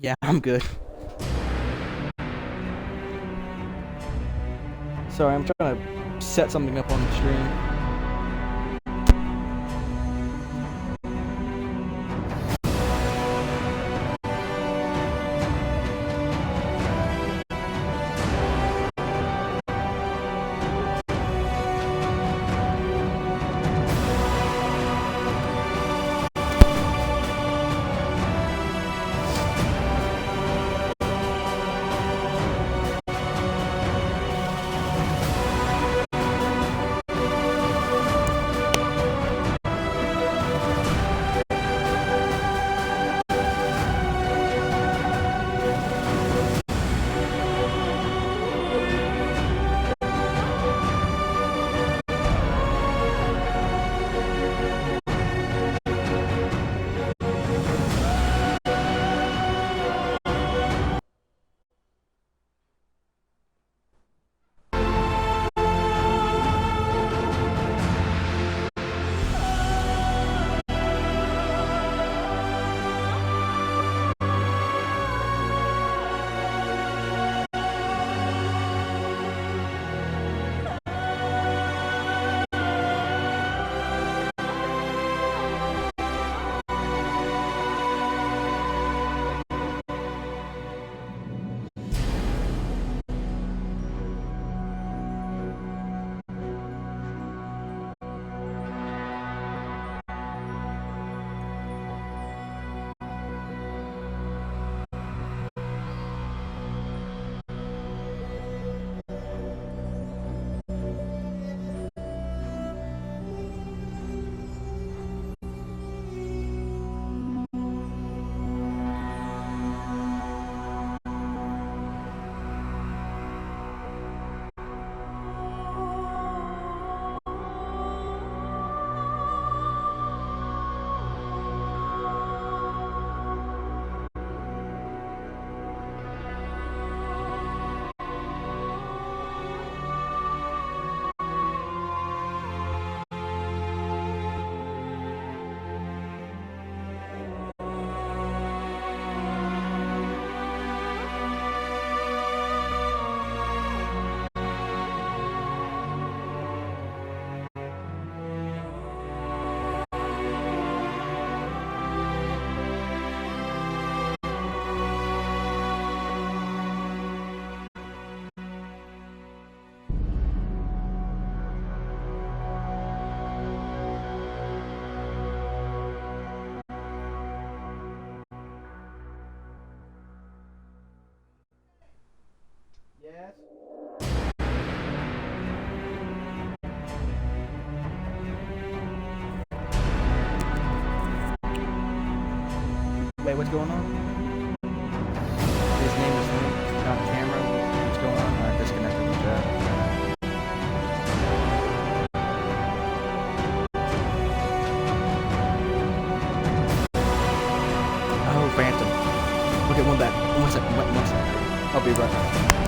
Yeah, I'm good. Sorry, I'm trying to set something up on the stream. Yes. Wait, what's going on? His name is Luke, not camera. What's going on? I disconnected the chat. Oh, Phantom. Okay, one back. 1 second. 1 second. I'll be right back.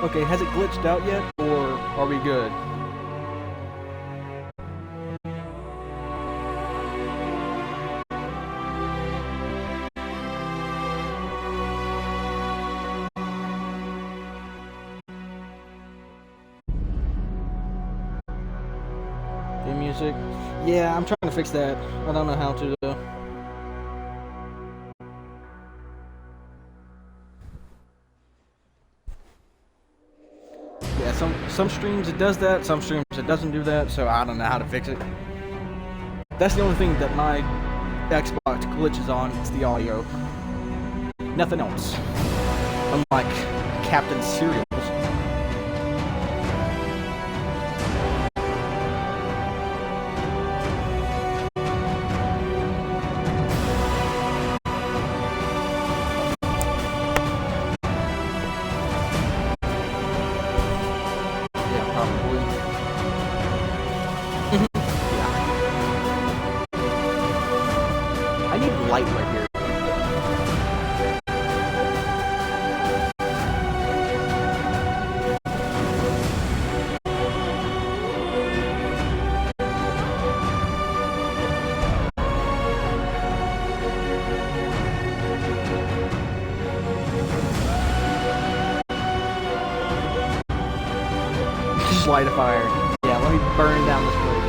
Okay, has it glitched out yet, or are we good? Game music. Yeah, I'm trying to fix that. I don't know how to though. Yeah, some streams it does that, some streams it doesn't do that, so I don't know how to fix it. That's the only thing that my Xbox glitches on, it's the audio. Nothing else. Unlike Captain Cereals. Yeah, probably. Yeah. I need light right here. Just light a fire. Yeah, let me burn down this place.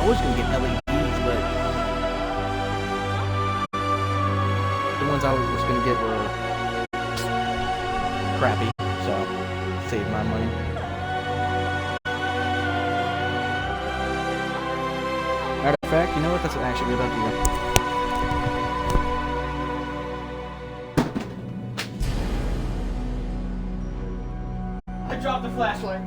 I was gonna get LEDs, but the ones I was gonna get were crappy, so save my money. Matter of fact, you know what? That's actually a good idea. I dropped the flashlight.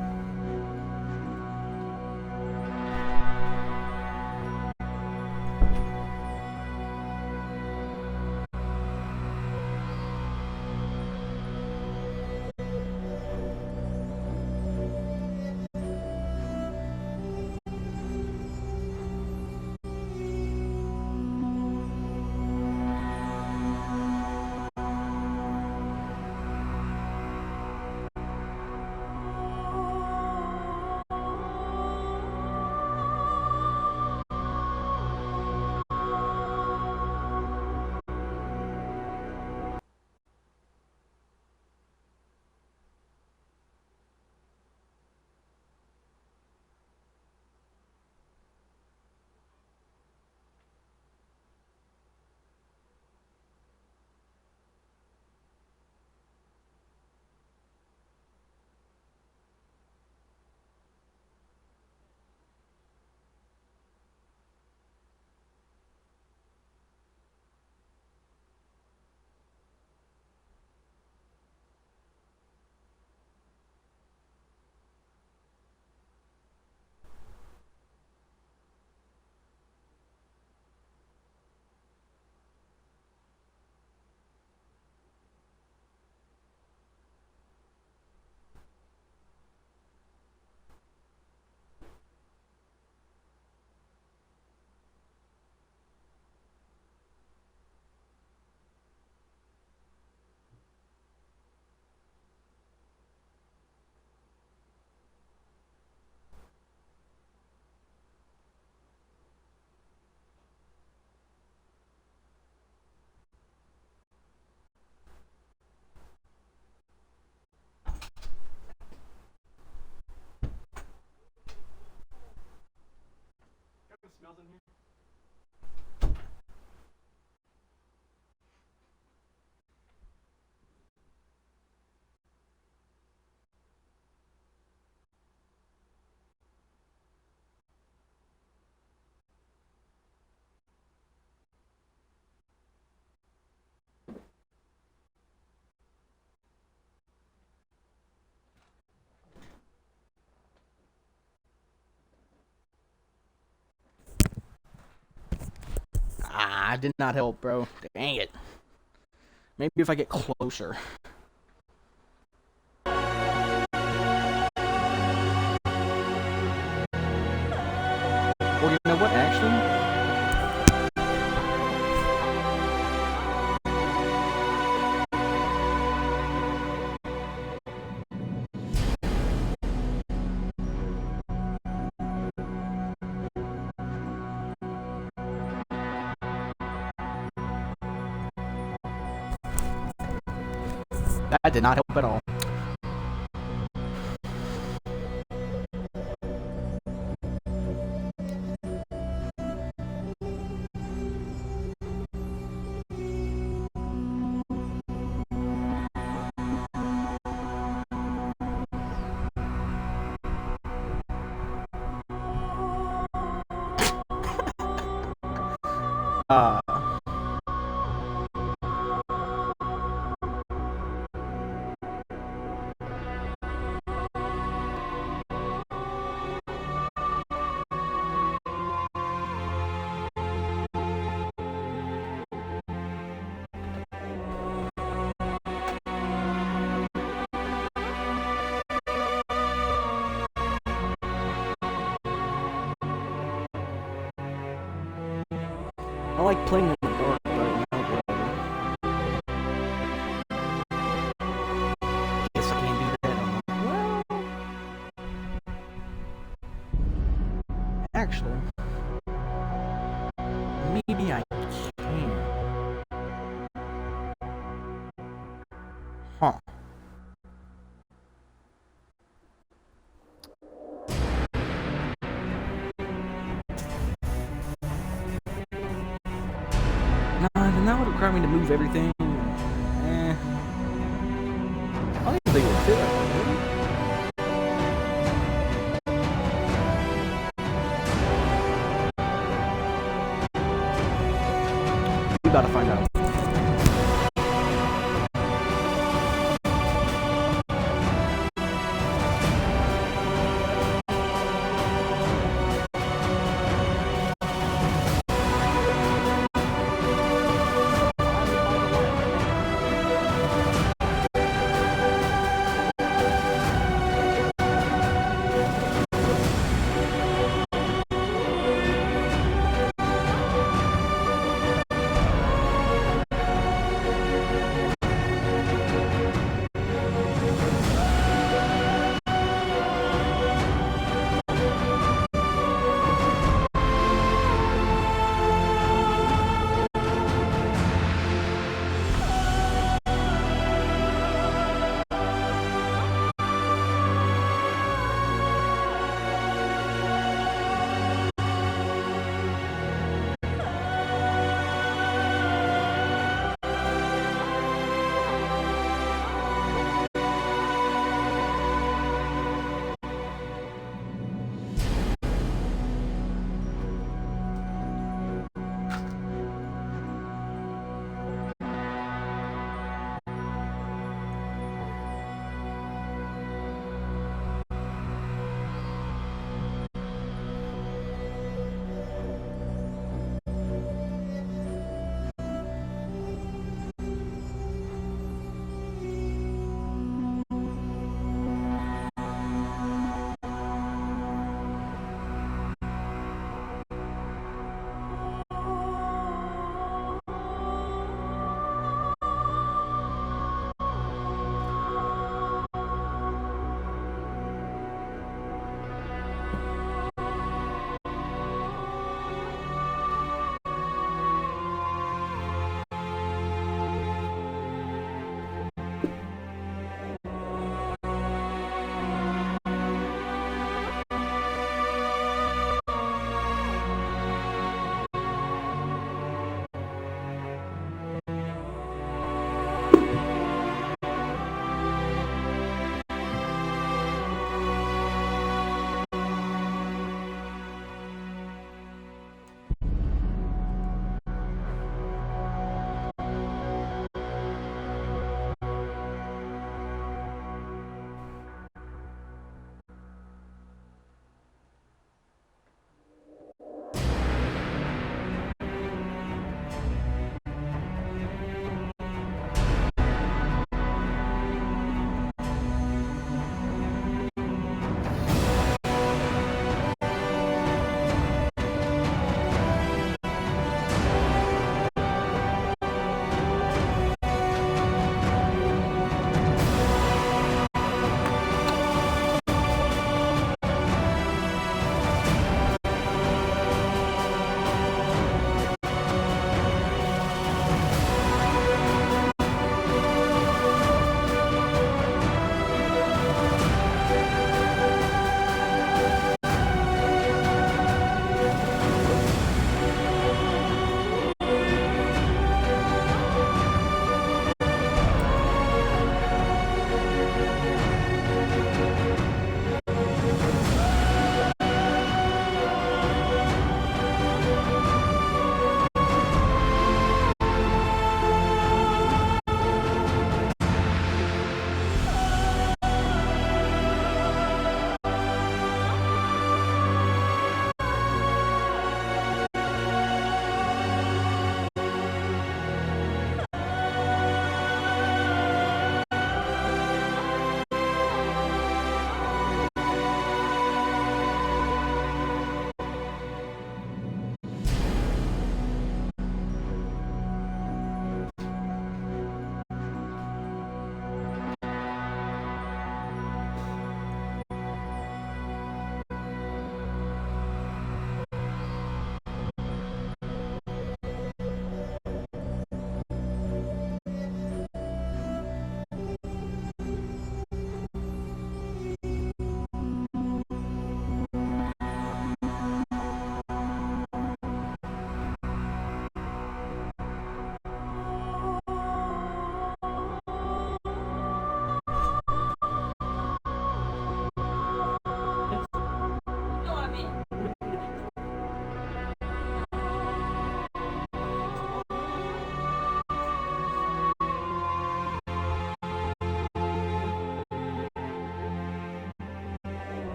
Smells in here. Ah, did not help, bro. Dang it. Maybe if I get closer. Well, you know what, actually? That did not help at all. Uh, I like playing in the dark, but whatever. Guess I can't do that. Well, actually, maybe I can. Huh. Nah, then that would require me to move everything. Eh. I don't even think it would fit that way, would it? We about to find out.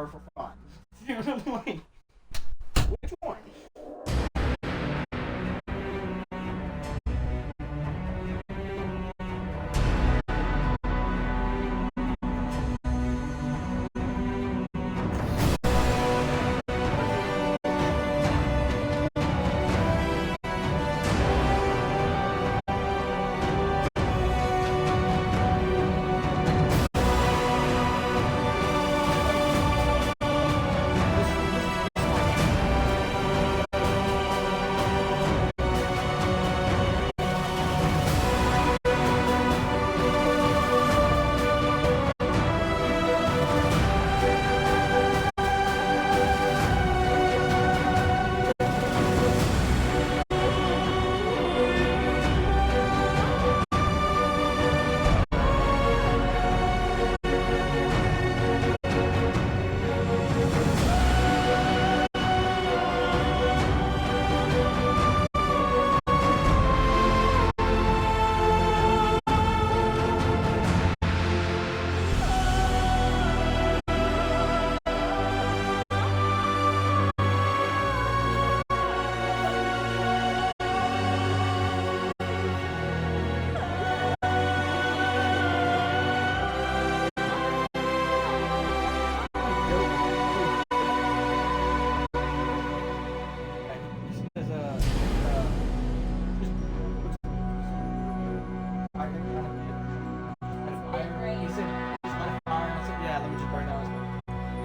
or for fun? Like, which one?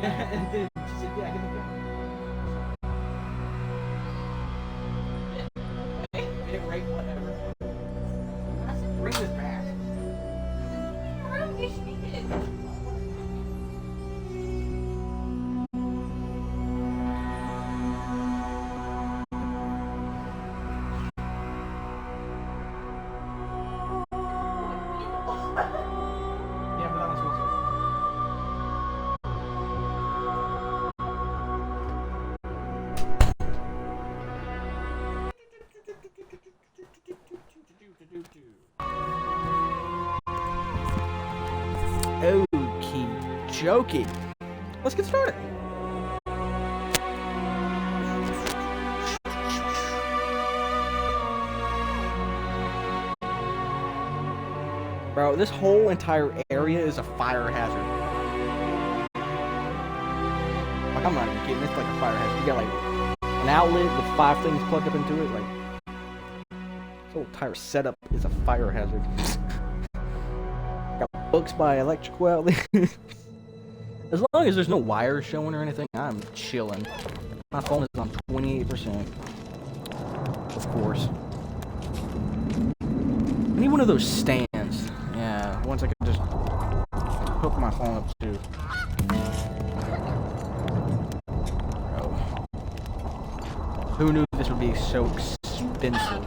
And then she said, yeah, I can do it. It right, whatever. I said, bring this back. I don't think she needed it. Yeah, but that one's supposed to. Okie dokie. Let's get started. Bro, this whole entire area is a fire hazard. Like, I'm not even kidding. It's like a fire hazard. You got like an outlet with 5 things plugged up into it. Like, this whole entire setup is a fire hazard. Got books by electrical outlet. As long as there's no wires showing or anything, I'm chilling. My phone is on 28%. Of course. I need one of those stands. Yeah, once I can just hook my phone up to. Oh. Who knew this would be so expensive?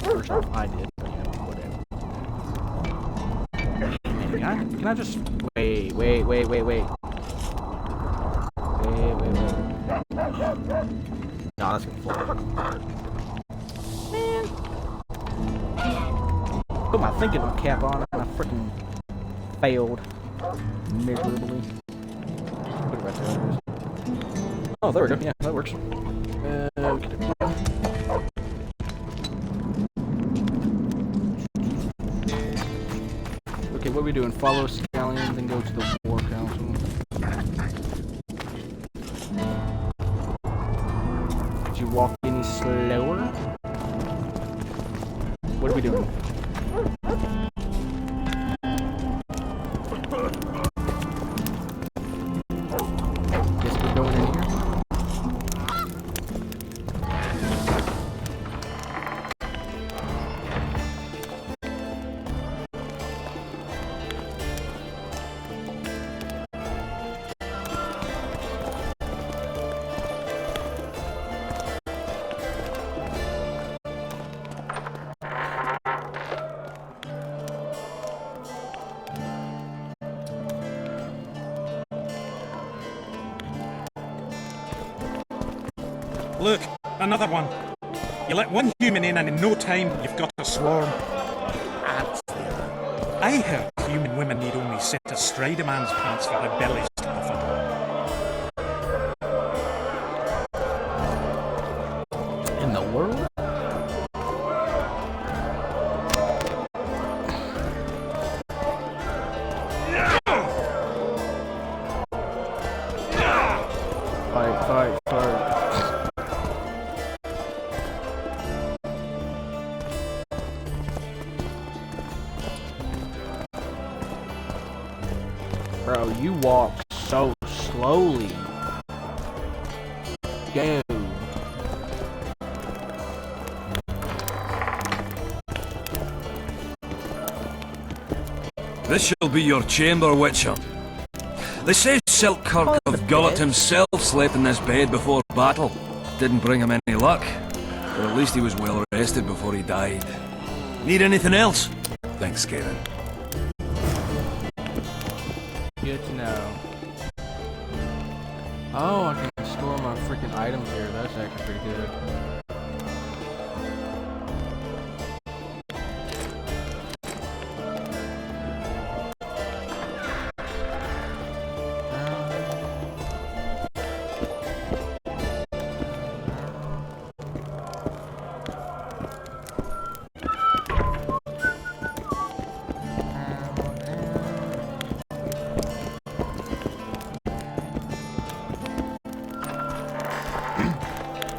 First off, I did. But yeah, whatever. Man, can I just wait? No, that's gonna fall. Man. Put my thinking cap on and I freaking failed miserably. Put it right there. Oh, there we go. Yeah, that works. Okay, what are we doing? Follow Scallion, then go to the War Council. Did you walk any slower? What are we doing? Guess we're going in here. Look, another one. You let one human in and in no time you've got a swarm. Ants there. I heard human women need only set astride a man's pants for their bellies to puff up. world? Fight. Bro, you walk so slowly. Go. This shall be your chamber, Witcher. They say Selkirk of Gullet himself slept in this bed before battle. Didn't bring him any luck, but at least he was well rested before he died. Need anything else? Thanks, Karen. Good to know. Oh, I can store my freaking items here. That's actually pretty good.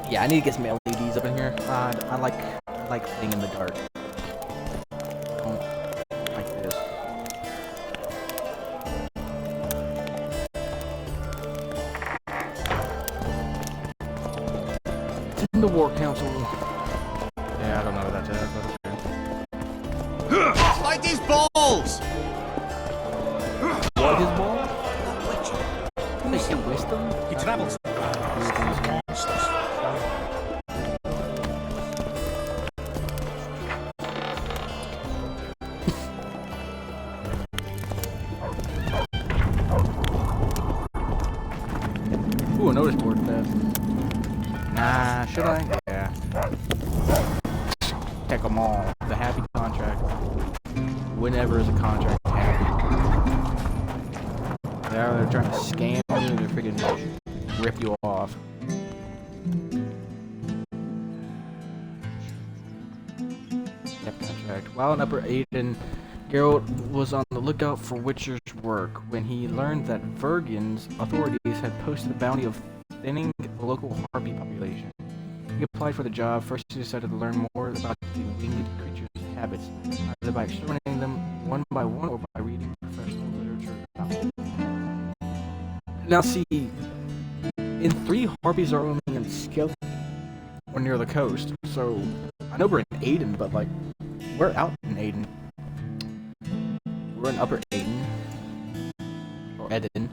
Yeah, I need to get some LEDs up in here. I like playing in the dark. Like this. It's in the War Council. Yeah, I don't know what that's at, but okay. Like these balls! What, his ball? Can they get wisdom? He travels. Ooh, a notice board theft. Nah, should I? Yeah. Check them all. The happy contract. Whenever is a contract happy. They're trying to scam you, they're freaking rip you off. Yep, contract. While in Upper Aiden, Geralt was on the lookout for Witcher's work when he learned that Vergen's authorities had posted a bounty of thinning the local harpy population. He applied for the job. First, he decided to learn more about the winged creatures' habits, either by exterminating them one by one or by reading professional literature about them. Now, see, in 3, harpies are only in Skell or near the coast, so I know we're in Aiden, but like, we're out in Aiden. We're in Upper Aiden. Or Eden.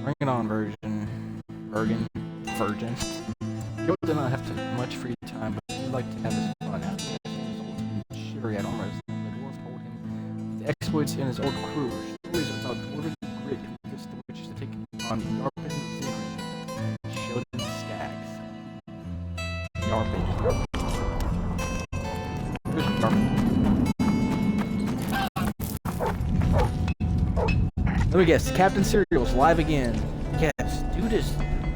Bring it on, Virgin. He did not have much free time, but he liked to have his fun after Shiri at Armor. The dwarf told him the exploits in his old crew were stories about dwarven grit who convinced the witches to take on Yarpen Sigrid, Sheldon Skaggs. Yarpen. Where's Yarpen? Let me guess, Captain Cereal's live again. Yes,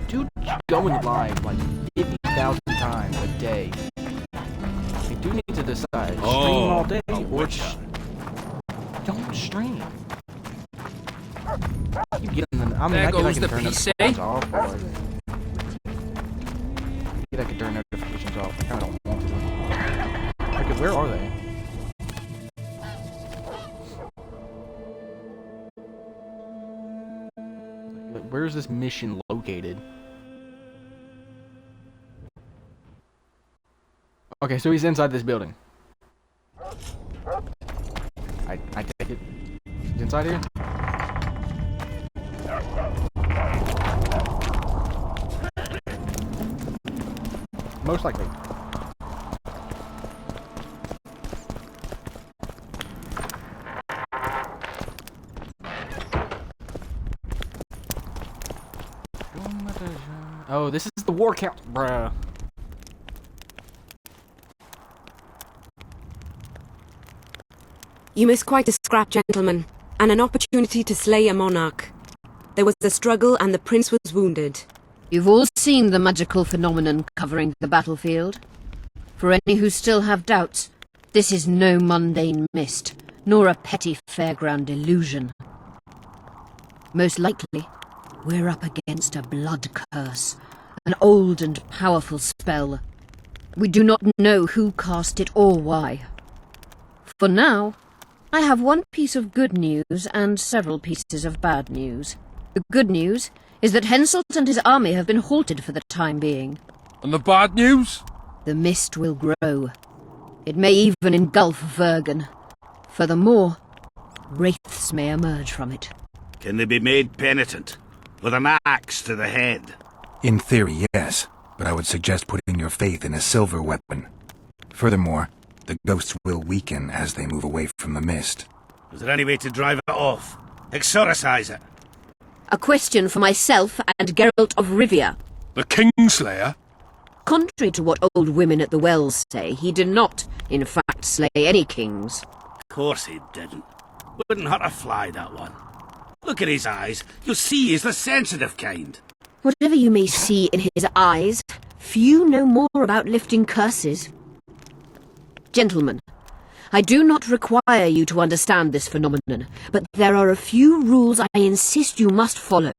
dude going live like 50,000 times a day. You do need to decide, stream all day or don't stream. Keep getting them. I mean, I can turn notifications off. But like, I can turn notifications off. I kind of don't want to. Okay, where are they? Where's this mission located? Okay, so he's inside this building. I take it. He's inside here? Most likely. Oh, this is the War Council, bruh. You missed quite a scrap, gentlemen, and an opportunity to slay a monarch. There was a struggle and the prince was wounded. You've all seen the magical phenomenon covering the battlefield. For any who still have doubts, this is no mundane mist, nor a petty fairground illusion. Most likely, we're up against a blood curse, an old and powerful spell. We do not know who cast it or why. For now, I have one piece of good news and several pieces of bad news. The good news is that Henselt and his army have been halted for the time being. And the bad news? The mist will grow. It may even engulf Vergen. Furthermore, wraiths may emerge from it. Can they be made penitent? With an axe to the head? In theory, yes, but I would suggest putting your faith in a silver weapon. Furthermore, the ghosts will weaken as they move away from the mist. Is there any way to drive it off? Exorcise it? A question for myself and Geralt of Rivia. The Kingslayer? Contrary to what old women at the wells say, he did not, in fact, slay any kings. Of course he didn't. Wouldn't hurt a fly, that one. Look at his eyes. You'll see he's the sensitive kind. Whatever you may see in his eyes, few know more about lifting curses. Gentlemen, I do not require you to understand this phenomenon, but there are a few rules I insist you must follow.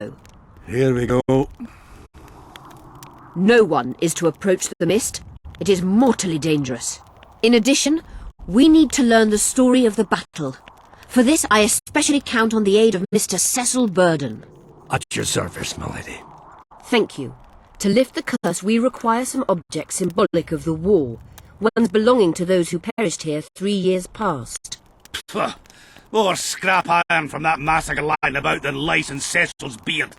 Here we go. No one is to approach the mist. It is mortally dangerous. In addition, we need to learn the story of the battle. For this, I especially count on the aid of Mr. Cecil Burden. At your service, milady. Thank you. To lift the curse, we require some objects symbolic of the war, ones belonging to those who perished here 3 years past. Pfft, more scrap iron from that massacre lying about than lice in Cecil's beard.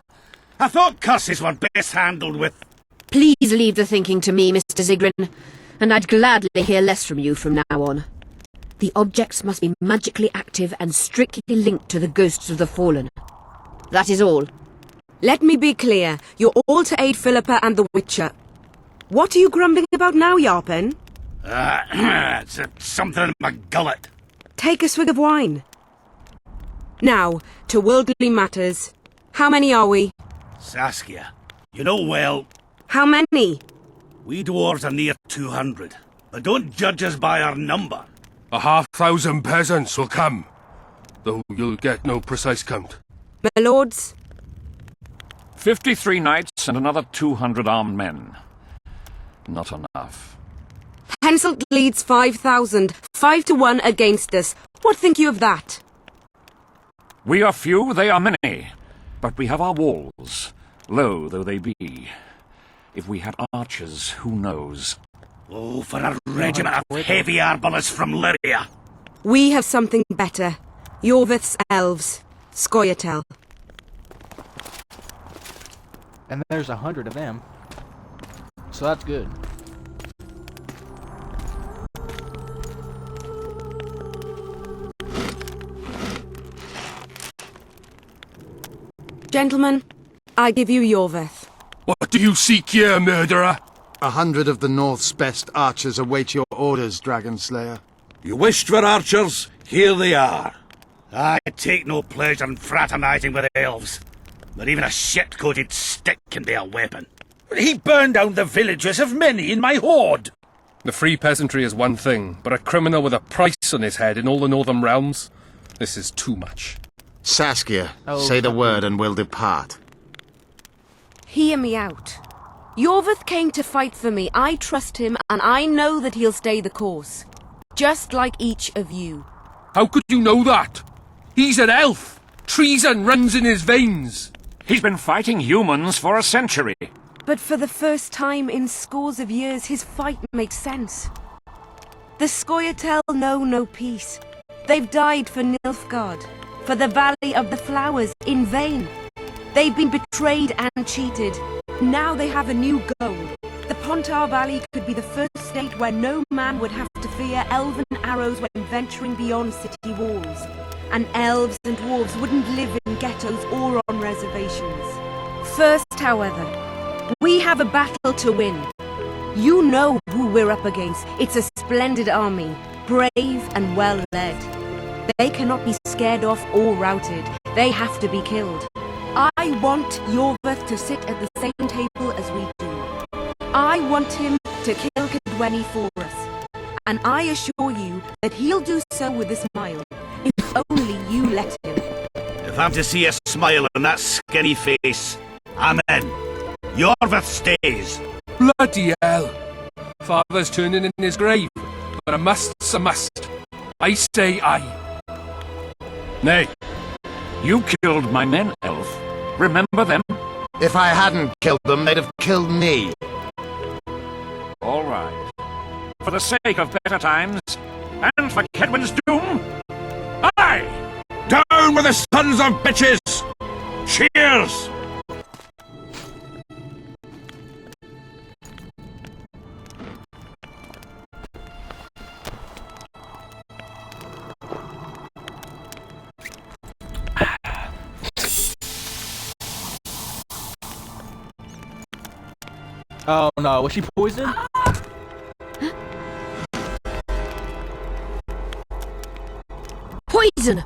I thought curses were best handled with... Please leave the thinking to me, Mr. Zigrin, and I'd gladly hear less from you from now on. The objects must be magically active and strictly linked to the ghosts of the fallen. That is all. Let me be clear. You're all to aid Philippa and the Witcher. What are you grumbling about now, Yarpen? It's something in my gullet. Take a swig of wine. Now, to worldly matters. How many are we? Saskia, you know well, How many? we dwarves are near 200. But don't judge us by our number. 1,000 peasants will come, though you'll get no precise count. My lords? 53 knights and another 200 armed men. Not enough. Henselt leads 5,000. 5 to 1 against us. What think you of that? We are few, they are many. But we have our walls, low though they be. If we had archers, who knows? Oh, for a regiment of heavy arbalists from Lyria. We have something better. Yorvith's elves. Scoia'tael. And there's 100 of them. So that's good. Gentlemen, I give you Yorvith. What do you seek here, murderer? 100 of the North's best archers await your orders, Dragon Slayer. You wished for archers? Here they are. I take no pleasure in fraternizing with elves. But even a shit-coated stick can be a weapon. He burned down the villages of many in my horde. The free peasantry is one thing, but a criminal with a price on his head in all the northern realms? This is too much. Saskia, Oh, say the fucking- word and we'll depart. Hear me out. Yorvith came to fight for me. I trust him, and I know that he'll stay the course. Just like each of you. How could you know that? He's an elf! Treason runs in his veins! He's been fighting humans for a century. But for the first time in scores of years, his fight makes sense. The Scoia'tael know no peace. They've died for Nilfgaard, for the Valley of the Flowers, in vain. They've been betrayed and cheated. Now they have a new goal. The Pontar Valley could be the first state where no man would have to fear elven arrows when venturing beyond city walls. And elves and dwarves wouldn't live in ghettos or on reservations. First, however, we have a battle to win. You know who we're up against. It's a splendid army, brave and well led. They cannot be scared off or routed. They have to be killed. I want Yorveth to sit at the same table as we do. I want him to kill Cadweni for us. And I assure you that he'll do so with a smile, if only you let him. If I'm to see a smile on that skinny face, I'm in. Yorveth stays. Bloody hell! Father's turning in his grave, but a must's a must. I say aye. Nay, you killed my men, Elf. Remember them? If I hadn't killed them, they'd have killed me. All right. For the sake of better times, and for Kedwin's doom, aye! Down with the sons of bitches! Cheers! Oh no, was she poisoned? Poison!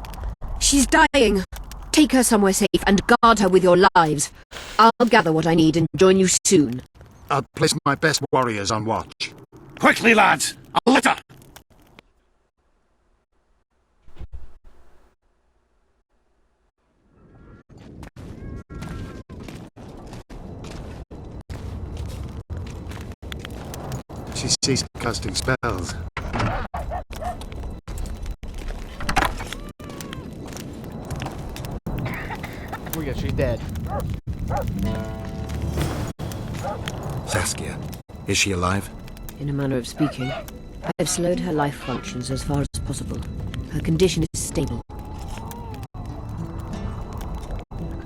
She's dying. Take her somewhere safe and guard her with your lives. I'll gather what I need and join you soon. I'll place my best warriors on watch. Quickly, lads! A litter! She ceased casting spells. Oh yeah, she's dead. Saskia, is she alive? In a manner of speaking, I have slowed her life functions as far as possible. Her condition is stable.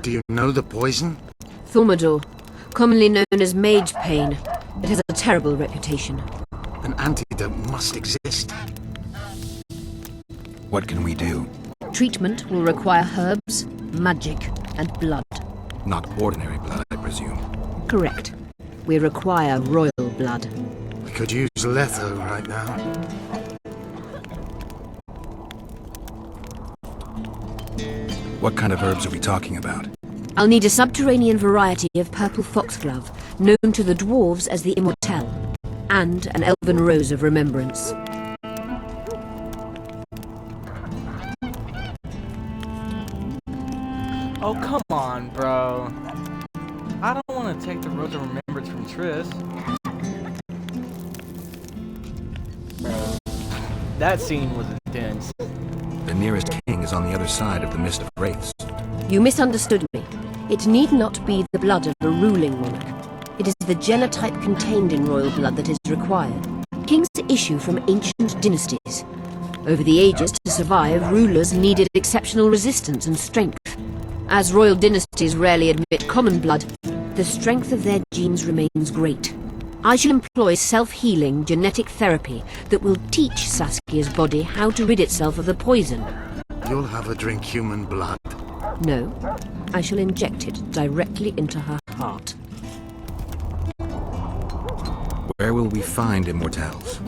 Do you know the poison? Thaumadur, commonly known as mage pain. It has a terrible reputation. An antidote must exist. What can we do? Treatment will require herbs, magic, and blood. Not ordinary blood, I presume. Correct. We require royal blood. We could use Letho right now. What kind of herbs are we talking about? I'll need a subterranean variety of purple foxglove, known to the dwarves as the Immortelle, and an elven rose of remembrance. Oh, come on, bro. I don't want to take the Rose of Remembrance from Triss. Bro. That scene was intense. The nearest king is on the other side of the Mist of Wraiths. You misunderstood me. It need not be the blood of a ruling monarch. It is the genotype contained in royal blood that is required. Kings issue from ancient dynasties. Over the ages, to survive, rulers needed exceptional resistance and strength. As royal dynasties rarely admit common blood, the strength of their genes remains great. I shall employ self-healing genetic therapy that will teach Saskia's body how to rid itself of the poison. You'll have her drink human blood. No, I shall inject it directly into her heart. Where will we find immortelles?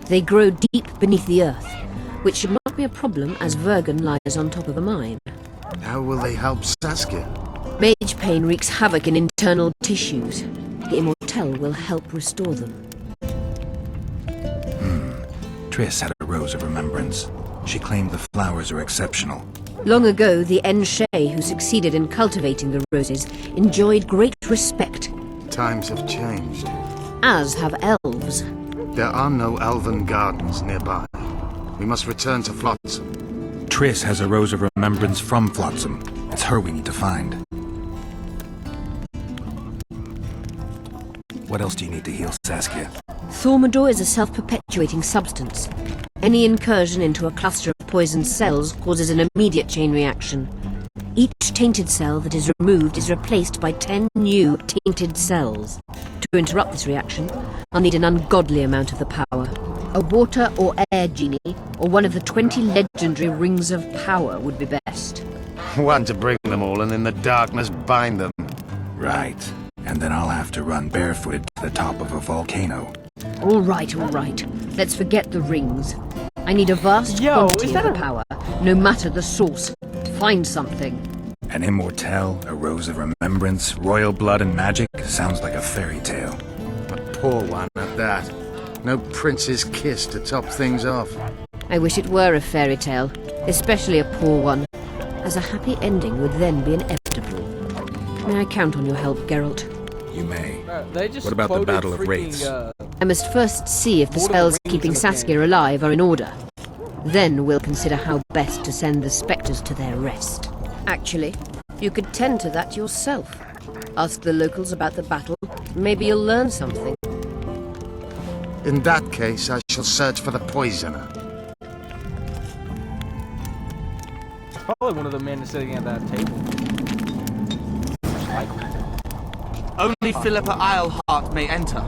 They grow deep beneath the earth, which should not be a problem as Vergen lies on top of the mine. How will they help Saskia? Mage pain wreaks havoc in internal tissues. The Immortelle will help restore them. Triss had a rose of remembrance. She claimed the flowers are exceptional. Long ago, the Enshe who succeeded in cultivating the roses enjoyed great respect. Times have changed. As have elves. There are no elven gardens nearby. We must return to Flotsam. Triss has a rose of remembrance from Flotsam. It's her we need to find. What else do you need to heal Saskia? Thaumadur is a self-perpetuating substance. Any incursion into a cluster of poisoned cells causes an immediate chain reaction. Each tainted cell that is removed is replaced by 10 new tainted cells. To interrupt this reaction, I'll need an ungodly amount of the power. A water or air genie, or one of the 20 legendary rings of power would be best. One to bring them all and in the darkness bind them. Right. And then I'll have to run barefooted to the top of a volcano. All right. Let's forget the rings. I need a vast quantity of the power, no matter the source. Find something. An immortelle, a rose of remembrance, royal blood and magic. Sounds like a fairy tale. A poor one at that. No prince's kiss to top things off. I wish it were a fairy tale, especially a poor one, as a happy ending would then be inevitable. May I count on your help, Geralt? You may. They just What about the quoted Battle of freaking, Wraiths? I must first see if the Lord of the spells Rings keeping in the Saskia alive are in order. Then we'll consider how best to send the spectres to their rest. Actually, you could tend to that yourself. Ask the locals about the battle. Maybe you'll learn something. In that case, I shall search for the poisoner. Probably one of the men sitting at that table. Most likely. Only Philippa Eilhart may enter.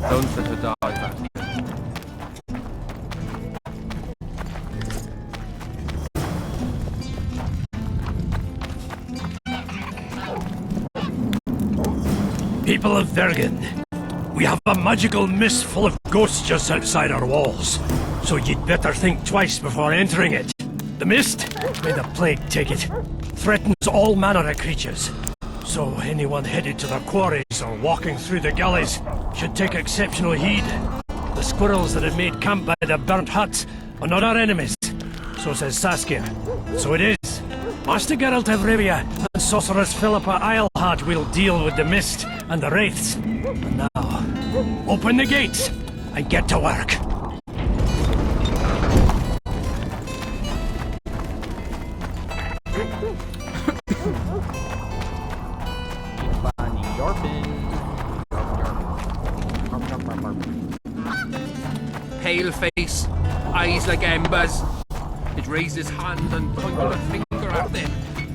Don't let her die, Vat. People of Vergen, we have a magical mist full of ghosts just outside our walls, so you'd better think twice before entering it. The mist, may the plague take it, threatens all manner of creatures, so anyone headed to their quarries or walking through the gullies should take exceptional heed. The squirrels that have made camp by the burnt huts are not our enemies, so says Saskia. So it is. Master Geralt of Rivia and Sorceress Philippa Eilhart will deal with the mist and the wraiths. And now, open the gates and get to work. Pale face, eyes like embers. It raised his hand and pointed a finger at them.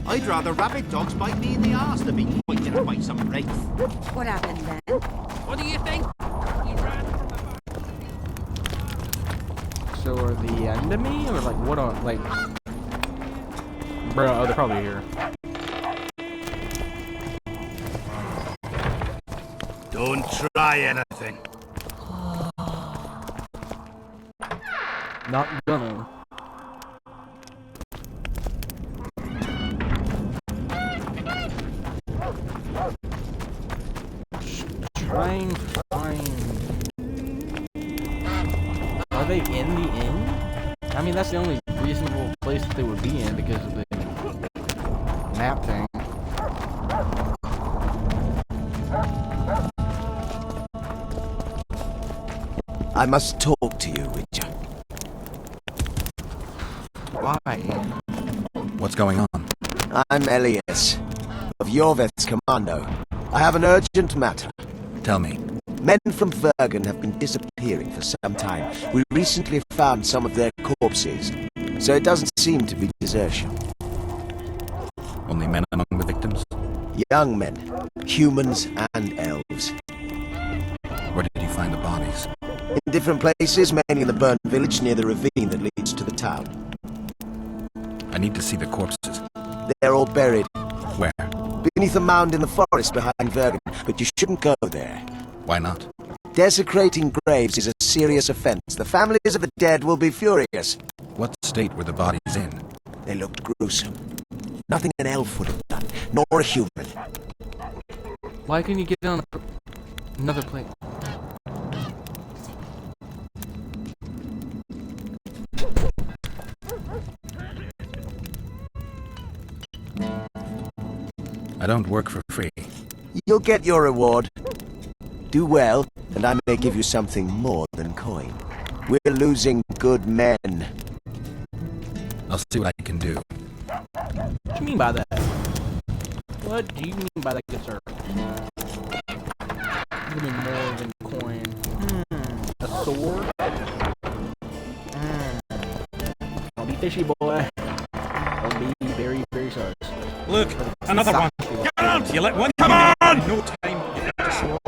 I'd rather rabid dogs bite me in the arse than be pointed at by some wraith. What happened then? What do you think? He ran from the back. So are the enemy or like what are like? Bro, they're probably here. Don't try anything. Not gonna. Try and find. Are they in the inn? I mean, that's the only reasonable place that they would be in because of the map thing. I must talk to you, Witcher. Why? What's going on? I'm Elias, of Yorveth's commando. I have an urgent matter. Tell me. Men from Vergen have been disappearing for some time. We recently found some of their corpses, so it doesn't seem to be desertion. Only men among the victims? Young men, humans and elves. Where did you find the bodies? In different places, mainly in the burned village near the ravine that leads to the town. I need to see the corpses. They're all buried. Where? Beneath a mound in the forest behind Vergen, but you shouldn't go there. Why not? Desecrating graves is a serious offense. The families of the dead will be furious. What state were the bodies in? They looked gruesome. Nothing an elf would have done, nor a human. Why couldn't you get on another plate? I don't work for free. You'll get your reward. Do well, and I may give you something more than coin. We're losing good men. I'll see what I can do. What do you mean by that? What do you mean by that, good sir? Give me more than coin. A sword? Don't be fishy, boy. Don't be very, very sorry. Look, another one. Geralt, you let one come on! No time. You got to swarm.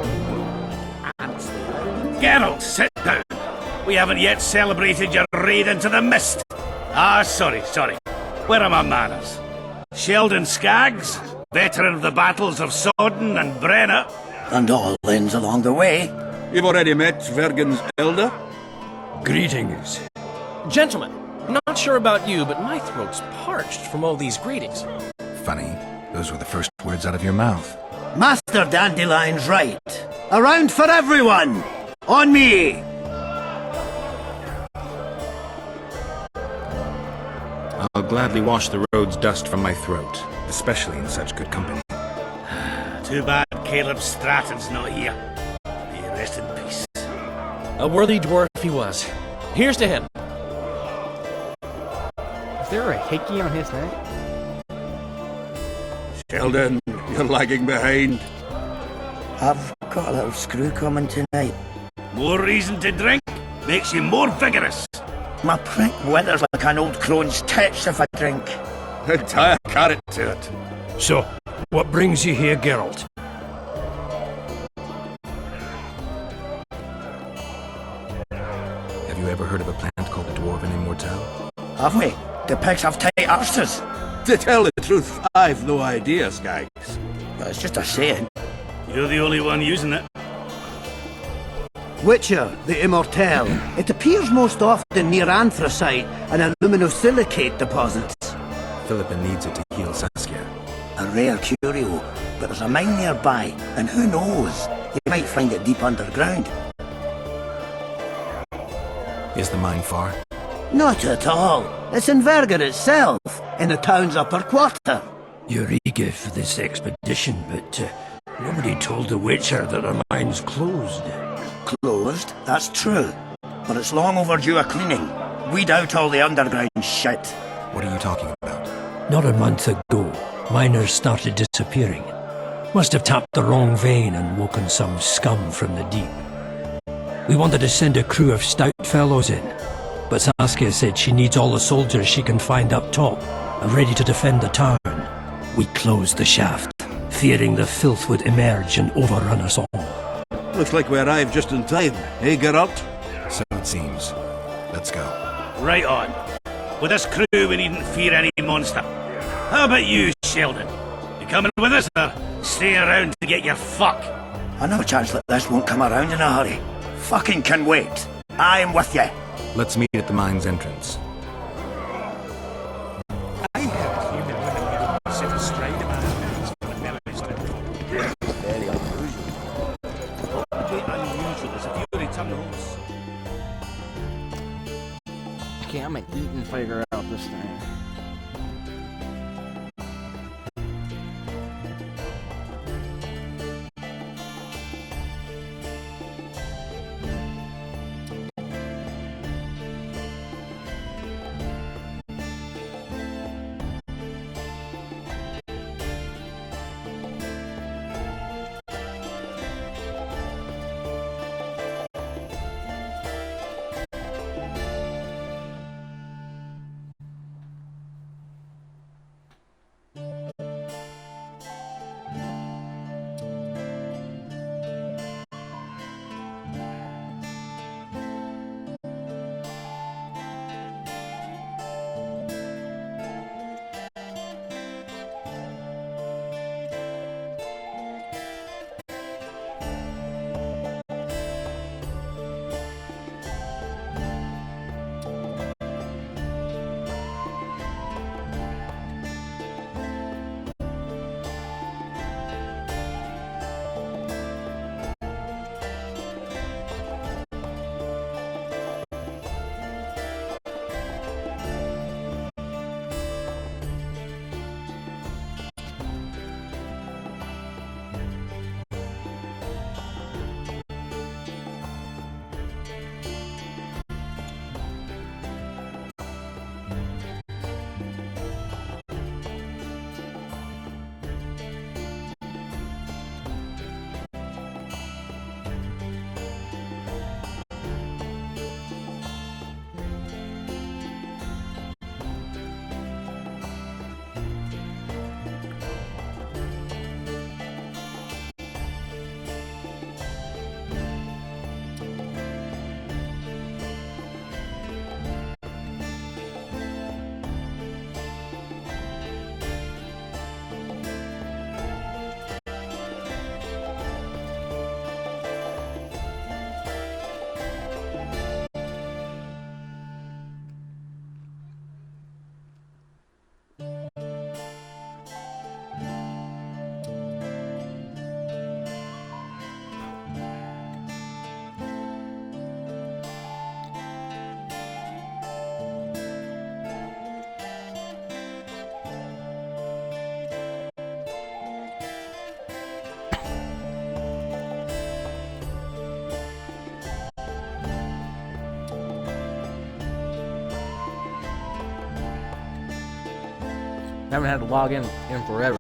Geralt, sit down. We haven't yet celebrated your raid into the mist. Ah, sorry. Where are my manners? Sheldon Skaggs, veteran of the battles of Sodden and Brenna. And all ends along the way. You've already met Vergen's elder? Greetings. Gentlemen, not sure about you, but my throat's parched from all these greetings. Funny, those were the first words out of your mouth. Master Dandelion's right. A round for everyone! On me! I'll gladly wash the road's dust from my throat, especially in such good company. Too bad Caleb Stratton's not here. May he rest in peace. A worthy dwarf he was. Here's to him. Is there a hickey on his neck? Sheldon, you're lagging behind. I've got a little screw coming tonight. More reason to drink makes you more vigorous. My prick withers like an old crone's tits if I drink. Tie a carrot to it. So, what brings you here, Geralt? Have you ever heard of a plant called the Dwarven Immortelle? Have we? The pigs have tight arses. To tell the truth, I've no idea, Skaggs. But it's just a saying. You're the only one using it. Witcher, the Immortelle. It appears most often near anthracite and aluminosilicate deposits. Philippa needs it to heal Saskia. A rare curio, but there's a mine nearby, and who knows? You might find it deep underground. Is the mine far? Not at all. It's in Verger itself, in the town's upper quarter. You're eager for this expedition, but nobody told the Witcher that the mine's closed. Closed? That's true. But it's long overdue a cleaning. Weed out all the underground shit. What are you talking about? Not a month ago, miners started disappearing. Must have tapped the wrong vein and woken some scum from the deep. We wanted to send a crew of stout fellows in, but Saskia said she needs all the soldiers she can find up top and ready to defend the town. We closed the shaft, fearing the filth would emerge and overrun us all. Looks like we arrived just in time, eh, Geralt? So it seems. Let's go. Right on. With this crew, we needn't fear any monster. How about you, Sheldon? You coming with us, or stay around to get your fuck? I know a chance that this won't come around in a hurry. Fucking can wait. I am with you. Let's meet at the mine's entrance. I heard human women sit astride a man's from a memory's Very unusual. What would be unusual is if you return homes. Okay, I'm gonna eat and figure out this thing. Haven't had to log in forever.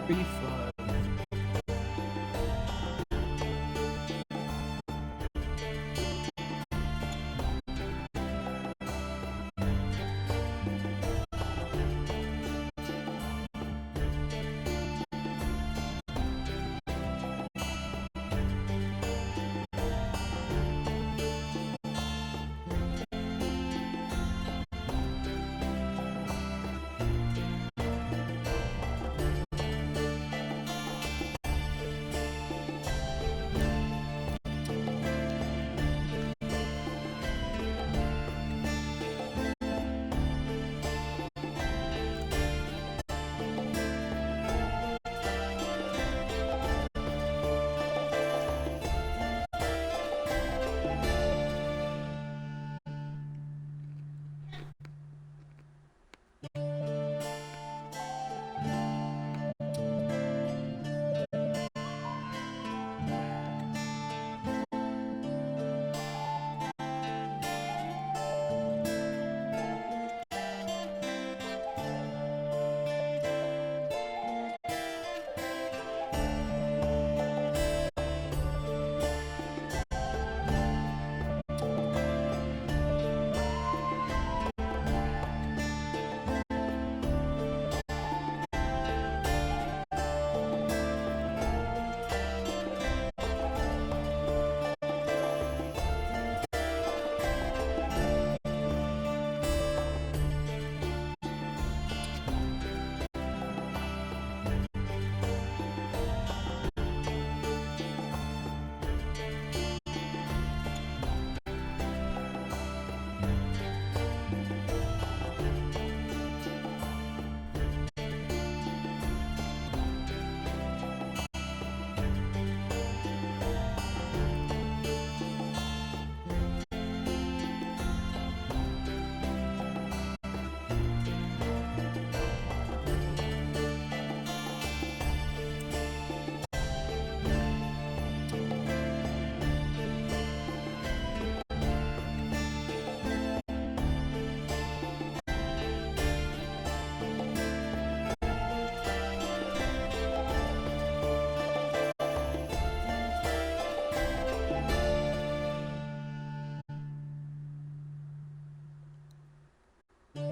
Refund.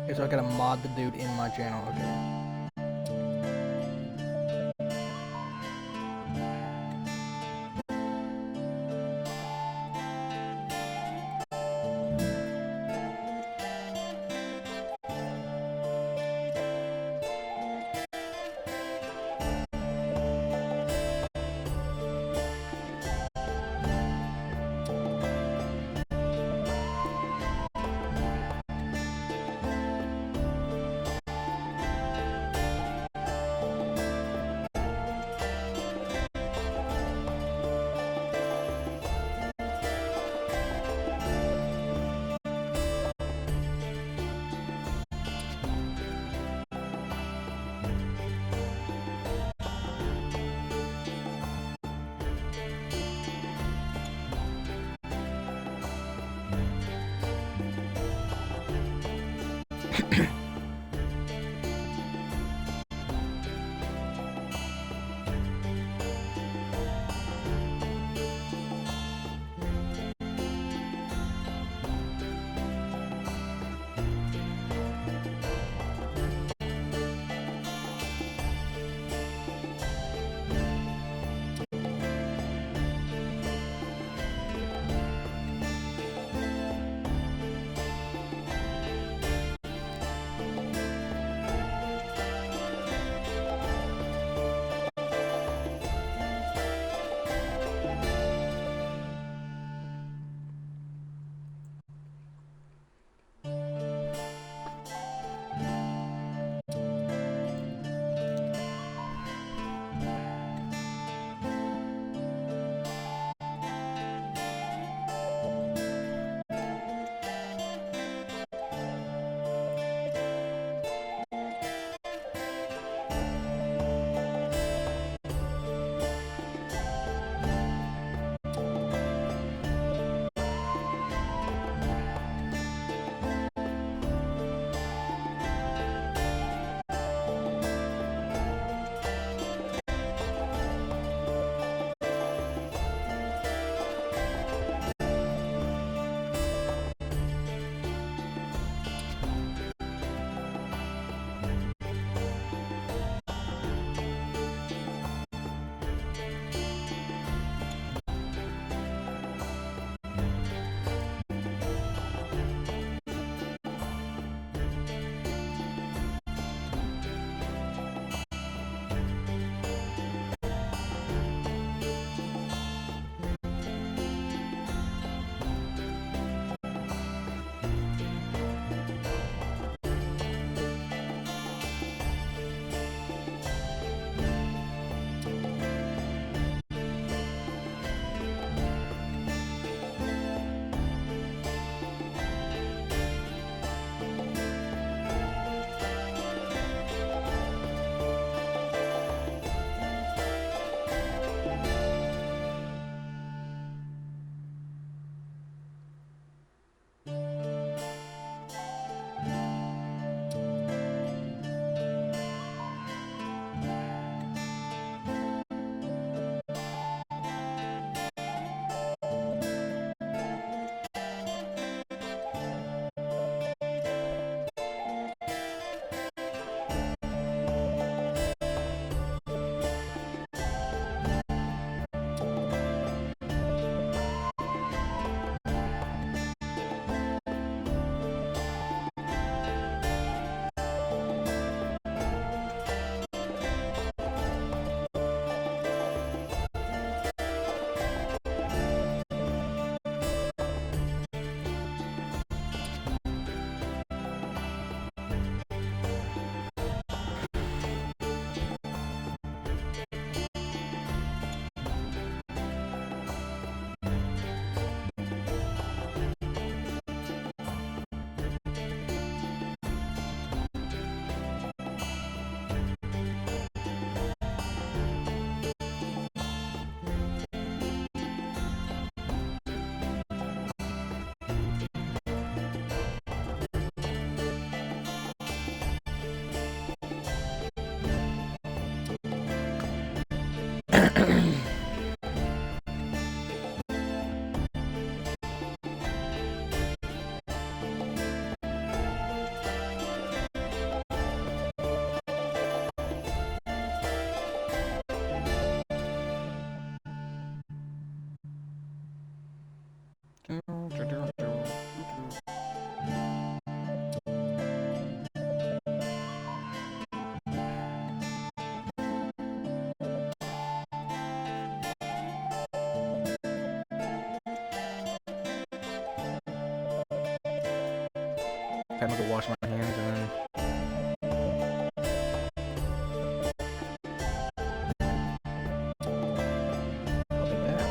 Okay, so I gotta mod the dude in my channel, okay. I'm gonna go wash my hands and then. I'll do that.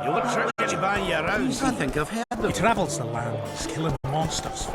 You look pretty by your rounds. I think I've heard them. He travels the lands, killing monsters.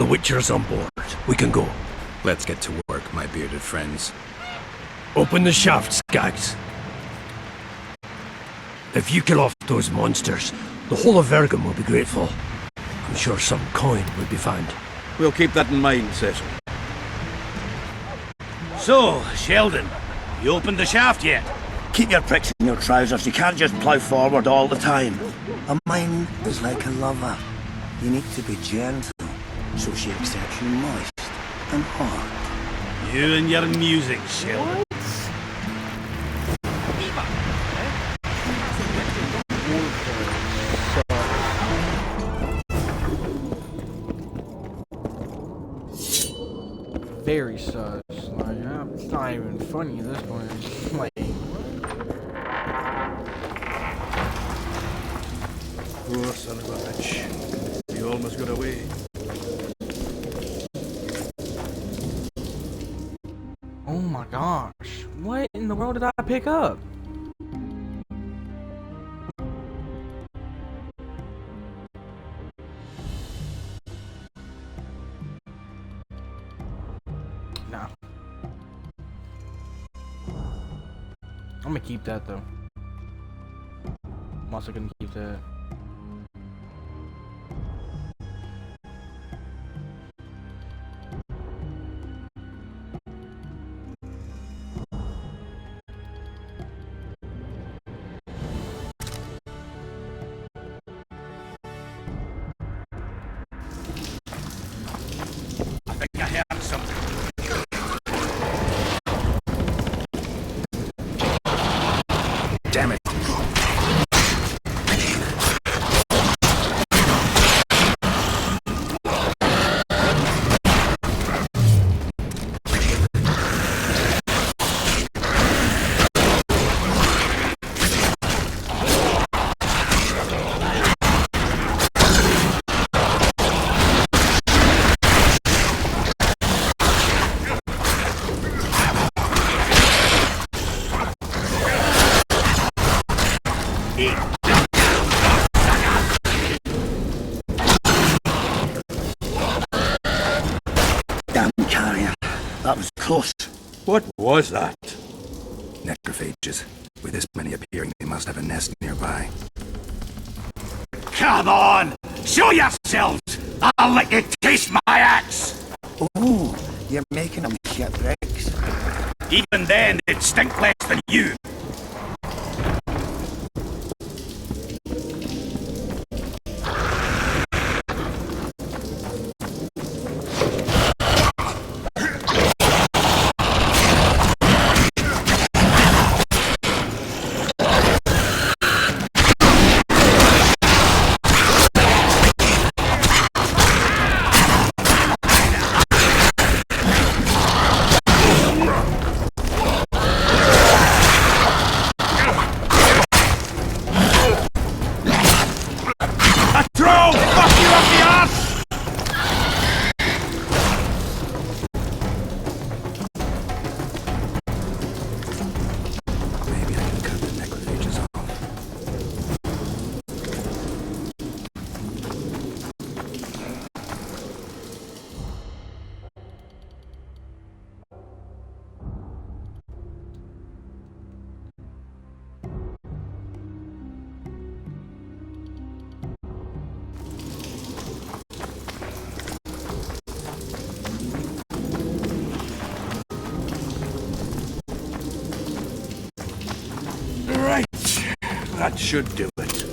Witcher's on board. We can go. Let's get to work, my bearded friends. Open the shaft, Skags. If you kill off those monsters, the whole of Vergum will be grateful. I'm sure some coin will be found. We'll keep that in mind, Cecil. So, Sheldon, you opened the shaft yet? Keep your pricks in your trousers. You can't just plough forward all the time. A mind is like a lover. You need to be gentle, so she accepts you moist and hard. You and your music, Sheldon. Very sus. Like, it's not even funny at this point. It's like, Poor son of a bitch. He almost got away. oh my gosh, what in the world did I pick up? Nah. I'm gonna keep that though. I'm also gonna keep that. I think I heard something. Damn it. Damn carrier. That was close. What was that? Necrophages. With this many appearing, they must have a nest nearby. Come on! Show yourselves! I'll let you taste my axe! Oh, you're making them shipwrecks. Even then, they'd stink less than you. Right. That should do it.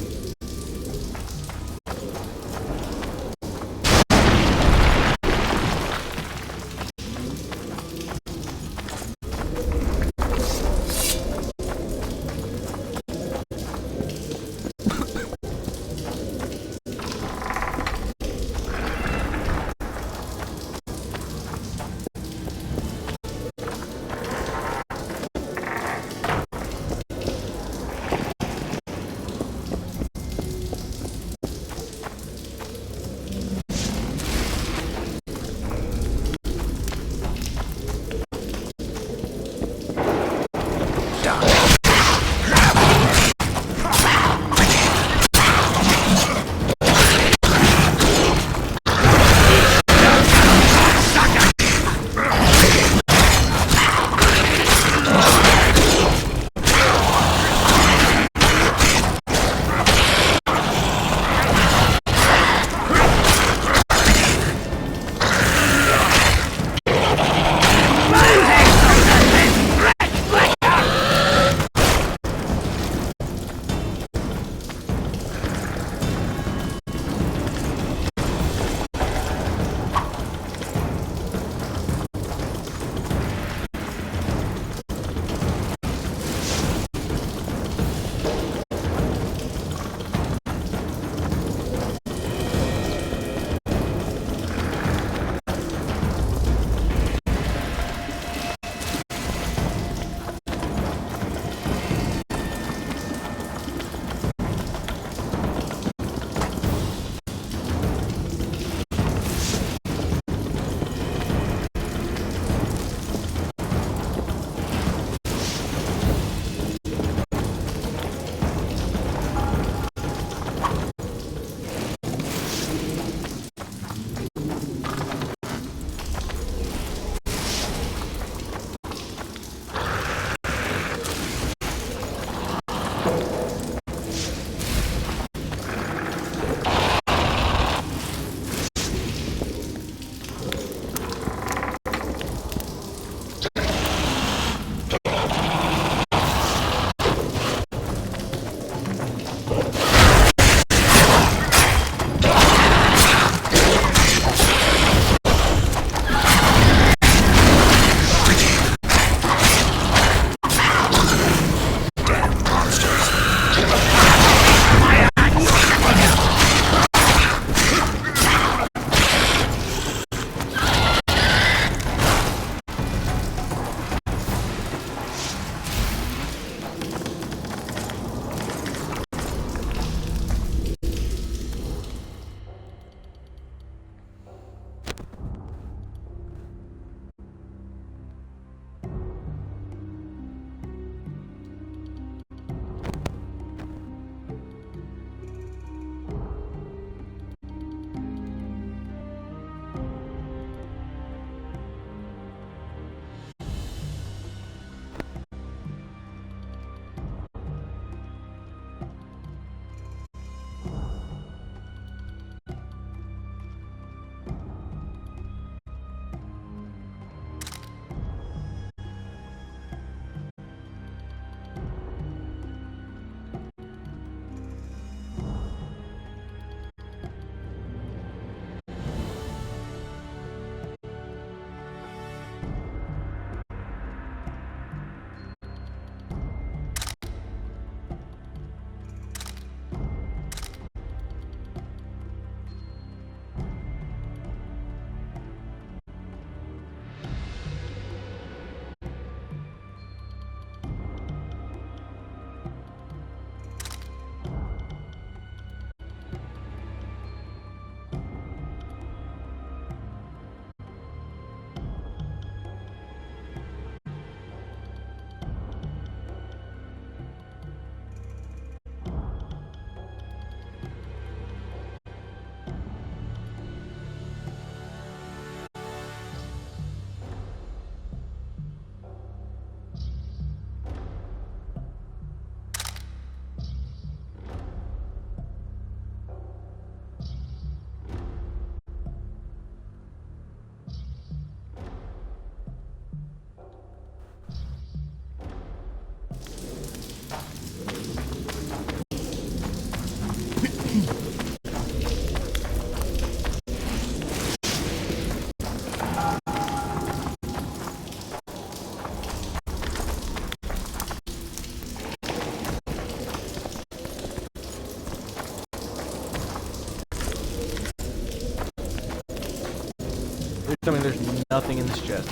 I mean, there's nothing in this chest.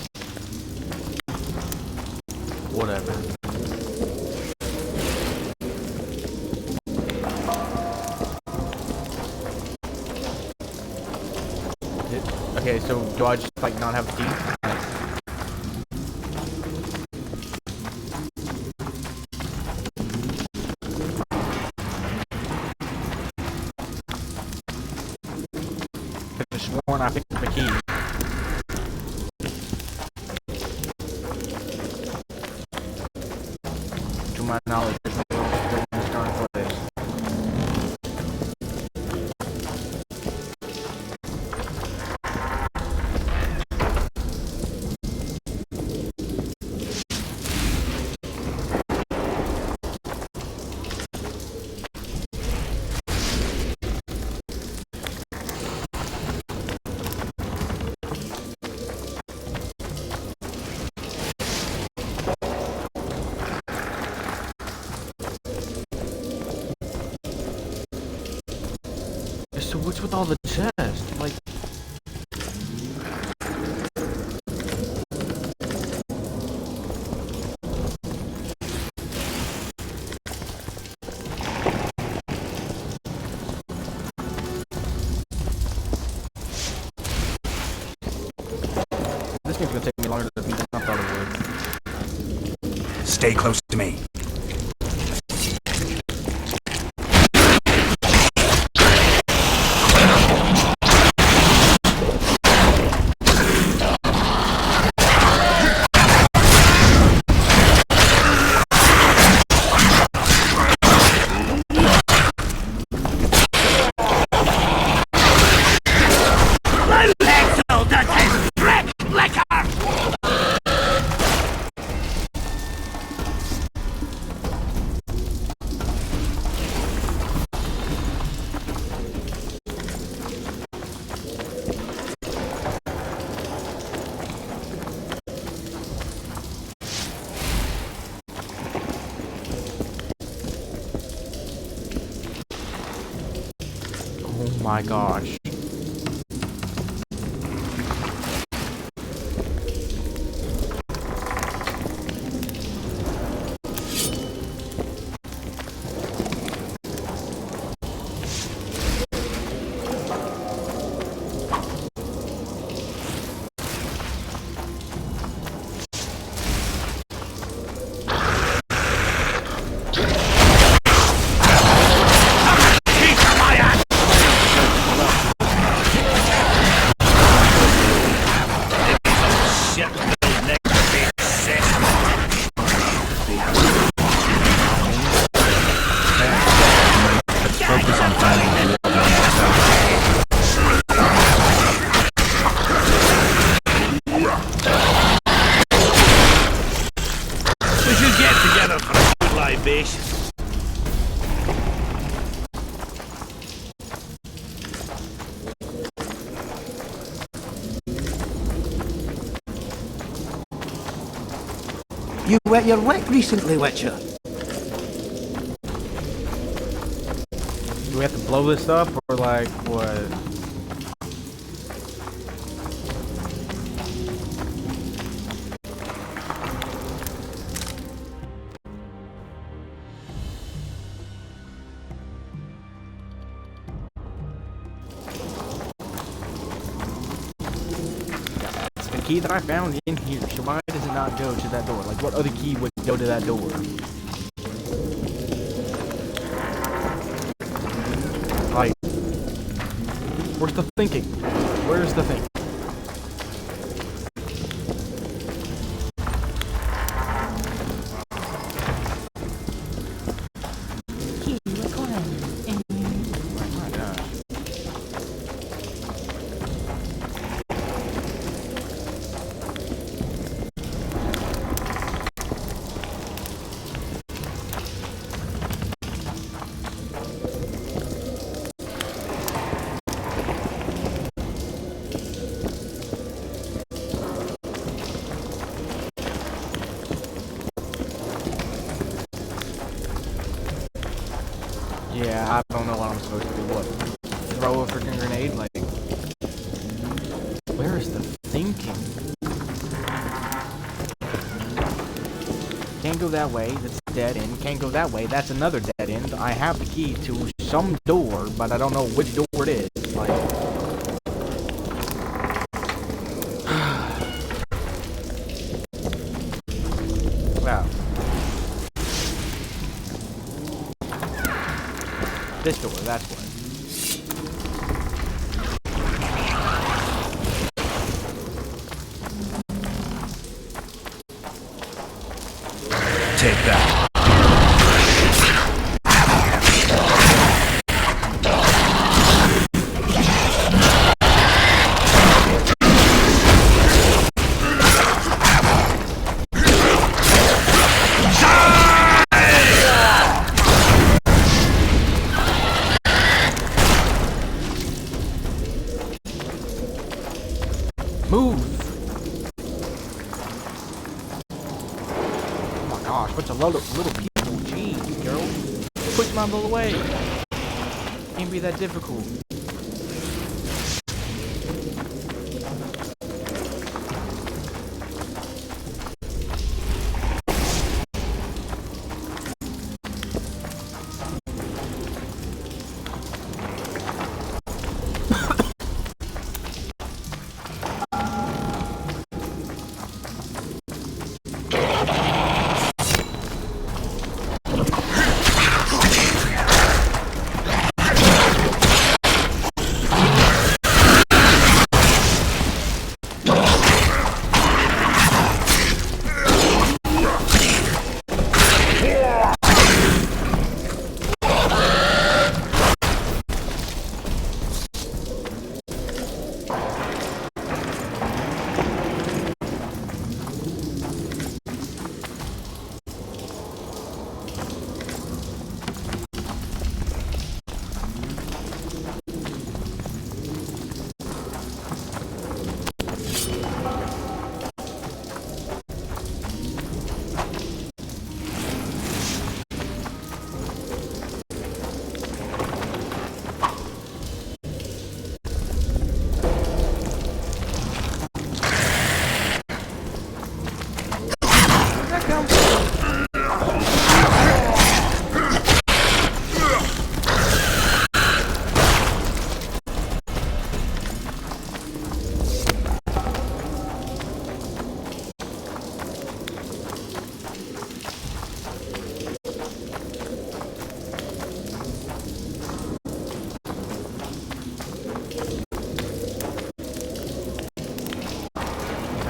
Whatever. Okay, so do I just like not have a key? I could have sworn I picked up the key. To my knowledge, there's no way to start for this. So what's with all the chests? Like, this game's gonna take me longer to beat than I thought it would. Stay close to me. Oh my gosh. You wet your wick recently, Witcher. Do we have to blow this up, or like, what? It's the key that I found in here, so why does it not go to that door? Like, what other key would go to that door? Like, where's the thinking? Where's the thinking? Yeah, I don't know what I'm supposed to do. What? Throw a freaking grenade? Like, where is the thing? go that way, that's a dead end. Can't go that way, that's another dead end. I have the key to some door, but I don't know which door it is. Like, wow. This door, that's what. Take that. Move! Gosh, bunch of little people. Jeez, girl. Push them out of the way. Can't be that difficult.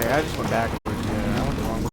I just went backwards. Yeah, I went the wrong way.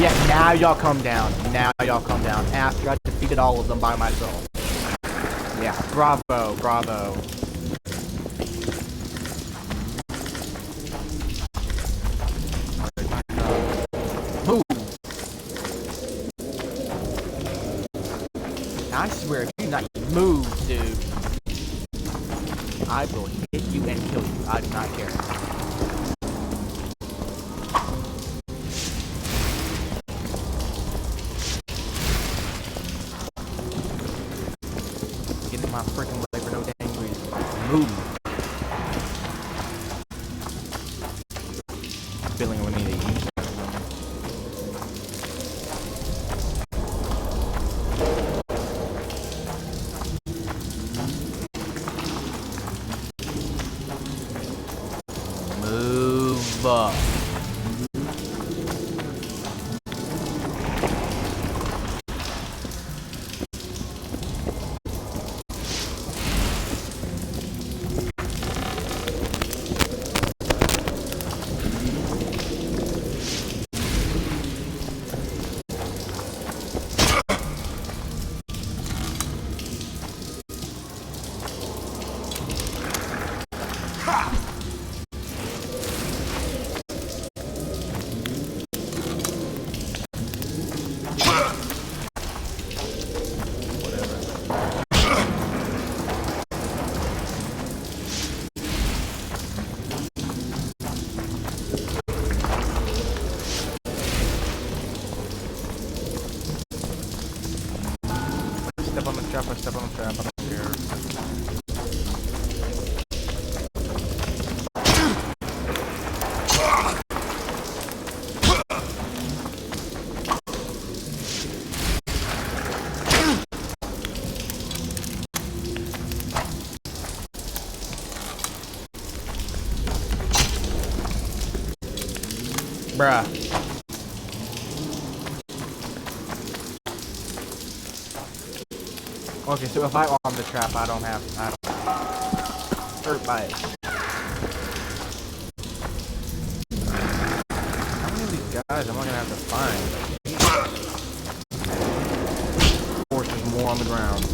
Yeah, now y'all come down. Now y'all come down. After I defeated all of them by myself. Yeah, bravo, bravo. Move. I swear, if you not move, dude, I will hit you and kill you. I do not care. Get in my freaking way for no dang reason. Move. Feeling we need to eat. Move up. Step on the trap, I step on the trap, I don't care. Bruh. Okay, so if I arm the trap, I don't hurt by it. How many of these guys am I gonna have to find? Of course, there's more on the ground.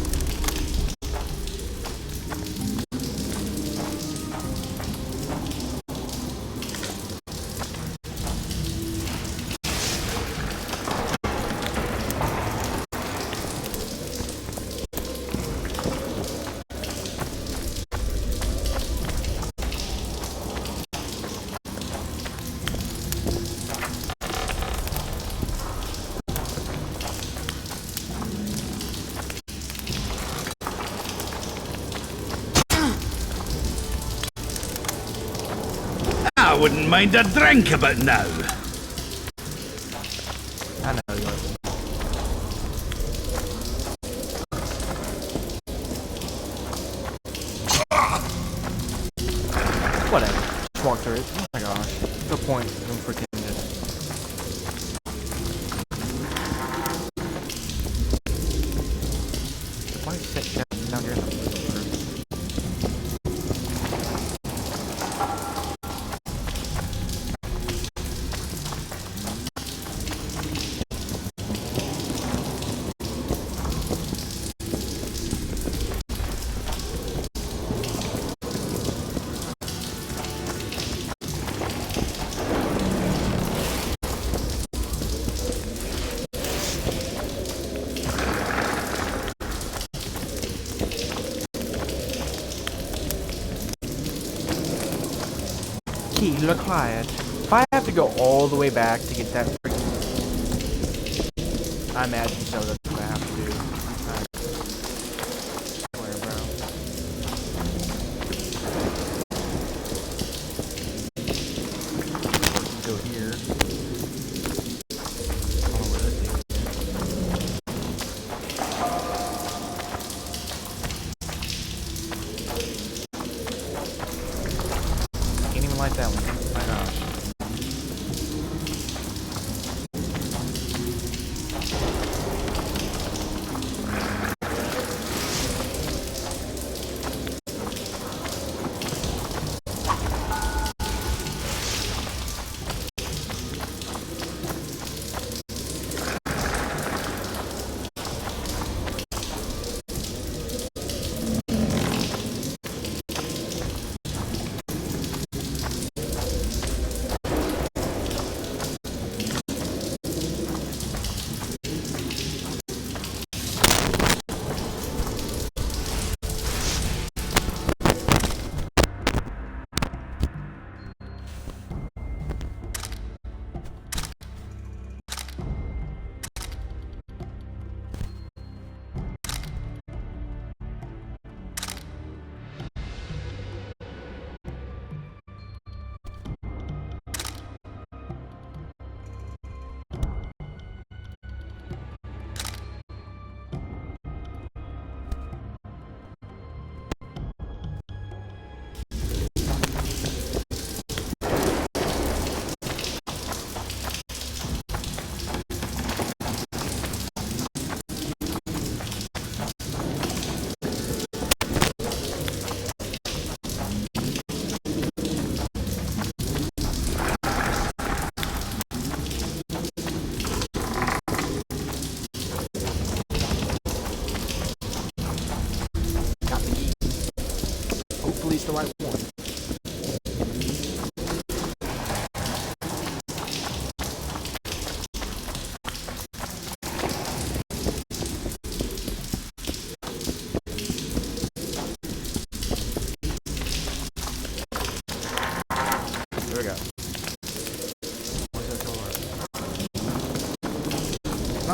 I wouldn't mind a drink of it now. I know you are. Whatever. Just walk through it. Oh my gosh. No point in freaking just. Why is set down here? Key required. If I have to go all the way back to get that freaking... I imagine so, that's what I have to do. Where, bro? Go here. I don't know where this is. Can't even light that one. Oh my gosh.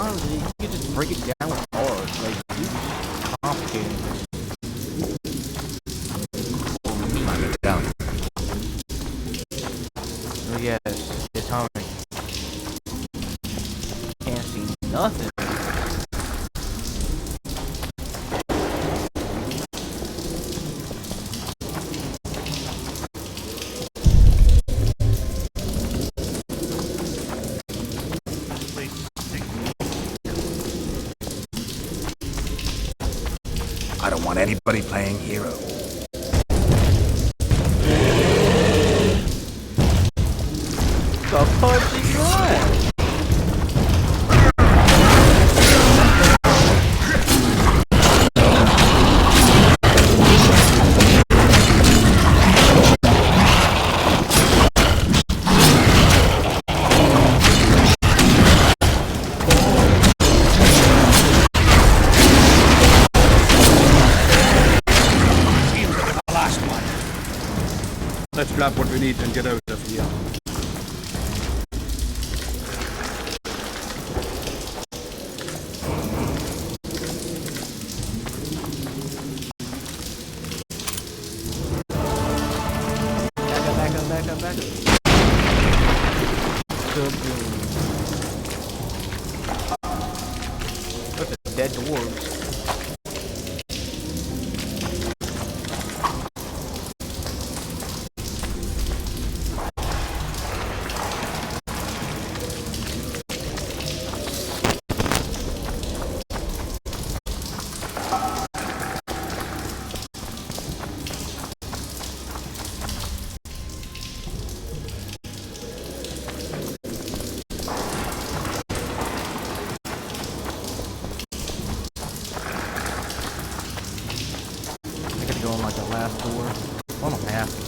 honestly, you could just break it down with bars. Like, you just complicated this. I'm down. Oh yes, it's Tommy. Can't see nothing. I don't want anybody playing hero. The fudge is that? Let's grab what we need and get out of here. Back up. Kaboom. Look at the dead dwarves. Go on like the last door. I don't have to.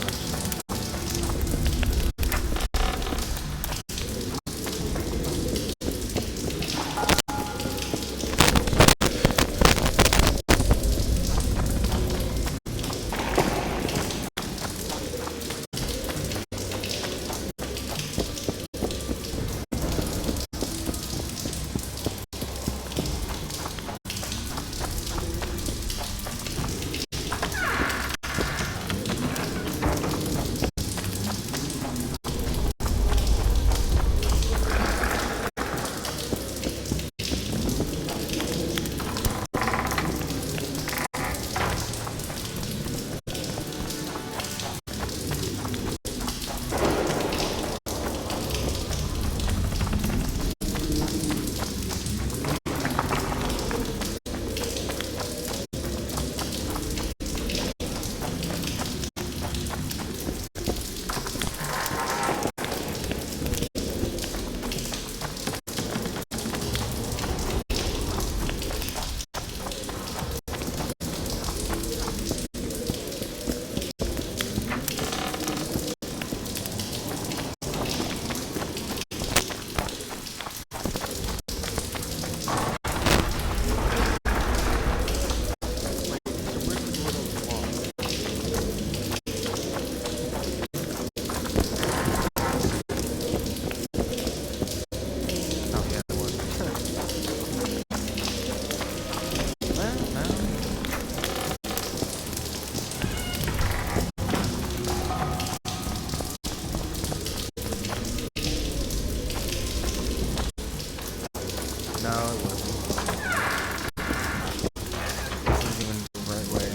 No, it wasn't. This isn't even the right way.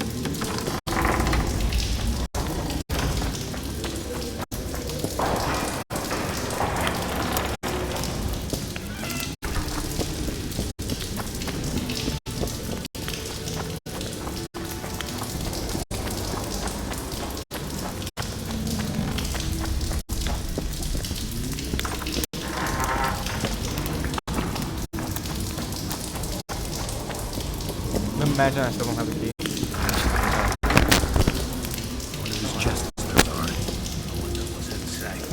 Imagine I still don't have a key. One of his chests there are. I wonder what's inside.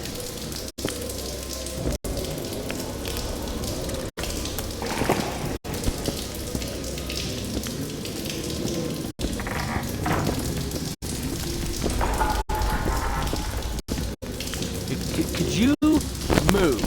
Could you move?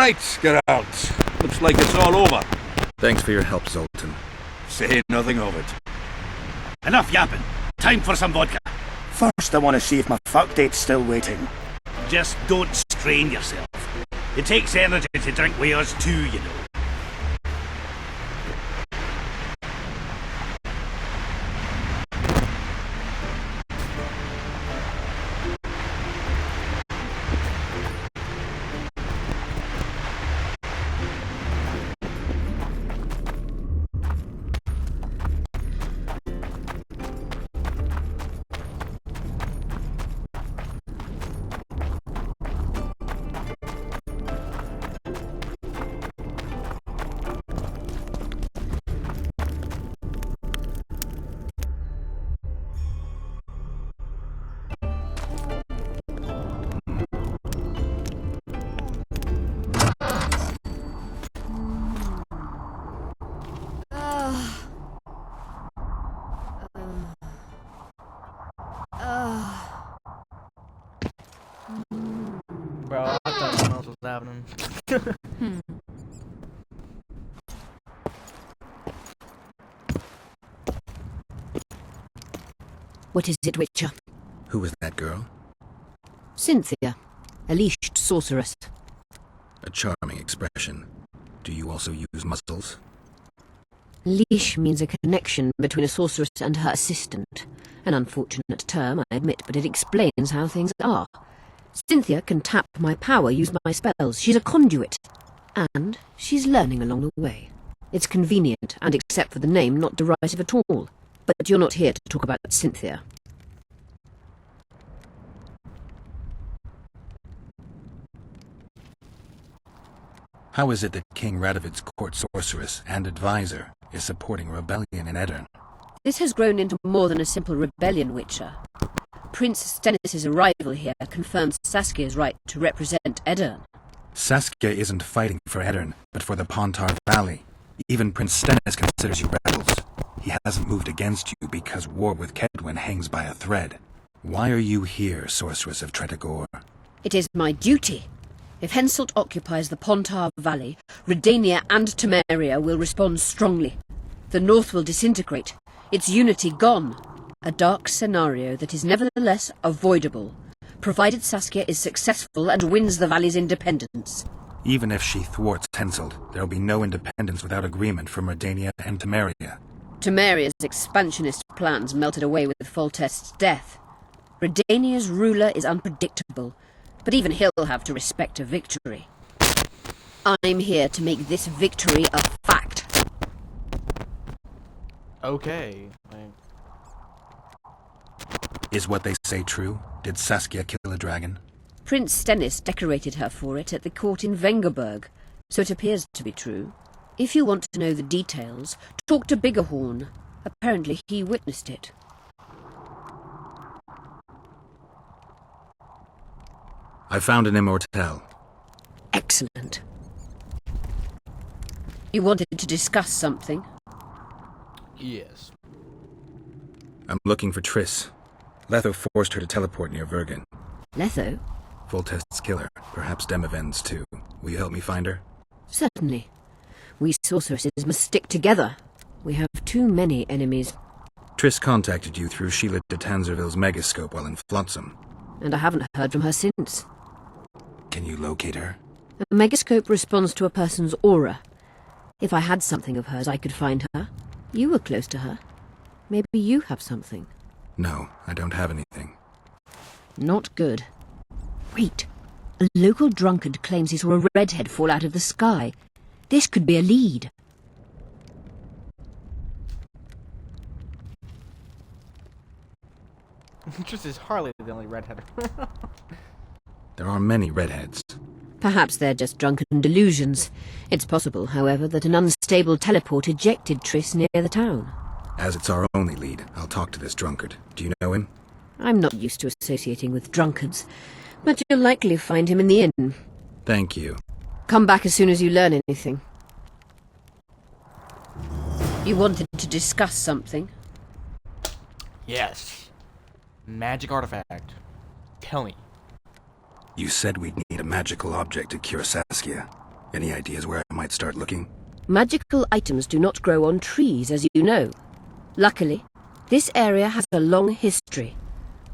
Right, Geralt. Looks like it's all over. Thanks for your help, Zoltan. Say nothing of it. Enough yapping. Time for some vodka. First, I want to see if my fuck date's still waiting. Just don't strain yourself. It takes energy to drink with us too, you know. Bro, I thought something else was happening. What is it, Witcher? Who was that girl? Cynthia, a leashed sorceress. A charming expression. Do you also use muzzles? Leash means a connection between a sorceress and her assistant. An unfortunate term, I admit, but it explains how things are. Cynthia can tap my power, use my spells. She's a conduit. And she's learning along the way. It's convenient, and except for the name, not derisive at all. But you're not here to talk about Cynthia. How is it that King Radovid's court sorceress and advisor is supporting rebellion in Aedirn? This has grown into more than a simple rebellion, Witcher. Prince Stennis' arrival here confirms Saskia's right to represent Aedirn. Saskia isn't fighting for Aedirn, but for the Pontar Valley. Even Prince Stennis considers you rebels. He hasn't moved against you because war with Kedwen hangs by a thread. Why are you here, sorceress of Tretogor? It is my duty. If Henselt occupies the Pontar Valley, Redania and Temeria will respond strongly. The North will disintegrate, its unity gone. A dark scenario that is nevertheless avoidable, provided Saskia is successful and wins the Valley's independence. Even if she thwarts Henselt, there will be no independence without agreement from Redania and Temeria. Temeria's expansionist plans melted away with Foltest's death. Redania's ruler is unpredictable, but even he'll have to respect a victory. I'm here to make this victory a fact. Okay. Is what they say true? Did Saskia kill a dragon? Prince Stennis decorated her for it at the court in Vengerberg, so it appears to be true. If you want to know the details, talk to Biggerhorn. Apparently he witnessed it. I found an immortal. Excellent. You wanted to discuss something? Yes. I'm looking for Triss. Letho forced her to teleport near Vergen. Letho? Foltest's killer, perhaps Demavend's too. Will you help me find her? Certainly. We sorceresses must stick together. We have too many enemies. Triss contacted you through Sheila de Tanzerville's megascope while in Flotsam. And I haven't heard from her since. Can you locate her? A megascope responds to a person's aura. If I had something of hers, I could find her. You were close to her. Maybe you have something. No, I don't have anything. Not good. Wait. A local drunkard claims he saw a redhead fall out of the sky. This could be a lead. Triss is hardly the only redhead. There are many redheads. Perhaps they're just drunken delusions. It's possible, however, that an unstable teleport ejected Triss near the town. As it's our only lead, I'll talk to this drunkard. Do you know him? I'm not used to associating with drunkards, but you'll likely find him in the inn. Thank you. Come back as soon as you learn anything. You wanted to discuss something? Yes. Magic artifact. Tell me. You said we'd need a magical object to cure Saskia. Any ideas where I might start looking? Magical items do not grow on trees, as you know. Luckily, this area has a long history.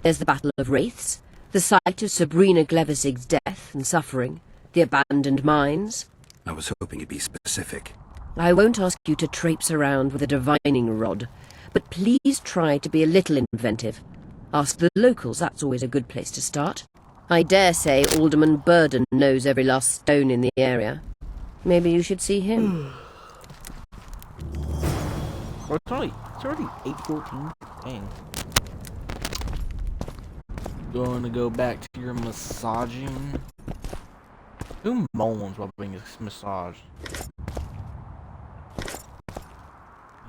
There's the Battle of Wraiths, the site of Sabrina Glevisig's death and suffering, the abandoned mines. I was hoping you'd be specific. I won't ask you to traipse around with a divining rod, but please try to be a little inventive. Ask the locals, that's always a good place to start. I dare say Alderman Burden knows every last stone in the area. Maybe you should see him. Well, it's already 8:14. Dang. Going to go back to your massaging. Who moans while being massaged?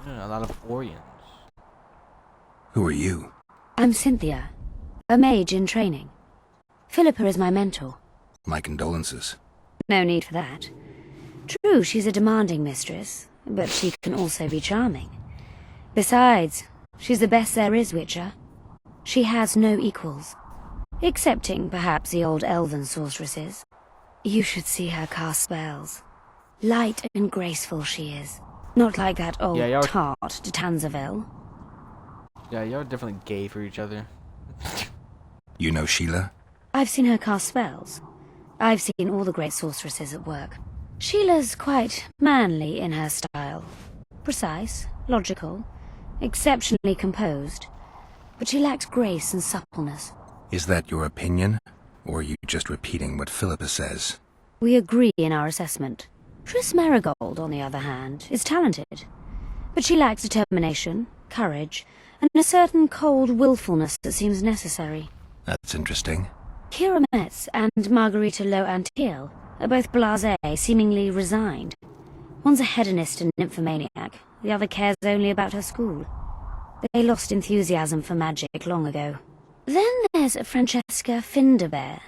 Yeah, a lot of Orions. Who are you? I'm Cynthia, a mage in training. Philippa is my mentor. My condolences. No need for that. True, she's a demanding mistress, but she can also be charming. Besides, she's the best there is, Witcher. She has no equals. Excepting, perhaps, the old elven sorceresses. You should see her cast spells. Light and graceful she is. Not like that old tart de Tanzaville. Yeah, you're definitely gay for each other. You know Sheila? I've seen her cast spells. I've seen all the great sorceresses at work. Sheila's quite manly in her style. Precise, logical, exceptionally composed. But she lacks grace and suppleness. Is that your opinion? Or are you just repeating what Philippa says? We agree in our assessment. Triss Marigold, on the other hand, is talented. But she lacks determination, courage, and a certain cold willfulness that seems necessary. That's interesting. Kira Metz and Margarita Lo Antil are both blasé, seemingly resigned. One's a hedonist and nymphomaniac, the other cares only about her school. They lost enthusiasm for magic long ago. Then there's Francesca Finderbear.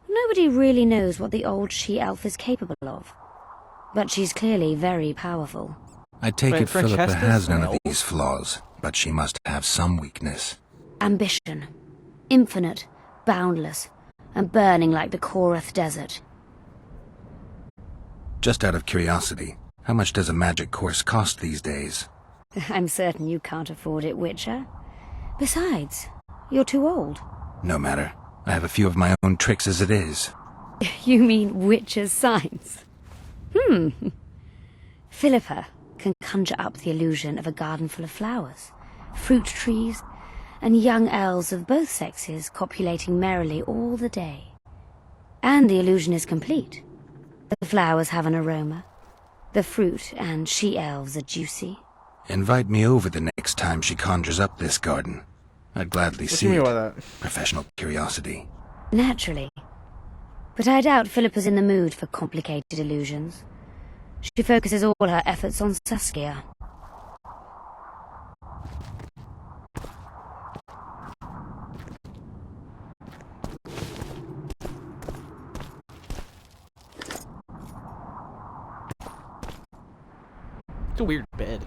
Nobody really knows what the old she-elf is capable of. But she's clearly very powerful. I take it Philippa has none of these flaws, but she must have some weakness. Ambition. Infinite, boundless, and burning like the Korath Desert. Just out of curiosity, how much does a magic course cost these days? I'm certain you can't afford it, Witcher. Besides, you're too old. No matter. I have a few of my own tricks as it is. You mean Witcher's signs? Philippa can conjure up the illusion of a garden full of flowers, fruit trees, and young elves of both sexes copulating merrily all the day. And the illusion is complete. The flowers have an aroma. The fruit and she-elves are juicy. Invite me over the next time she conjures up this garden. I'd gladly see it. Professional curiosity. Naturally. But I doubt Philippa's in the mood for complicated illusions. She focuses all her efforts on Saskia. It's a weird bed.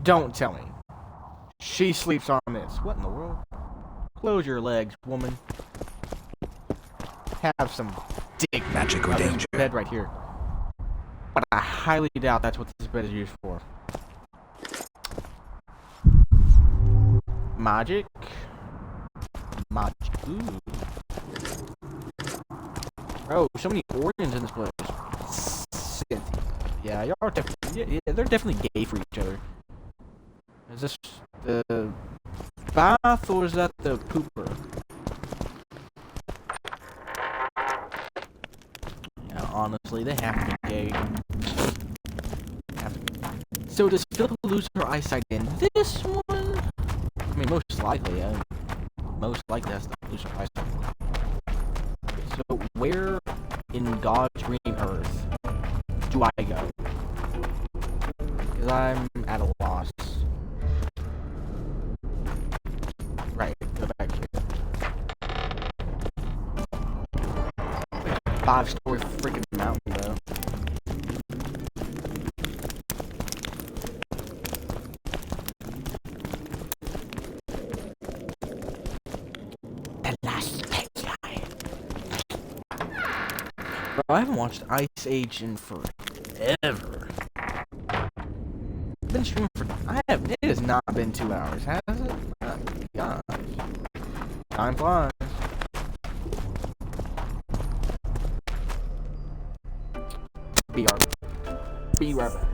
Don't tell me. She sleeps on this. What in the world? Close your legs, woman. Have some dick. Magic or danger. Bed right here. But I highly doubt that's what this bed is used for. Magic. Magic. Ooh. Oh, so many organs in this place. Cynthia. Yeah, y'all are definitely. Yeah, they're definitely gay for each other. Is this the bath or is that the pooper? Yeah, honestly, they have to be gay. So does Philippa lose her eyesight in this one? I mean, most likely, yeah. Most likely that's not lose her eyesight. So where in God's green earth do I go? Because I'm at a loss. Right, go back here. 5-story freaking mountain, though. The last pet guy. Bro, I haven't watched Ice Age in forever. I've been streaming for... It has not been 2 hours, has it? Oh, gosh. Time flies. Be right back.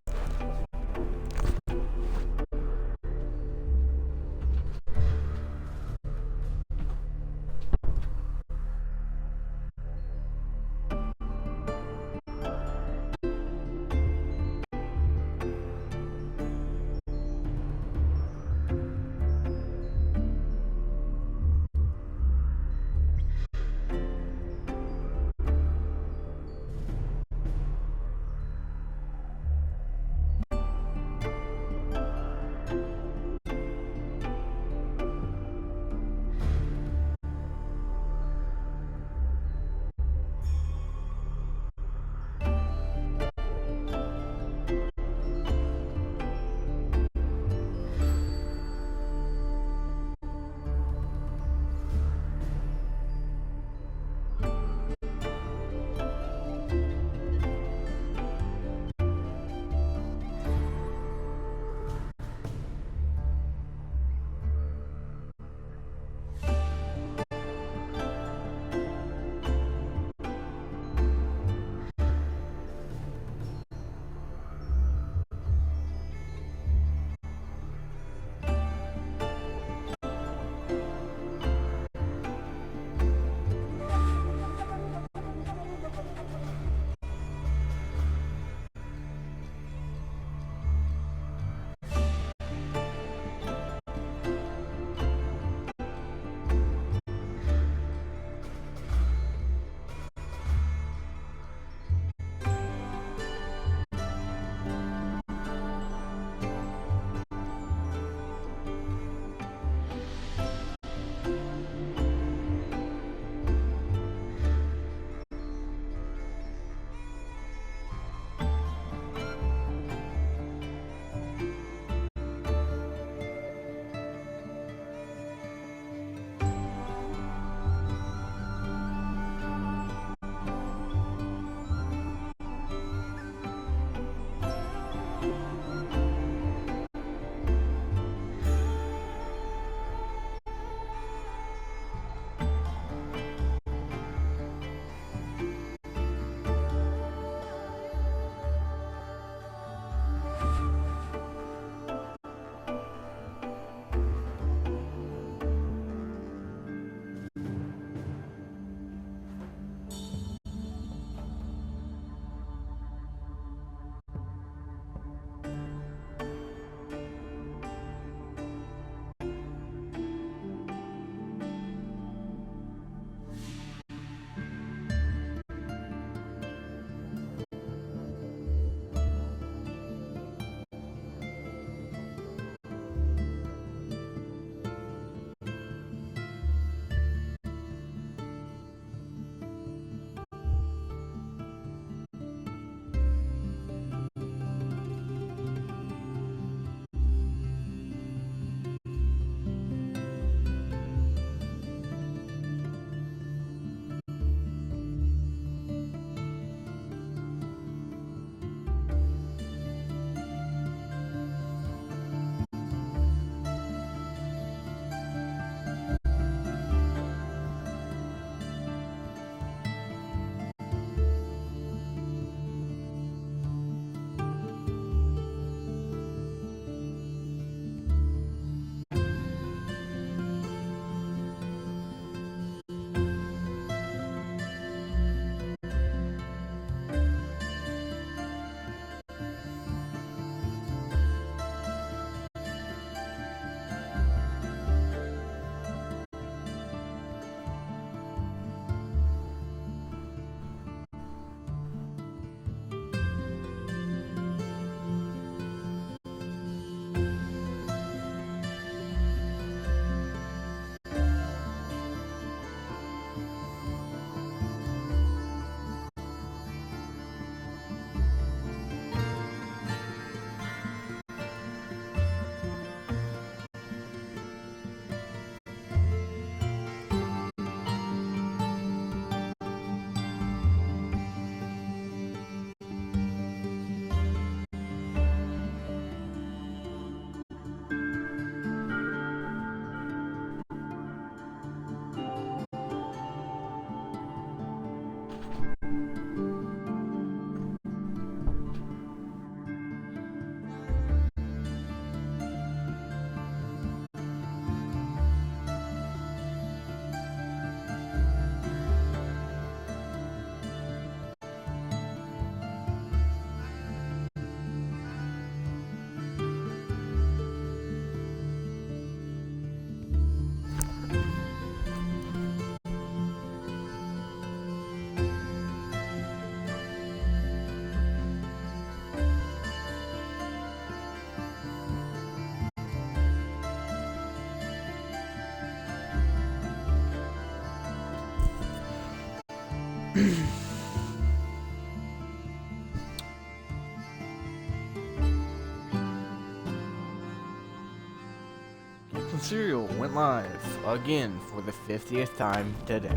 Serial went live again for the 50th time today.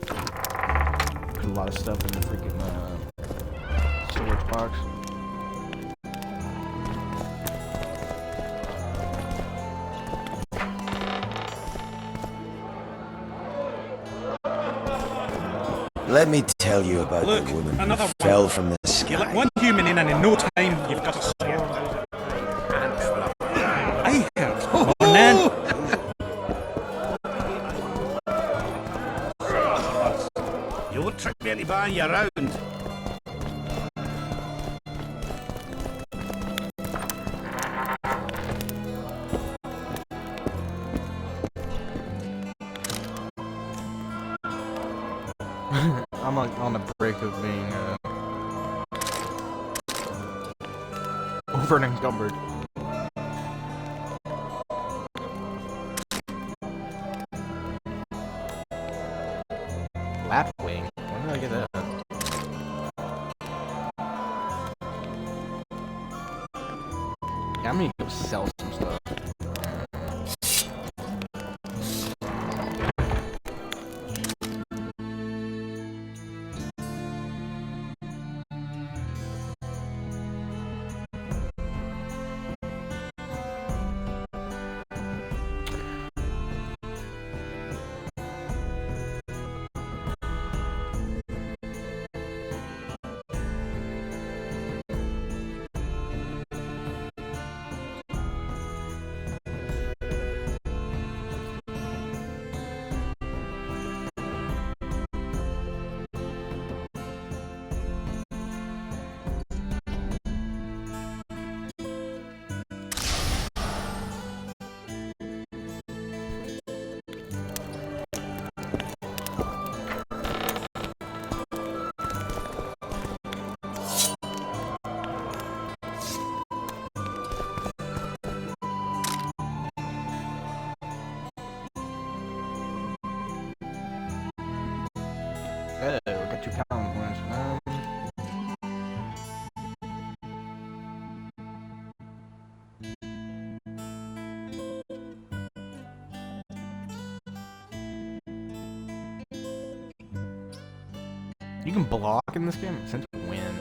Put a lot of stuff in the freaking storage box. Let me tell you about Look, the woman another who fell from the sky. You let one human in and in no time you've got a swarm. I heard. Come on then. You won't trick me into buying you around. I'm on the break of being over and encumbered. Lapwing? When did I get that? Yeah, I'm gonna go sell some stuff. Oh, we got 2 pound points. You can block in this game since when?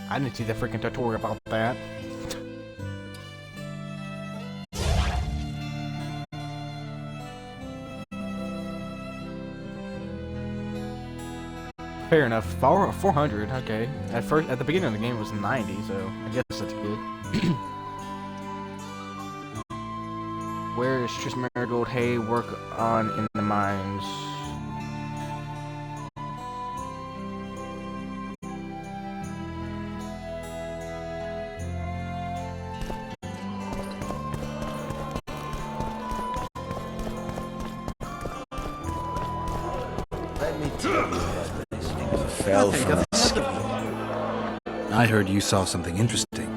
I didn't see the freaking tutorial about that. Fair enough. 400, okay. At the beginning of the game it was 90, so I guess that's good. Where is Triss Merigold hay work on in the mines? Let me tell you about this who fell from the sky. I heard you saw something interesting.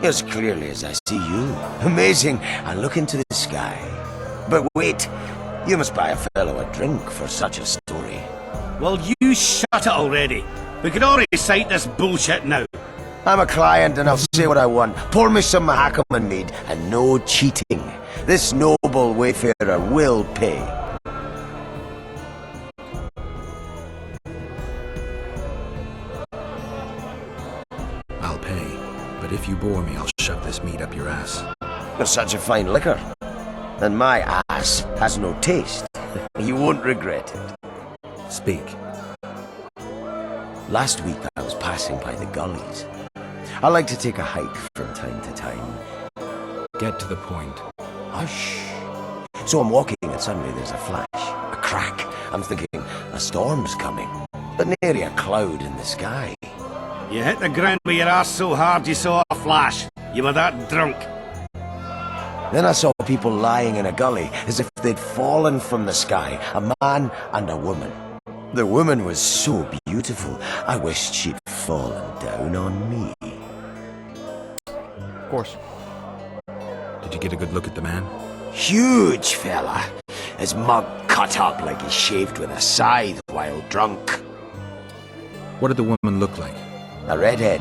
As clearly as I see you. Amazing. I look into the sky. But wait, you must buy a fellow a drink for such a story. Well, you shut it already. We can already cite this bullshit now. I'm a client and I'll say what I want. Pour me some Mahakaman mead and no cheating. This noble wayfarer will pay. I'll pay, but if you bore me, I'll shove this meat up your ass. You're such a fine liquor. And my ass has no taste. You won't regret it. Speak. Last week I was passing by the gullies. I like to take a hike from time to time. Get to the point. Hush. So I'm walking and suddenly there's a flash, a crack. I'm thinking a storm's coming, but nary a cloud in the sky. You hit the ground with your ass so hard you saw a flash. You were that drunk. Then I saw people lying in a gully as if they'd fallen from the sky, a man and a woman. The woman was so beautiful, I wished she'd fallen down on me. Of course. Did you get a good look at the man? Huge fella. His mug cut up like he shaved with a scythe while drunk. What did the woman look like? A redhead.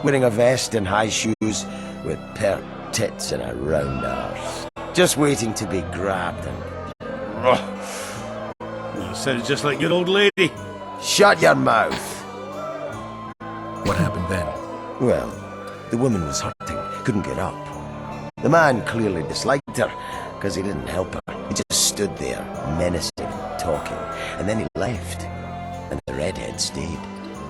wearing a vest and high shoes, with pert tits and a round arse. Just waiting to be grabbed and... You sound just like your old lady. Shut your mouth! What happened then? Well, the woman was hurting, couldn't get up. The man clearly disliked her, because he didn't help her. He just stood there, menacing, talking, and then he left. And the redhead stayed.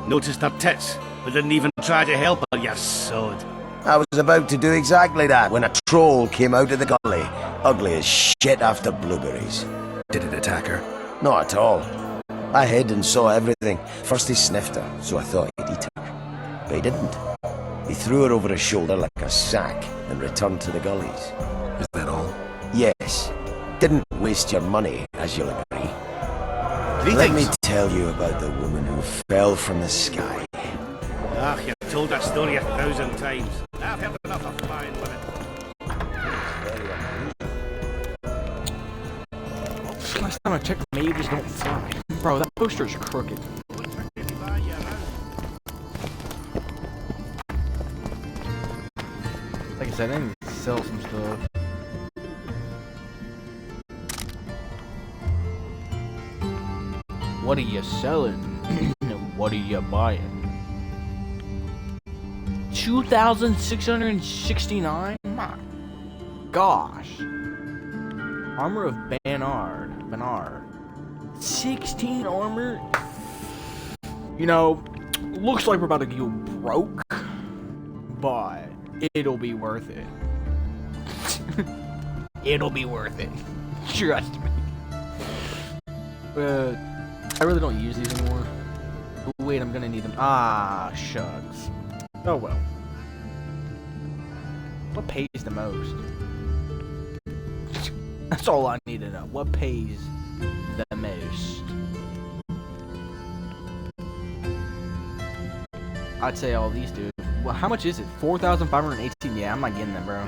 Noticed her tits, but didn't even try to help her, you sod. I was about to do exactly that when a troll came out of the gully, ugly as shit after blueberries. Did it attack her? Not at all. I hid and saw everything. First he sniffed her, so I thought he'd eat her. But he didn't. He threw her over his shoulder like a sack and returned to the gullies. Is that all? Yes. Didn't waste your money, as you'll agree. Three Let things. me tell you about the woman who fell from the sky. Ah, you've told that story 1,000 times. I've heard enough of flying women. Last time I checked, mages don't fly. Bro, that poster is crooked. Like I said, I need to sell some stuff. What are you selling? What are you buying? 2,669? My gosh. Armor of Bernard. 16 armor? You know, looks like we're about to go broke, but it'll be worth it. It'll be worth it. Trust me. I really don't use these anymore. Wait, I'm gonna need them. Ah, shucks. Oh well. What pays the most? That's all I need to know. What pays the most? I'd say all these do. Well, how much is it? 4,518? Yeah, I'm not getting them, bro.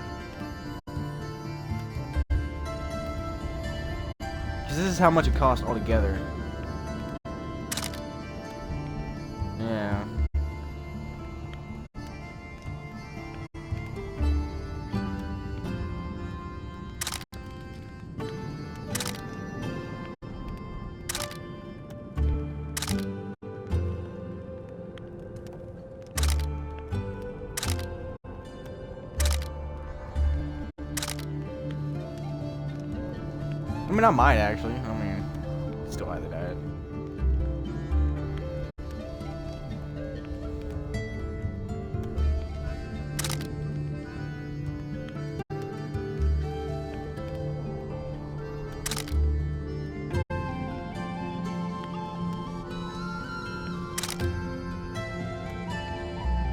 Because this is how much it costs altogether. Yeah. I mean, I might actually. I mean, still either that.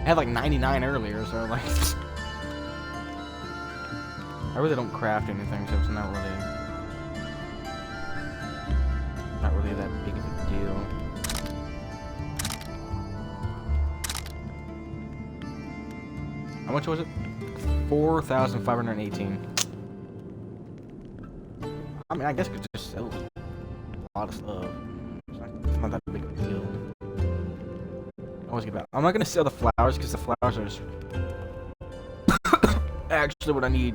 I had like 99 earlier, so like I really don't craft anything, so it's not really that big of a deal. How much was it? 4,518. I mean, I guess I could just sell a lot of stuff. It's not that big of a deal. Always get back. I'm not gonna sell the flowers because the flowers are just actually what I need.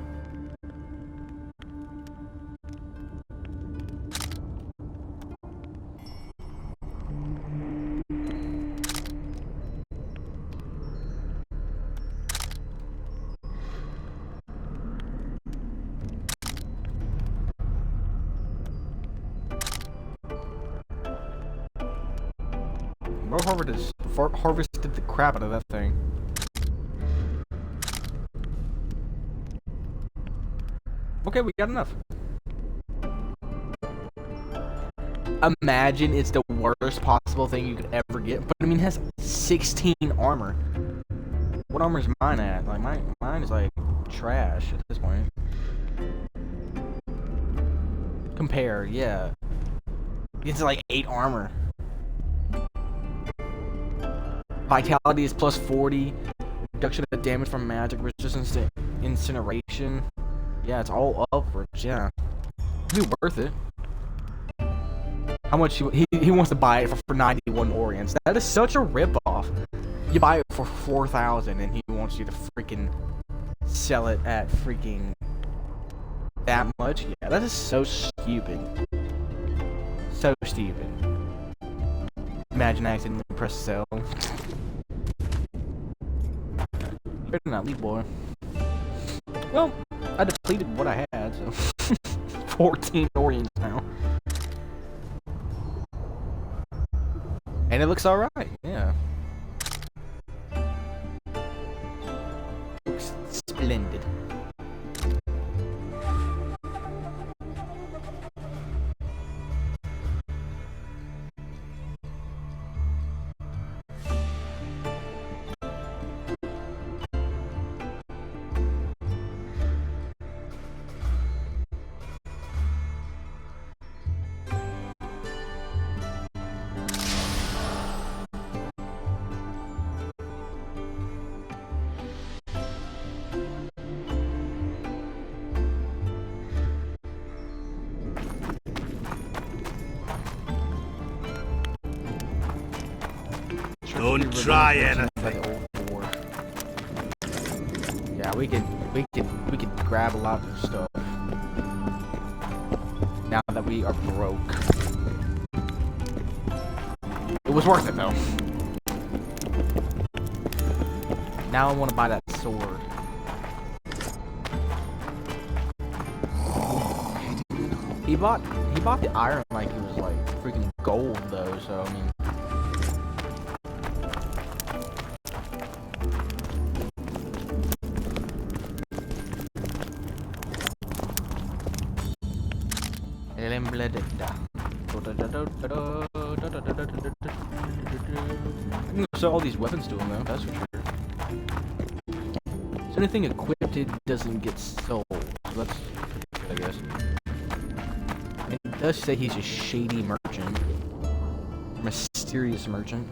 Harvested the crap out of that thing. Okay, we got enough. Imagine it's the worst possible thing you could ever get, but I mean, it has 16 armor. What armor is mine at? Like mine is like trash at this point. Compare, yeah. It's like 8 armor. Vitality is plus 40. Reduction of damage from magic. Resistance to incineration. Yeah, it's all upwards. Yeah, it'd be worth it. How much he wants to buy it for 91 Orients? That is such a ripoff. You buy it for 4,000 and he wants you to freaking sell it at freaking that much? Yeah, that is so stupid. So stupid. Imagine I accidentally press sell. Better not leave, boy. Well, I depleted what I had, so 14 Orions now. And it looks alright, yeah. Looks splendid. Don't try anything. Yeah, we can grab a lot of stuff. Now that we are broke. It was worth it though. Now I want to buy that sword. He bought the iron like it was like freaking gold though, so I mean. I can sell all these weapons to him though, that's for sure. So anything equipped it doesn't get sold. So that's good, I guess. It does say he's a shady merchant. Mysterious merchant.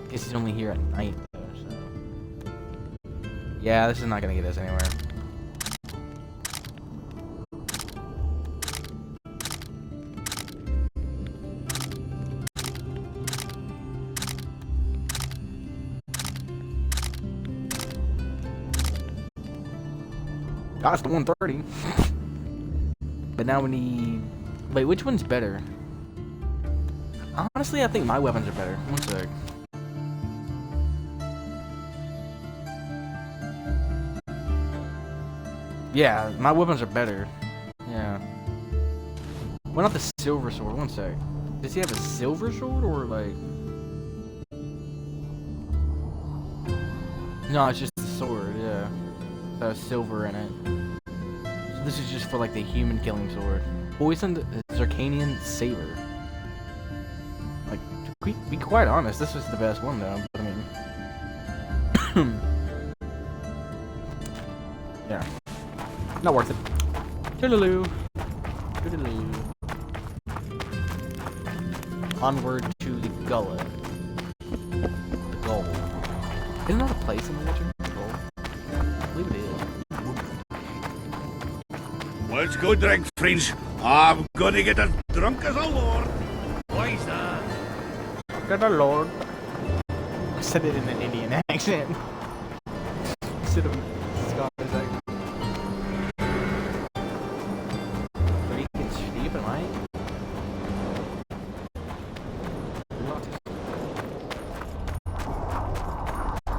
Guess he's only here at night though, so. Yeah, this is not gonna get us anywhere. Got us to 130. But now we need... Wait, which one's better? Honestly, I think my weapons are better. One sec. Yeah, my weapons are better. Yeah. Why not the silver sword? One sec. Does he have a silver sword or like... No, it's just the sword, yeah. So silver in it. So this is just for like the human killing sword. Poisoned Zircanian Saber. Like, to be quite honest, this is the best one though, but I mean... yeah. Not worth it. Toodaloo. Toodaloo. Onward to the gullet. The goal. Isn't that a place in the Witcher? Goal? I believe it is. Let's go drink, friends. I'm gonna get as drunk as a lord. Why's that? Get a lord. I said it in an Indian accent. Instead of Scottish accent. Freaking stupid, mate. I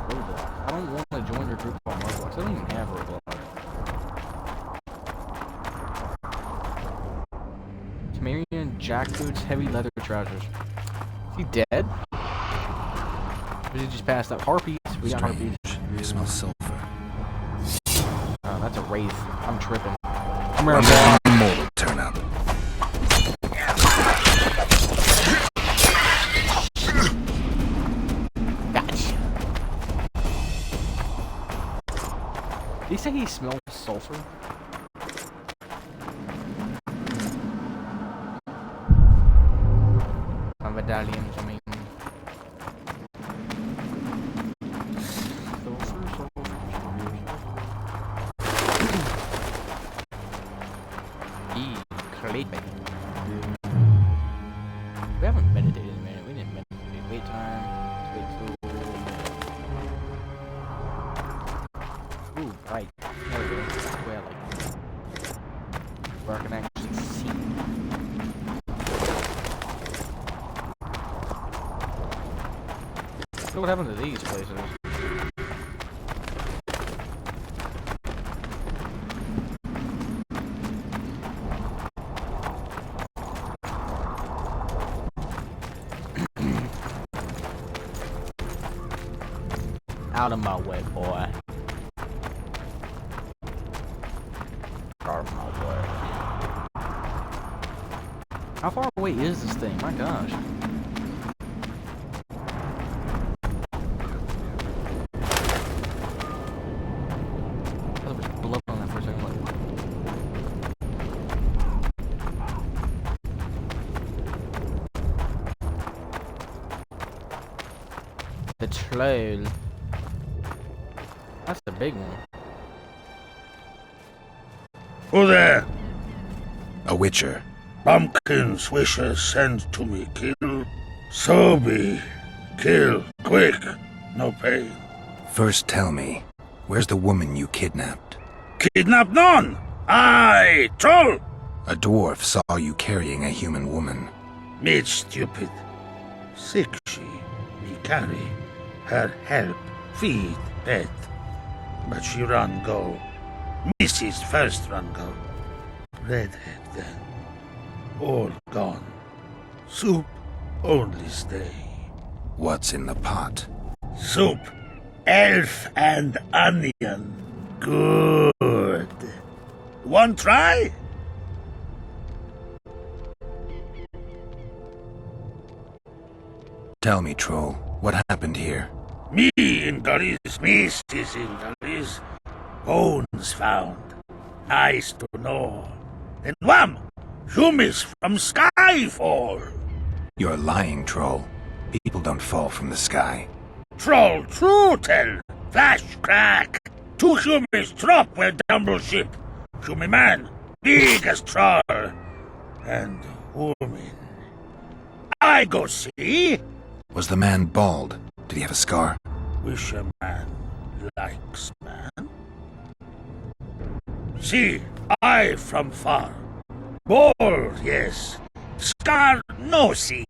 don't want to join your group on Roblox. I don't even have Roblox. Tamarian jackboots, heavy leather trousers. Is he dead? Or did he just pass out? Harpies. We got harpies. You smell sulfur. Oh, that's a wraith. I'm tripping. I'm One ready. more will turn up. Gotcha. Did he say he smells sulfur? My medallions, I mean. Creepy. We haven't meditated in a minute. We didn't meditate. Wait time. Wait till... Ooh, right. There we go. Where, like, where I can actually see. So what happened to these places? Out of my way, boy. Out of my way. How far away is this thing? My gosh. There was blood on that for a second. The trail. That's the big one. Who there? A witcher. Pumpkin Swisher sent to me, kill. So be. Kill, quick. No pain. First tell me, where's the woman you kidnapped? Kidnap none! I troll! A dwarf saw you carrying a human woman. Made stupid. Sick she. Me carry. Her help. Feed. Pet. But she run go. Mrs. first run go. Redhead then. All gone. Soup only stay. What's in the pot? Soup. Elf and onion. Good. One try? Tell me, troll, what happened here? Me in gullies, Mrs. in gullies. Bones found. Nice to know. Then wham! Humans from sky fall. You're lying, troll. People don't fall from the sky. Troll, true tell. Flash, crack. Two humans drop where tumble ship. Human man, big as troll. And woman. I go see. Was the man bald? Did he have a scar? Wish a man likes man. See, I from far. Bald, yes. Scar, no see.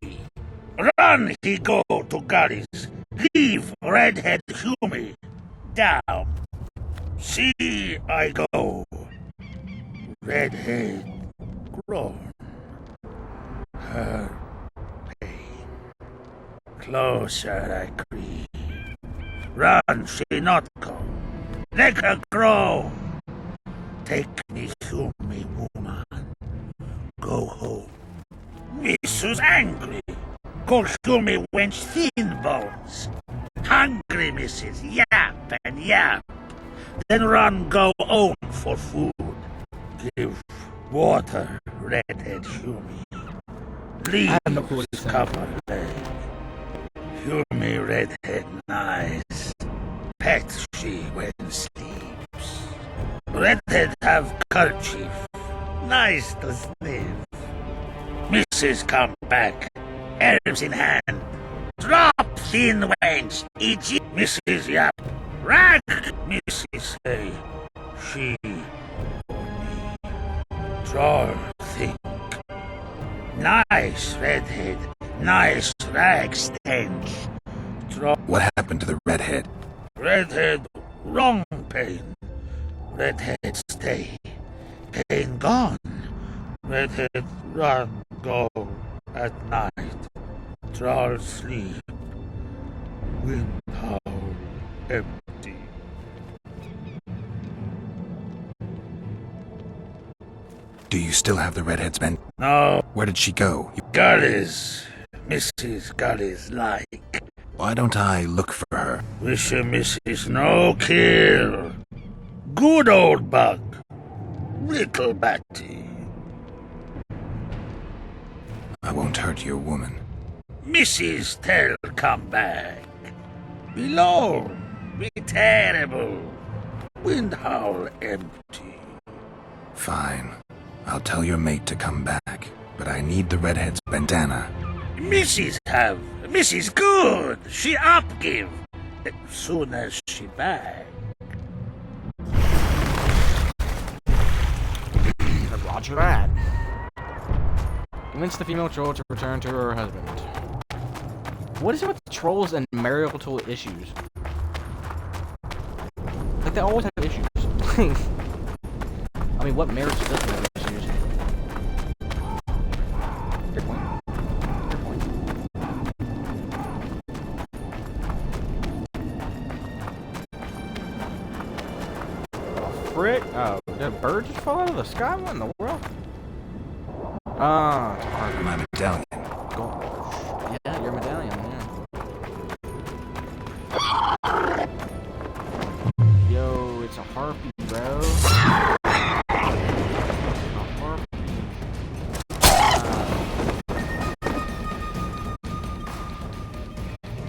Run, he go to gullies. Leave redhead Hume down. See, I go. Redhead grown. Her pain. Closer I creep. Run, she not go. Let her grow. Take me, Hume woman. Go home. Mrs. angry. Call Hume wench thin bones. Hungry, Mrs. Yap and yap. Then run go home for food. Give water, redhead Hume. Leave cover leg. Hume redhead nice. Pet she when sleeps. Redhead have kerchief. Nice to sniff. Mrs. come back. Herbs in hand. Drop thin wench. Eat it. Mrs. Yap. Rag. Mrs. say. She for me. Troll think. Nice redhead. Nice rag stench. Troll. What happened to the redhead? Redhead wrong pain. Redhead stay. Pain gone. Redhead run go at night. Troll sleep. Wind howl empty. Do you still have the redhead's bent? No. Where did she go? Gullies. Mrs. Gullies like. Why don't I look for her? Wish a Mrs. no kill. Good old bug. Little Batty. I won't hurt your woman. Mrs. Tell come back. Be lone. Be terrible. Wind howl empty. Fine. I'll tell your mate to come back, but I need the redhead's bandana. Mrs. have. Mrs. good. She up give. Soon as she back. Roger that. Convince the female troll to return to her husband. What is it with trolls and marital issues? Like, they always have issues. I mean, what marriage doesn't have issues? Good point. Good point. Oh, frick? Oh, did a bird just fall out of the sky? What in the world? Ah, it's part of My medallion. yeah, your medallion, yeah. Yo, it's a harpy, bro. A harpy.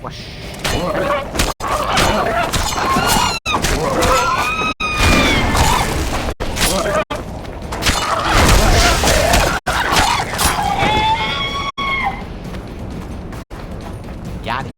Whoosh. Got it.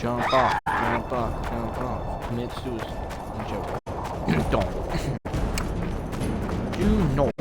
Jump off, jump off, jump off. Commit suicide. Joke. Don't. Do not.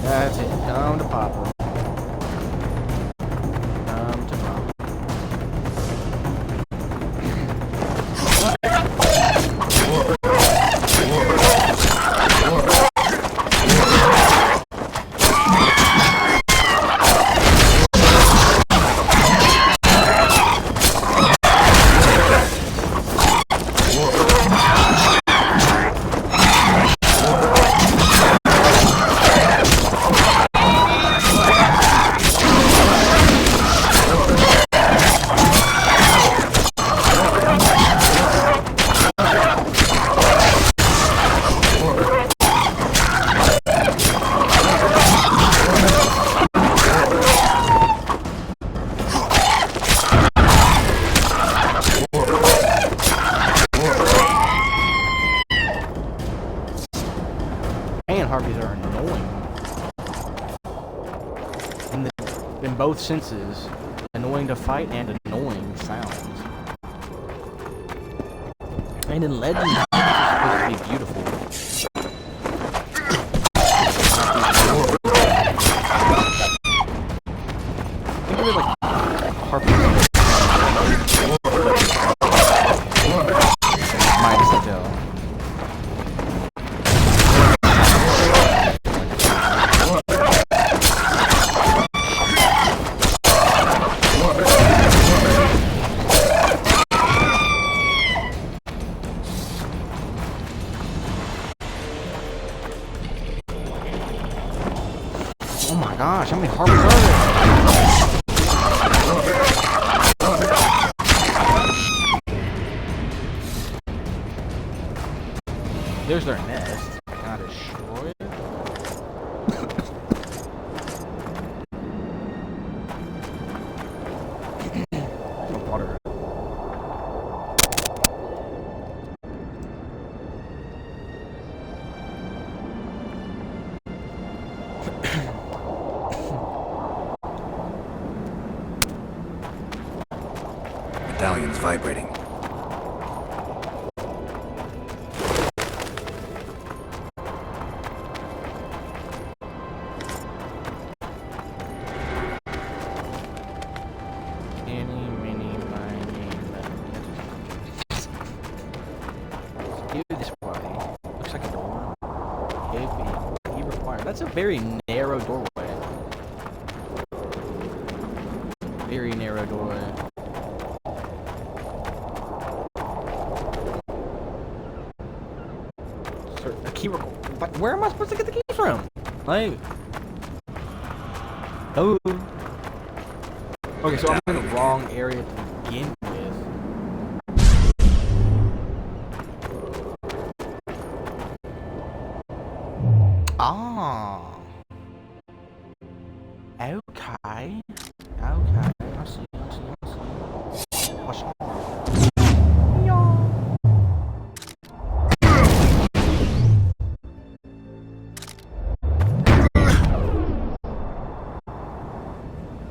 That's it. Time to pop her. Time to pop. And harpies are annoying. In both senses. Annoying to fight and annoying sounds. And in Legends, it's supposed to be beautiful. Think of it like harpies. Minus the tail. Oh my gosh, how many harpies are there? There's their nest. Can I destroy it? Water. Medallion's vibrating. Any, mini, miny, That's a very narrow doorway. Very narrow doorway. A key record. But where am I supposed to get the key from? Like. Oh. Okay, so I'm in the wrong area to begin with. Ah. Okay. Okay. I see.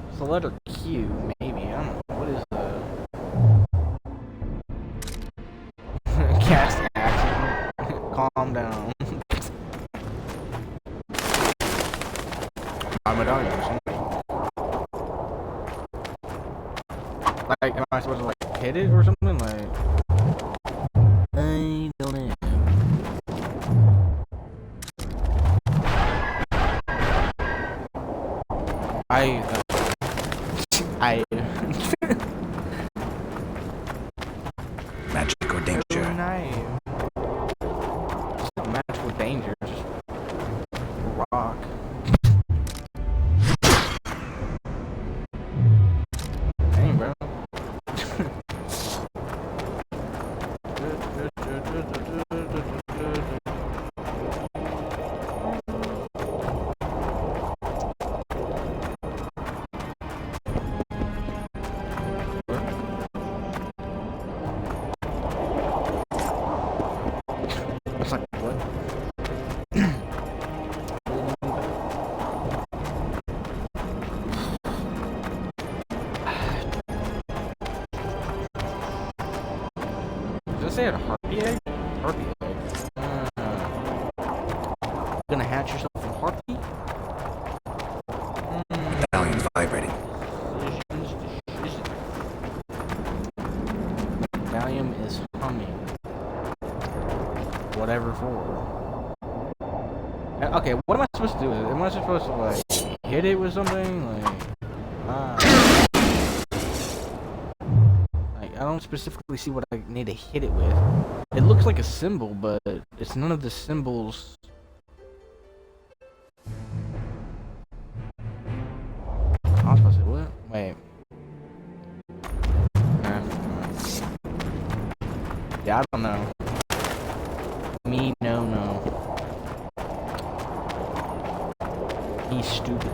It's the letter Q, maybe. I don't know. What is the cast action? Calm down. I'm a dog. Like, am I supposed to like hit it or something? Like, I don't know. Magic or danger? It's not magic or danger, it's just rock. Dang, bro. It's like, what? Does it say a harpy egg? Harpy egg. Gonna hatch yourself a harpy? Medallion's vibrating. Valium is humming. Whatever for. Okay, what am I supposed to do with it? Am I supposed to like hit it with something? Like I don't specifically see what I need to hit it with. It looks like a symbol, but it's none of the symbols. I was supposed to what? Wait. Yeah, I don't know. Me, no. He's stupid.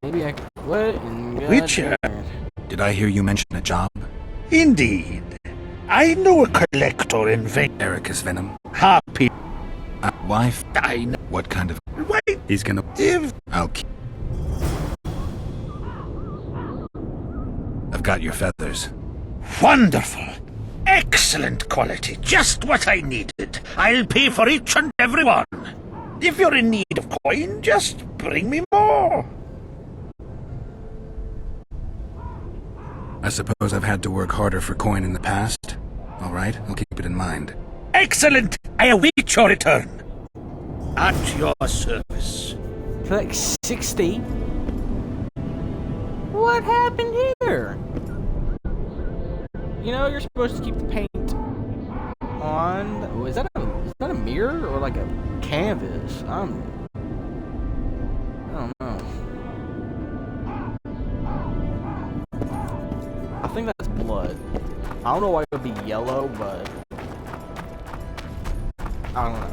Maybe I. What? Witcher? Did I hear you mention a job? Indeed. I know a collector in Vein. Ericus Venom. Happy. Wife? I know. What kind of. Wait. He's gonna. I'll keep. I've got your feathers. Wonderful. Excellent quality. Just what I needed. I'll pay for each and every one. If you're in need of coin, just bring me more. I suppose I've had to work harder for coin in the past. All right, I'll keep it in mind. Excellent. I await your return. At your service. For like 60? What happened here? You know, you're supposed to keep the paint on. Oh, is that a mirror or like a canvas? I don't know. I think that's blood. I don't know why it would be yellow, but I don't know.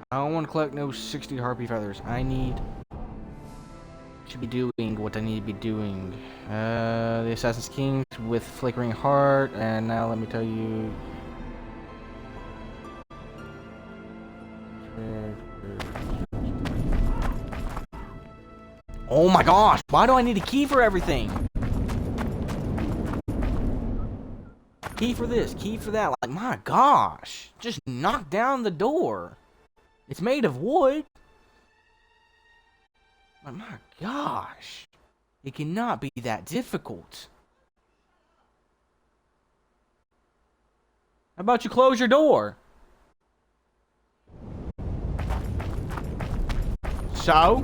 I don't want to collect no 60 harpy feathers. I need to be doing what I need to be doing. The Assassin's King with Flickering Heart, and now let me tell you. Oh my gosh! Why do I need a key for everything? Key for this, key for that. Like, my gosh. Just knock down the door. It's made of wood. Like, my gosh. It cannot be that difficult. How about you close your door? So?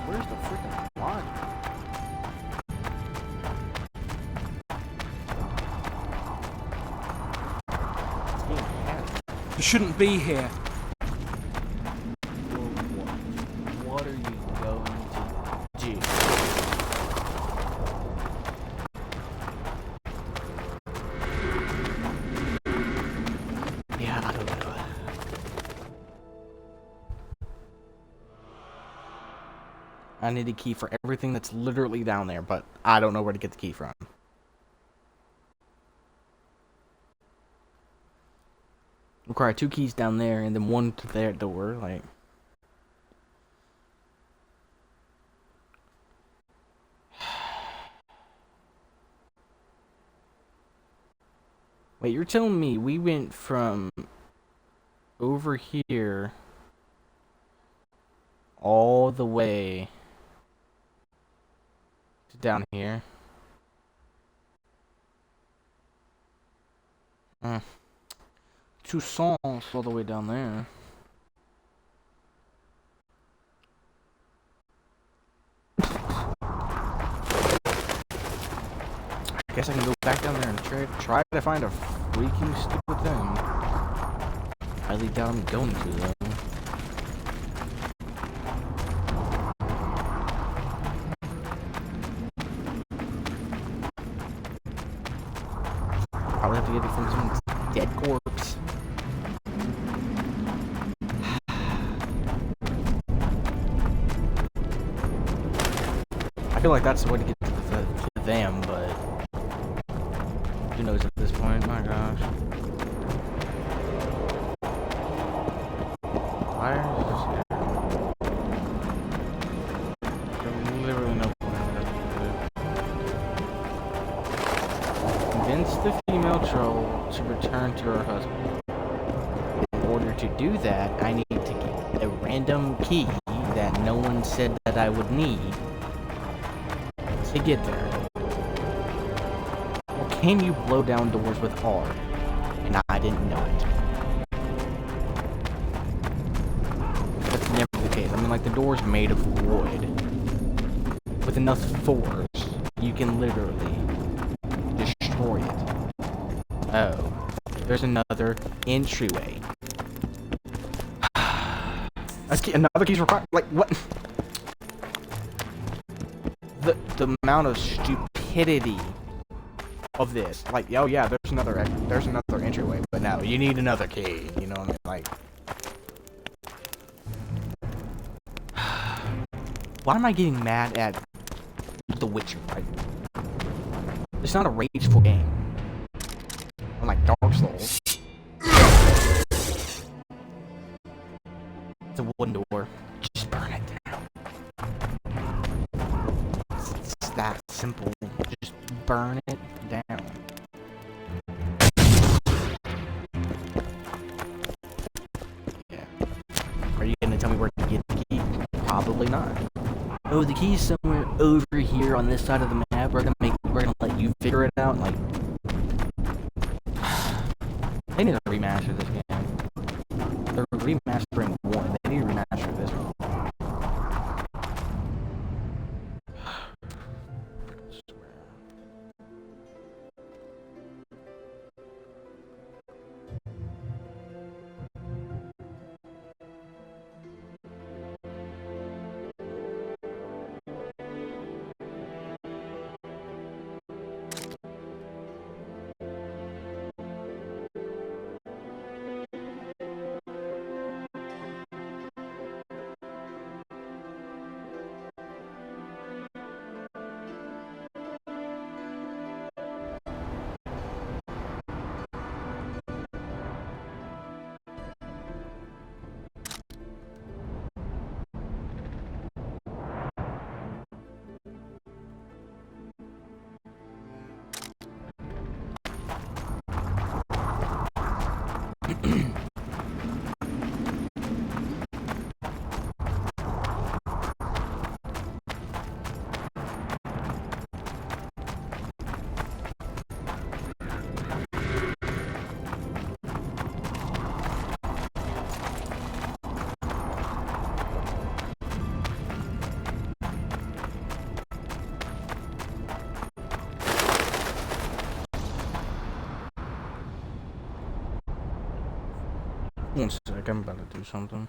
Where's the freaking logic? You shouldn't be here. What are you going to do? Yeah, I don't know. I need a key for everything that's literally down there, but I don't know where to get the key from. Require 2 keys down there and then 1 to their door, like. Wait, you're telling me we went from over here all the way to down here? 2 songs all the way down there. I guess I can go back down there and try to find a freaking stupid thing. Highly doubt I'm going to, though. Probably have to get it from some dead corpse. I feel like that's the way to get to them, but who knows at this point? My gosh. Why is this here? There's literally no point. Convince the female troll to return to her husband. In order to do that, I need to get a random key that no one said that I would need to get there. Or can you blow down doors with R? And I didn't know it. That's never the case. I mean, like, the door's made of wood. With enough force, you can literally destroy it. Oh. There's another entryway. Another key's required. Like, what? The amount of stupidity of this. Like, oh yeah, there's another entryway, but no, you need another key. You know what I mean? Like, why am I getting mad at The Witcher? Like, it's not a rageful game. Unlike Dark Souls. It's a wooden door. Just burn it down. It's that simple. Just burn it down. Yeah. Are you gonna tell me where to get the key? Probably not. Oh, the key's somewhere over here on this side of the map. We're gonna let you figure it out. Like, they need to remaster this game. They're remastering 1. They need to remaster this one. One sec, I'm about to do something.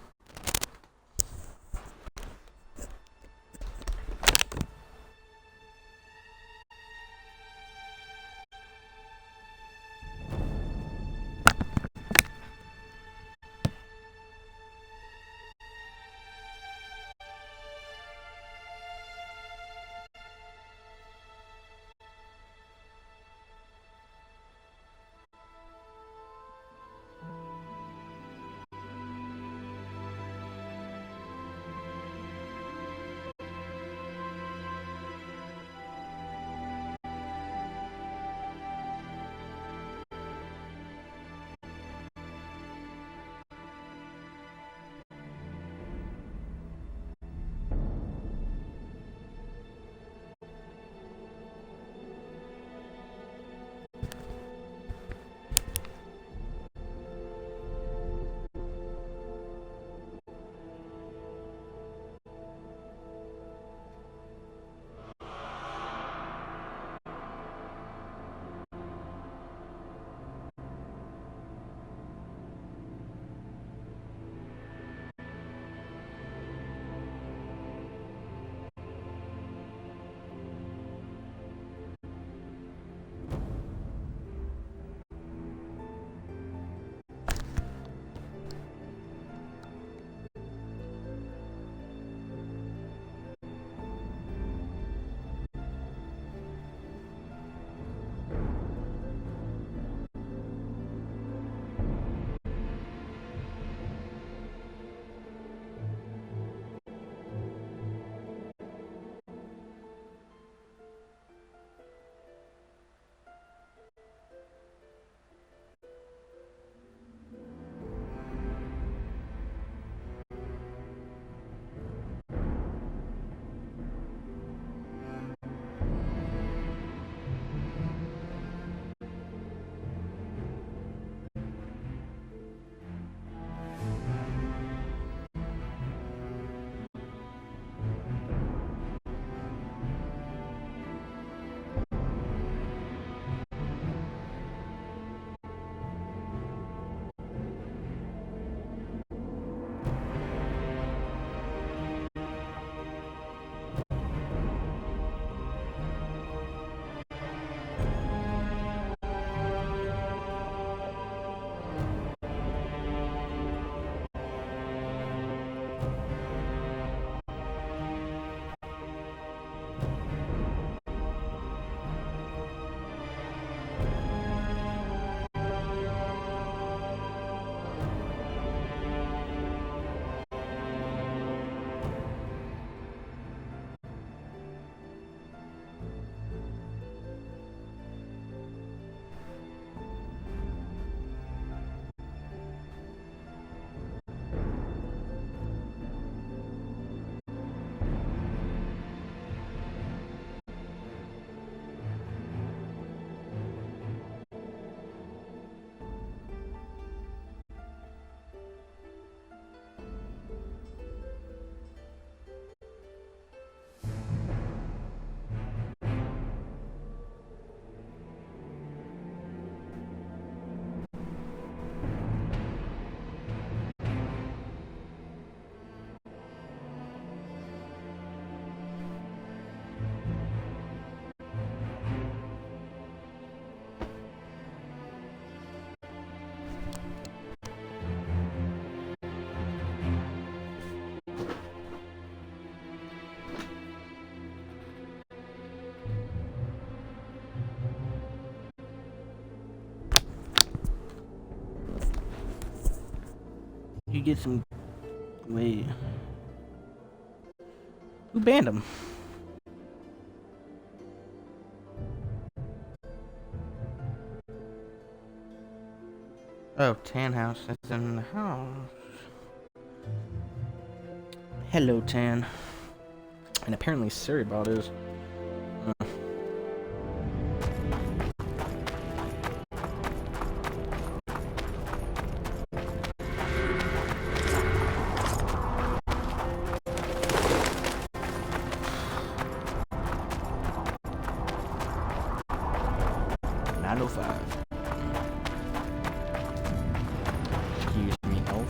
You get some. Wait. Who banned him? Oh, Tan House. That's in the house. Hello, Tan. And apparently Ceribot is. Excuse me, no.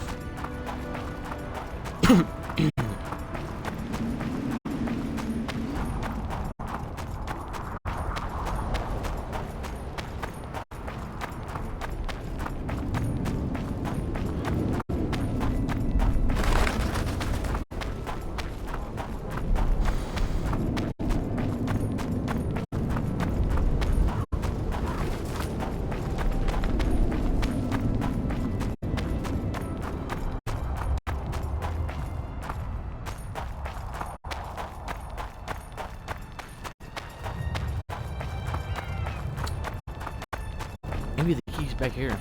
Maybe the key's back here.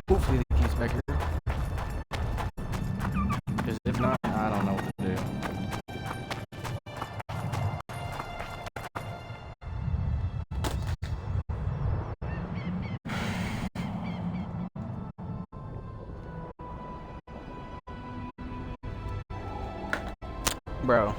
Hopefully the key's back here. Because if not, I don't know what to do. Bro.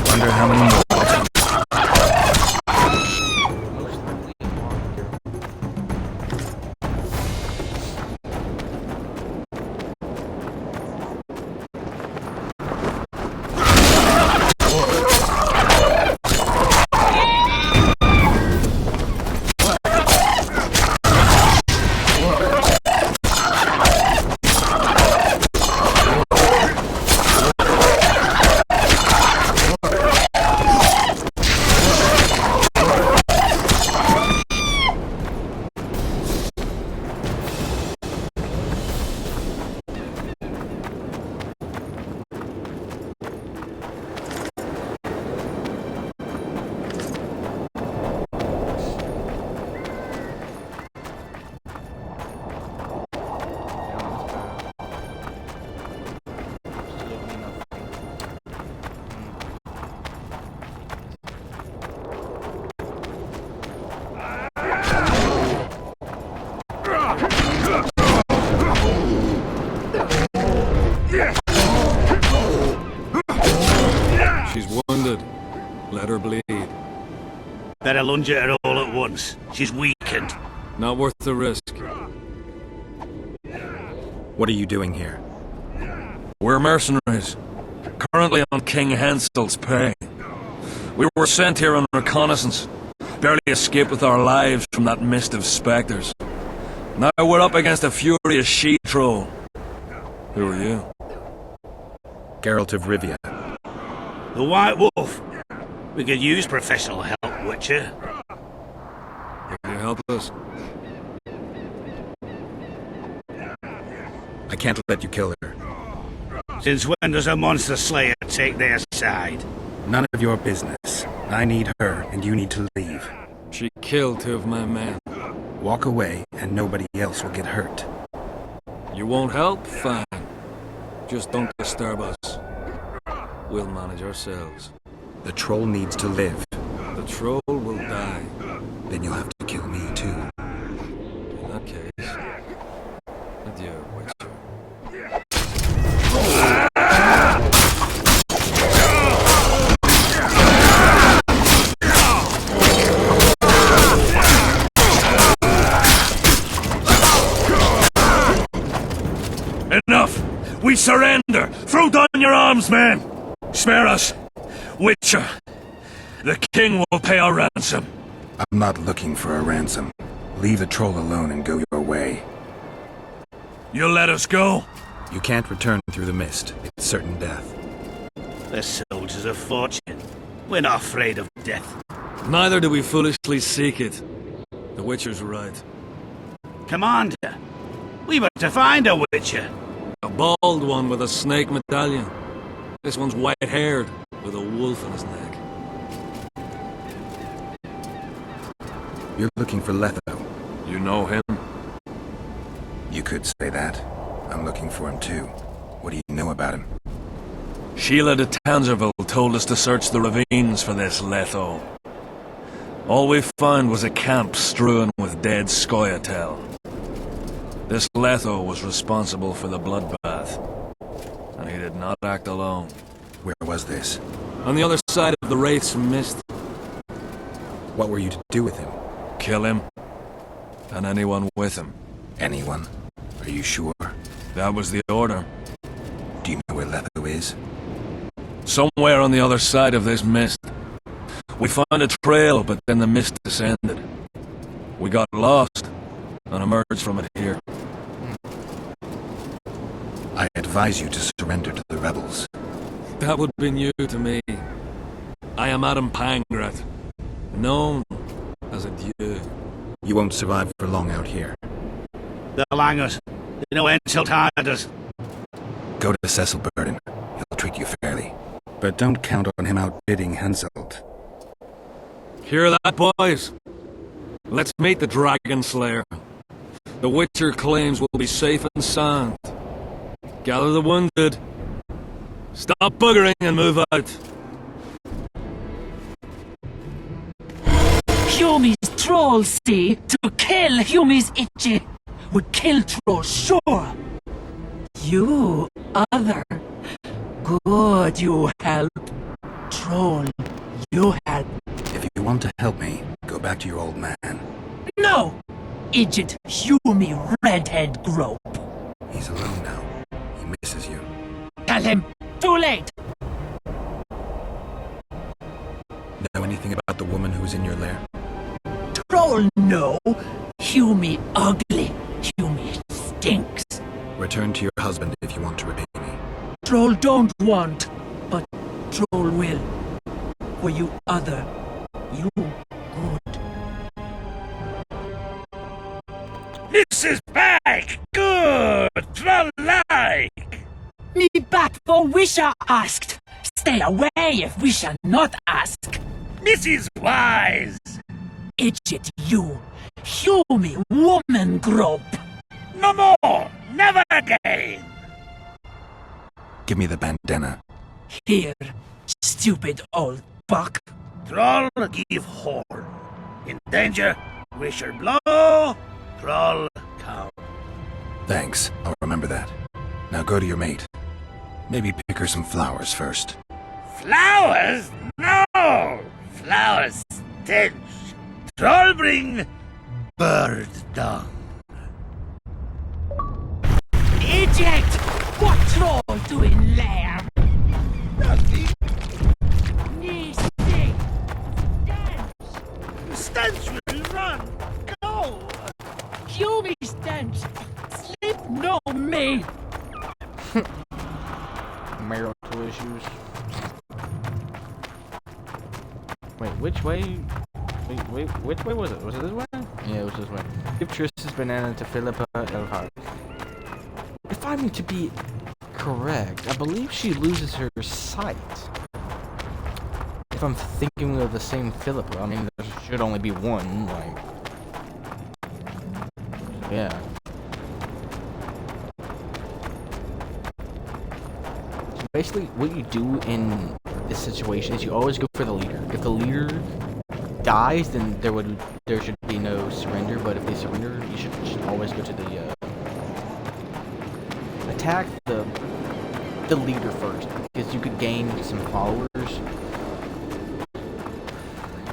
Wonder how many more. She's wounded. Let her bleed. Better lunge at her all at once. She's weakened. Not worth the risk. What are you doing here? We're mercenaries. Currently on King Hansel's pay. We were sent here on reconnaissance. Barely escaped with our lives from that mist of spectres. Now we're up against a furious she-troll. Who are you? Geralt of Rivia. The White Wolf. We could use professional help, Witcher. Can you help us? I can't let you kill her. Since when does a monster slayer take their side? None of your business. I need her, and you need to leave. She killed 2 of my men. Walk away, and nobody else will get hurt. You won't help? Fine. Just don't disturb us. We'll manage ourselves. The troll needs to live. The troll will die. Then you'll have to kill me too. In that case, adieu, Witcher. Enough! We surrender! Throw down your arms, men! Spare us! Witcher! The king will pay our ransom. I'm not looking for a ransom. Leave the troll alone and go your way. You'll let us go? You can't return through the mist. It's certain death. The soldiers of fortune. We're not afraid of death. Neither do we foolishly seek it. The Witcher's right. Commander, we were to find a Witcher. A bald one with a snake medallion. This one's white-haired, with a wolf in his neck. You're looking for Letho. You know him? You could say that. I'm looking for him too. What do you know about him? Sheila de Tangerville told us to search the ravines for this Letho. All we found was a camp strewn with dead Scoia'tael. This Letho was responsible for the bloodbath, and he did not act alone. Where was this? On the other side of the Wraith's Mist. What were you to do with him? Kill him, and anyone with him. Anyone? Are you sure? That was the order. Do you know where Letho is? Somewhere on the other side of this mist. We found a trail, but then the mist descended. We got lost, and emerged from it here. I advise you to surrender to the rebels. That would be new to me. I am Adam Pangrat, known as a Dieu. You won't survive for long out here. The Langers. They know Henselt hired us. Go to Cecil Burden. He'll treat you fairly. But don't count on him outbidding Henselt. Hear that, boys? Let's meet the Dragon Slayer. The Witcher claims we'll be safe and sound. Gather the wounded. Stop buggering and move out. Humi's trolls say to kill Humi's itchy. Would kill trolls, sure. You, other. Good, you help. Troll, you help. If you want to help me, go back to your old man. No! Idiot, Humi redhead grope. He's alone now. He misses you. Tell him, too late. Know anything about the woman who's in your lair? Troll, no. Humi ugly. Humi stinks. Return to your husband if you want to repay me. Troll don't want, but Troll will. For you other, you good. This is back! Good! Troll-like! Me back for Wisha asked. Stay away if Wisha not ask. Mrs. Wise! Idiot you! Humi woman grope! No more! Never again! Give me the bandana. Here, stupid old buck. Troll give horn. In danger, Wisher blow. Troll cow. Thanks. I'll remember that. Now go to your mate. Maybe pick her some flowers first. Flowers? No! Flowers stench. Troll bring bird dung. Idiot! What troll doing there? Nothing. Me stink. stench will run! Go! You me stench! Sleep no me! Marital issues. Wait, which way? Wait, which way was it? Was it this way? Yeah, it was this way. Give Triss's banana to Philippa Elhart. If I'm to be correct, I believe she loses her sight. If I'm thinking of the same Philippa, I mean, there should only be one, like... Yeah. So basically, what you do in this situation is you always go for the leader. If the leader dies, then there should be no surrender, but if they surrender, you should always go to the, attack the leader first, because you could gain some followers,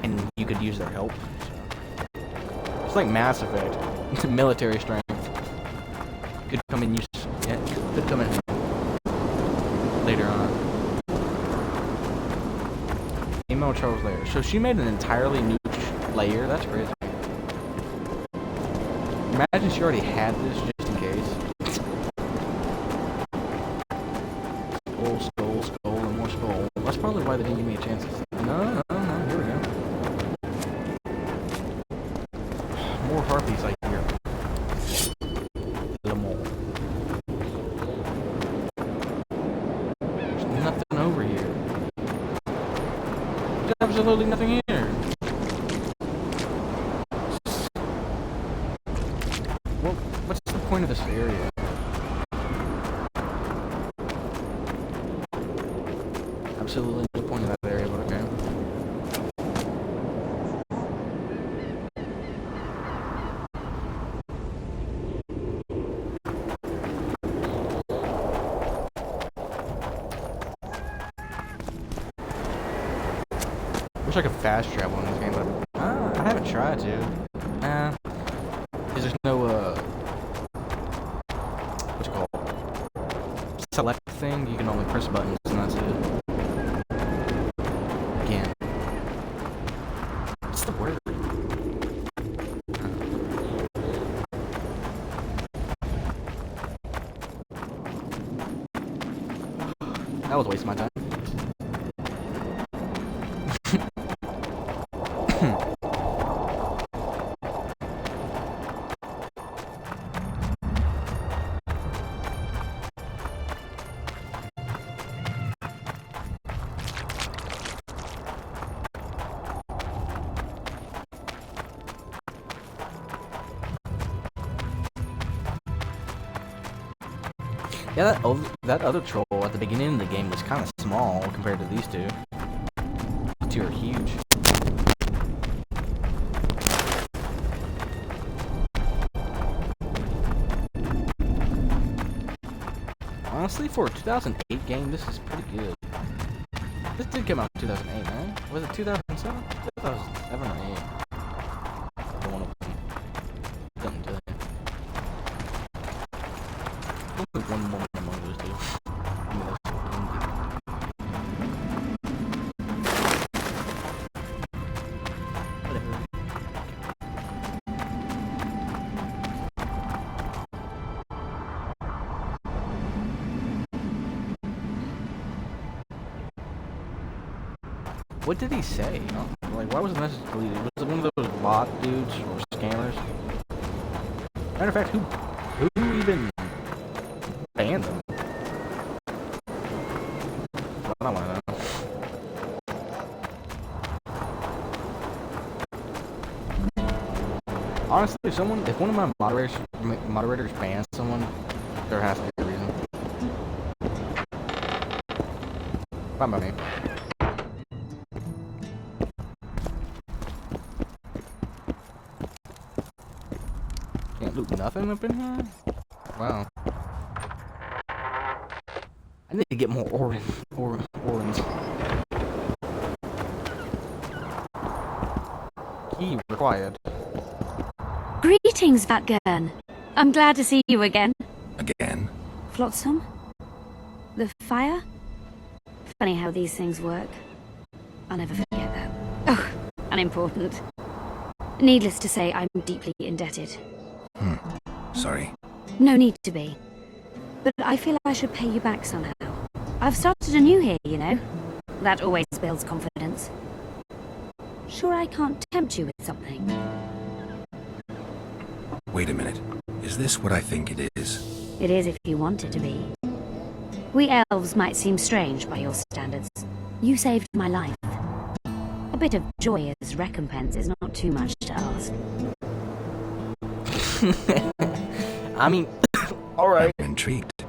and you could use their help. So. It's like Mass Effect. It's military strength. Could come in use. Yeah, could come in later on. Email Charles layer. So she made an entirely new layer. That's crazy. Imagine she already had this just in case. Skull, and more skull. That's probably why they didn't give me a chance. No, here we go. More harpies I hear. Little more. There's nothing over here. There's absolutely nothing here. Well, what's the point of this area? Absolutely no point of that area, but okay. Wish I could fast travel in this game, but I haven't tried to. Because there's no, what's it called? Select thing. You can only press buttons, and that's it. Again. What's the word? That was a waste of my time. Yeah, that other troll at the beginning of the game was kind of small compared to these two. These two are huge. Honestly, for a 2008 game, this is pretty good. This did come out in 2008, man. Was it 2007? 2007 or 8? I don't want to couldn't tell you. One moment among those two. What did he say? Like, why was the message deleted? Was it one of those bot dudes or scammers? Matter of fact, who even banned them? I don't want to know. Honestly, if one of my moderators bans someone, there has to be a reason. Fine by me. Can't loot nothing up in here? Wow. I need to get more orans. Key required. Greetings, Vatgern. I'm glad to see you again. Again? Flotsam? The fire? Funny how these things work. I'll never forget that. Oh, unimportant. Needless to say, I'm deeply indebted. Sorry. No need to be. But I feel I should pay you back somehow. I've started anew here, you know. That always builds confidence. Sure I can't tempt you with something? Wait a minute. Is this what I think it is? It is if you want it to be. We elves might seem strange by your standards. You saved my life. A bit of joy as recompense is not too much to ask. I mean, alright. I'm intrigued.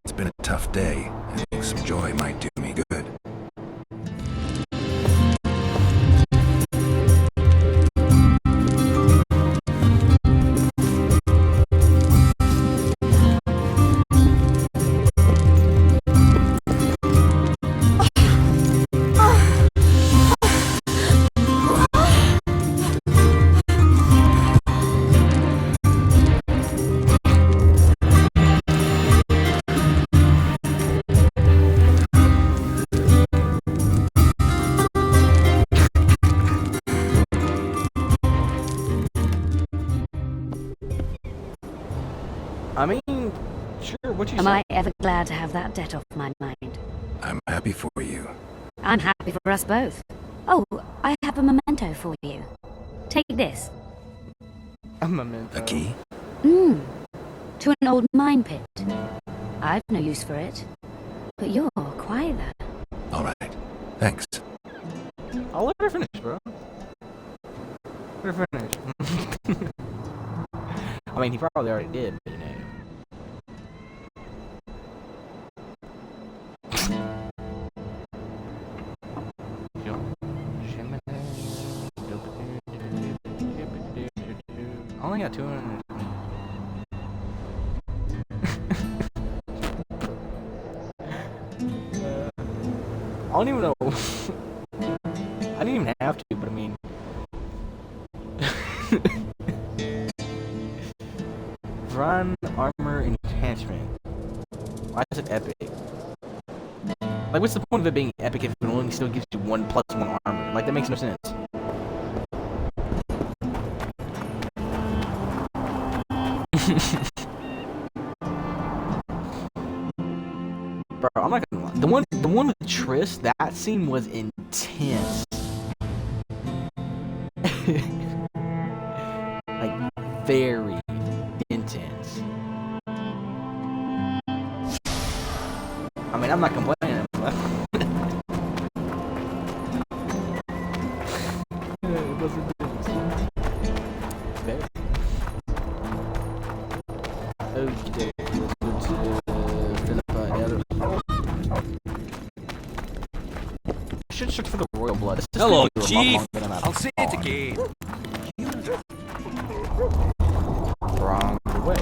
It's been a tough day. I think some joy might do me good. I mean, sure, what you Am say? I ever glad to have that debt off my mind? I'm happy for you. I'm happy for us both. Oh, I have a memento for you. Take this. A memento. A key? To an old mine pit. I've no use for it. But you're quite there. Alright. Thanks. I'll let her finish, bro. Let her finish. I mean, he probably already did, but you know. I only got 200. I don't even know. I didn't even have to, but I mean. Run armor enhancement. Why is it epic? Like, what's the point of it being epic if it only still gives you 1+1 armor? Like, that makes no sense. Bro, I'm not gonna lie. The one with Triss, that scene was intense. Like, very intense. I mean, I'm not complaining, but it was intense. Very. Okay, let's go to Philippa. Should search for the royal blood. This is Hello, gonna be a lot Chief. longer than I I'll say it again. Wrong way.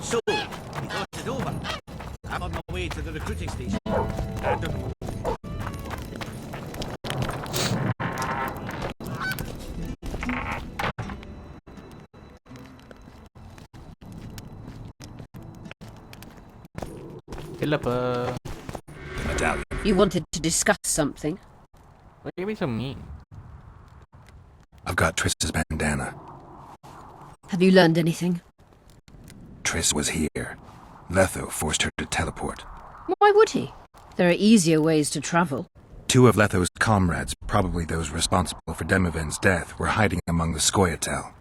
So, you got it over. I'm on my way to the recruiting station. I don't know. Philippa. The medallion. You wanted to discuss something? What are you being so mean? I've got Triss's bandana. Have you learned anything? Triss was here. Letho forced her to teleport. Why would he? There are easier ways to travel. Two of Letho's comrades, probably those responsible for Demoven's death, were hiding among the Scoia'tael.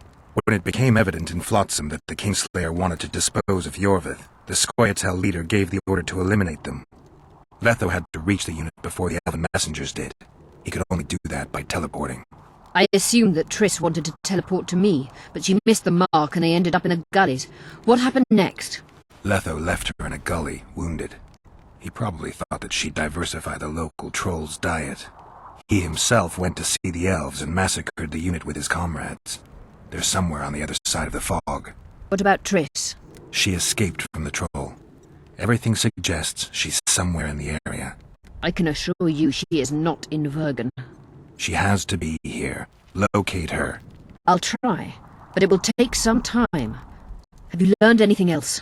When it became evident in Flotsam that the Kingslayer wanted to dispose of Yorvith, the Scoia'tael leader gave the order to eliminate them. Letho had to reach the unit before the Elven messengers did. He could only do that by teleporting. I assumed that Triss wanted to teleport to me, but she missed the mark and they ended up in the gullies. What happened next? Letho left her in a gully, wounded. He probably thought that she'd diversify the local trolls' diet. He himself went to see the elves and massacred the unit with his comrades. They're somewhere on the other side of the fog. What about Triss? She escaped from the troll. Everything suggests she's somewhere in the area. I can assure you she is not in Vergen. She has to be here. Locate her. I'll try, but it will take some time. Have you learned anything else?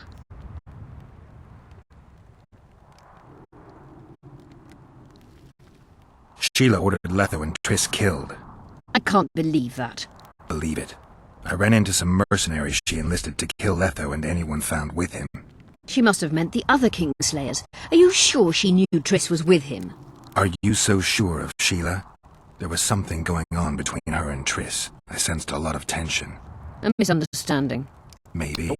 Sheila ordered Letho and Triss killed. I can't believe that. Believe it. I ran into some mercenaries she enlisted to kill Letho and anyone found with him. She must have meant the other Kingslayers. Are you sure she knew Triss was with him? Are you so sure of Sheila? There was something going on between her and Triss. I sensed a lot of tension. A misunderstanding. Maybe.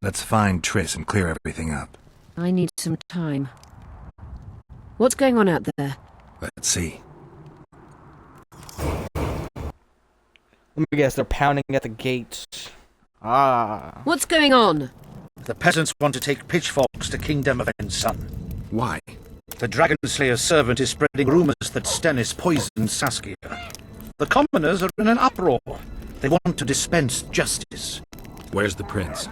Let's find Triss and clear everything up. I need some time. What's going on out there? Let's see. Let me guess, they're pounding at the gates. Ah. What's going on? The peasants want to take pitchforks to King Demoven's son. Why? The Dragon Slayer's servant is spreading rumours that Stennis poisoned Saskia. The commoners are in an uproar. They want to dispense justice. Where's the prince?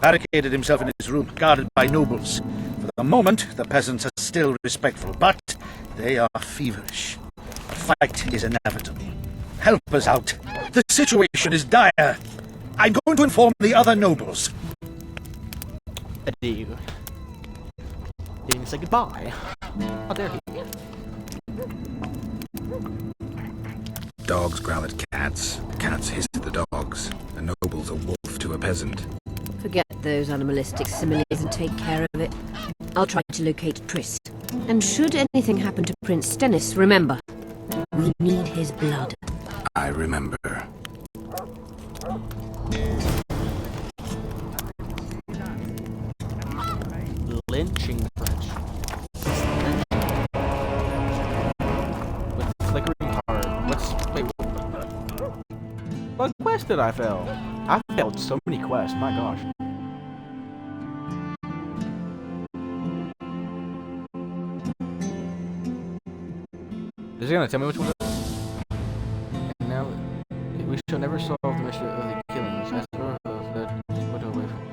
Barricaded himself in his room, guarded by nobles. For the moment, the peasants are still respectful, but they are feverish. A fight is inevitable. Help us out. The situation is dire. I'm going to inform the other nobles. Adieu. Didn't even say goodbye. Oh, there he is. Dogs growl at cats. Cats hiss at the dogs. A noble's a wolf to a peasant. Forget those animalistic similes and take care of it. I'll try to locate Triss. And should anything happen to Prince Stennis, remember, we need his blood. I remember. Lynching French. With flickering heart. Wait. What quest did I fail? I failed so many quests, my gosh. Is he gonna tell me which one? And now, we shall never solve the mystery of the killings. As the door of that is put away from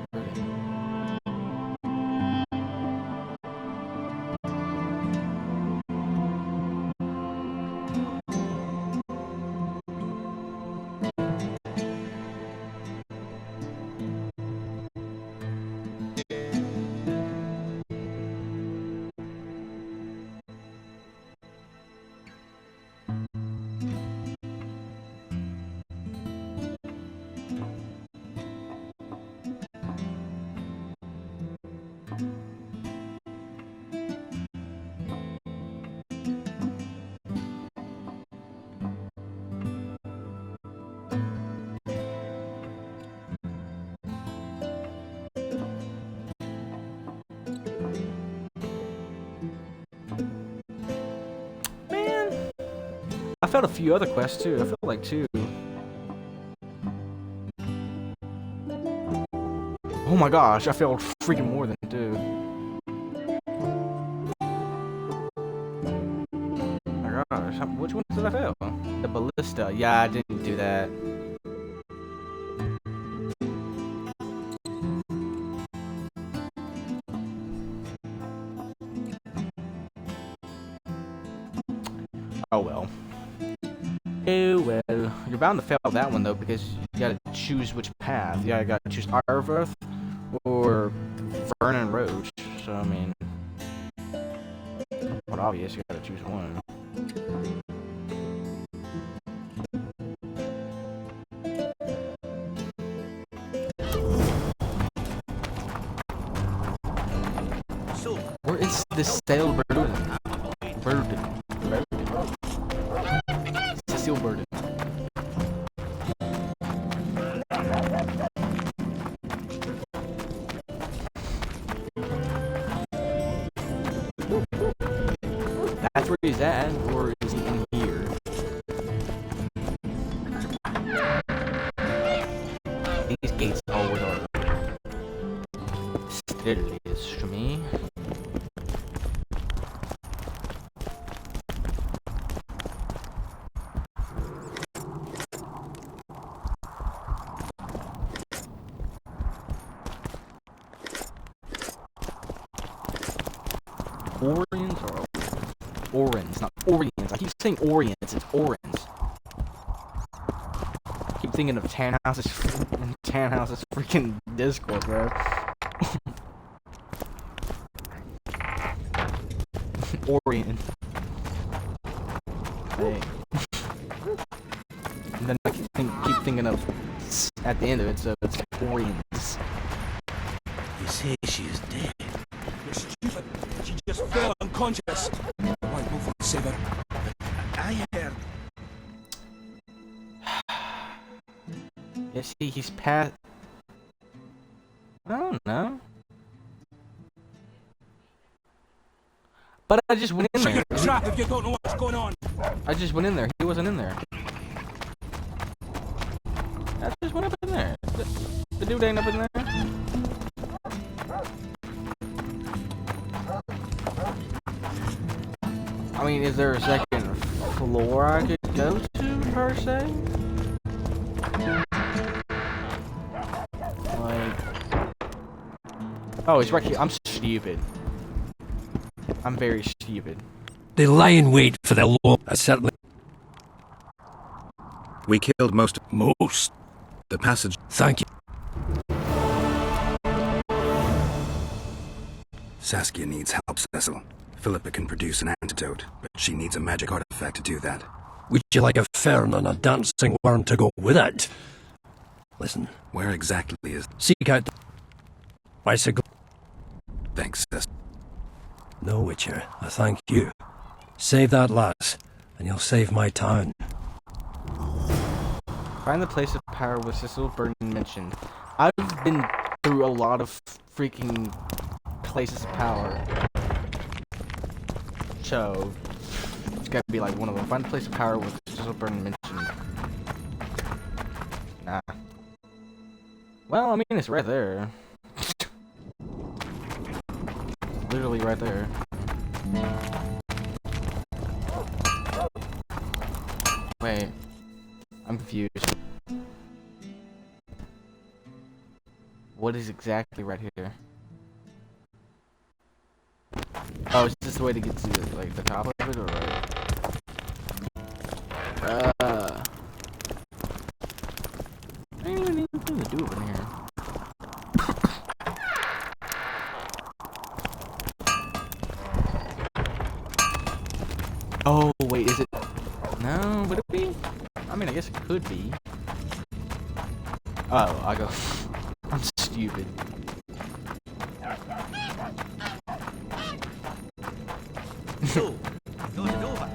I failed a few other quests too. I feel like 2. Oh my gosh, I failed freaking more than 2. Oh my gosh, which one did I fail? The ballista. Yeah, I didn't do that. Oh well. Oh well. You're bound to fail that one though, because you gotta choose which path. You gotta choose Iroverth or Vernon Roach. So I mean, but obvious you gotta choose one. So, where is this stale burden? Cecile Burden. That's where he's at, or is he in here? These gates always are. There it is for me. Orions or Orans, not Orions. I keep saying Orients, it's Orans. I keep thinking of Tannhouse's freaking Discord, bro. Orient. Hey. And then I keep thinking of at the end of it, so it's Orients. You say she is dead. You're stupid. She just fell unconscious. Why go for save her? I heard. Yeah, see, he's past. I don't know. But I just went in there. Trap if you don't know what's going on. I just went in there. He wasn't in there. I just went up in there. The dude ain't up in there. I mean, is there a second floor I could go to, per se? Like... Oh, it's right here. I'm stupid. I'm very stupid. They lie in wait for their law. Certainly. We killed most. Most. The passage. Thank you. Saskia needs help, Cecil. Philippa can produce an antidote, but she needs a magic artifact to do that. Would you like a fern and a dancing worm to go with it? Listen. Where exactly is... Seek out the bicycle. Thanks, Cecil. No, Witcher. I thank you. Save that lass, and you'll save my town. Find the place of power with Cecil Burton mentioned. I've been through a lot of freaking places of power. So, it's gotta be like one of them. Find the place of power with Cecil Burton mentioned. Nah. Well, I mean, it's right there. Literally right there. Wait. I'm confused. What is exactly right here? Oh, is this the way to get to like the top of it, or right? I ain't even anything to do over here. Oh wait, is it? No, would it be? I mean, I guess it could be. Oh, I go. I'm stupid. So, thought it over.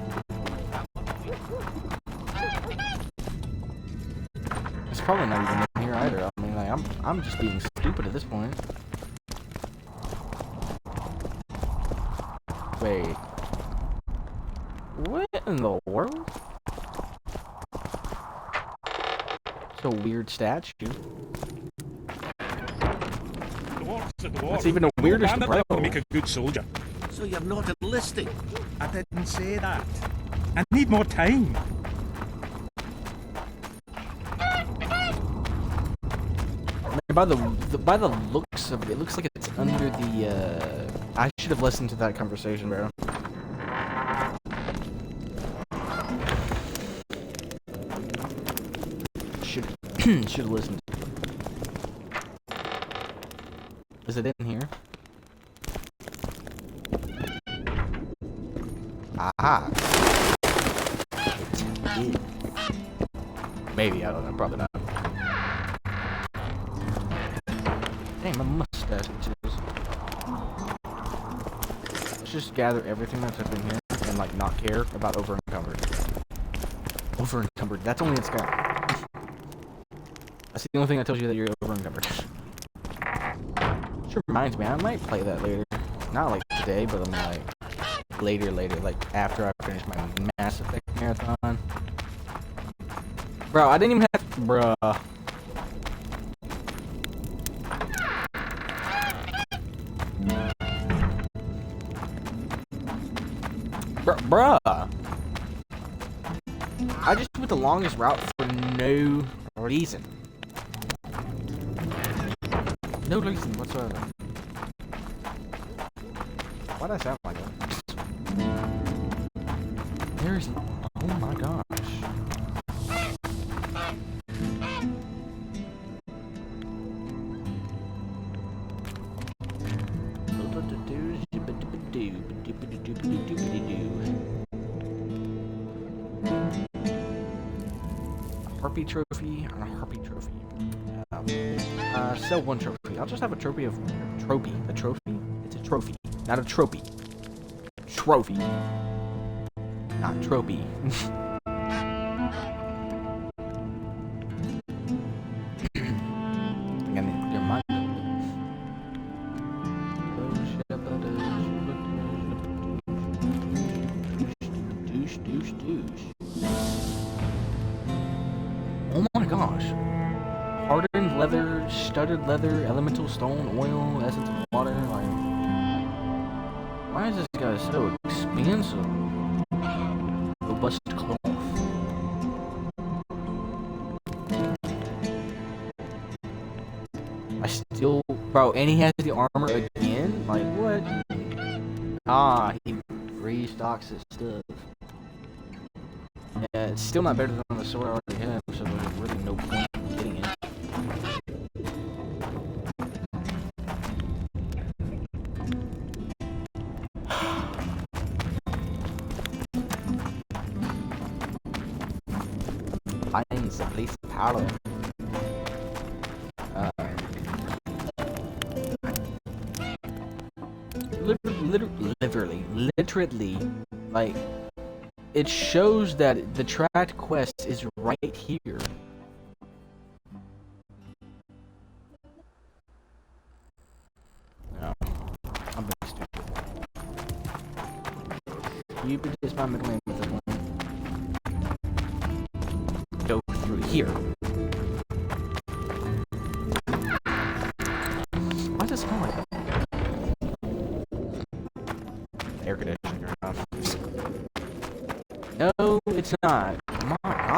It's probably not even in here either. I mean, like, I'm just being stupid at this point. Wait. What in the world? It's a weird statue. That's even a weirder bro. Make a good soldier. So you're not enlisting? I didn't say that. I need more time. By the looks of it, it looks like it's under the. I should have listened to that conversation, bro. Should have listened. Is it in here? Aha. It is. Maybe, I don't know, probably not. Dang, my mustache itches. Let's just gather everything that's up in here and like not care about over-encumbered. Over-encumbered, that's only in Skyrim. That's the only thing that tells you that you're over-encumbered. Which reminds me, I might play that later. Not like today, but I'm like later, like after I finish my Mass Effect marathon. Bro, I didn't even have bruh. Bruh. I just went the longest route for no reason. No reason whatsoever. Why did I sound like that? There's... Oh my gosh. A harpy trophy and a harpy trophy. Sell one trophy. I'll just have a trophy of... Trophy. A trophy? It's a trophy. Not a trophy. Trophy. Not trophy. Again, your mind. Oh my gosh. Hardened leather, studded leather, elemental stone, oil, essence of water, like... Why is this guy so expensive? Robust cloth. I still... Bro, and he has the armor again? Like, what? Ah, he restocks his stuff. Yeah, it's still not better than the sword I already have, so there's really no point in getting it. Finds a place of power. Literally, like, it shows that the tracked quest is right here. No, I'm being stupid. Stupid is my middle name with this one. Go through here. Why does it smell like that? Air conditioning or not? No, it's not. My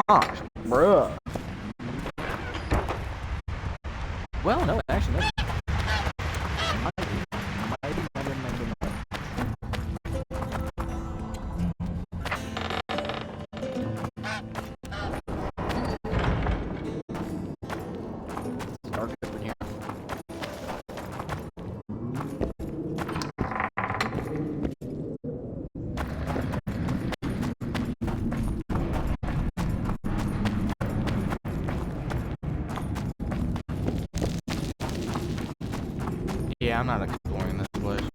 gosh, bruh. Well, no, actually, no. It's dark up in here. Yeah, I'm not exploring this place.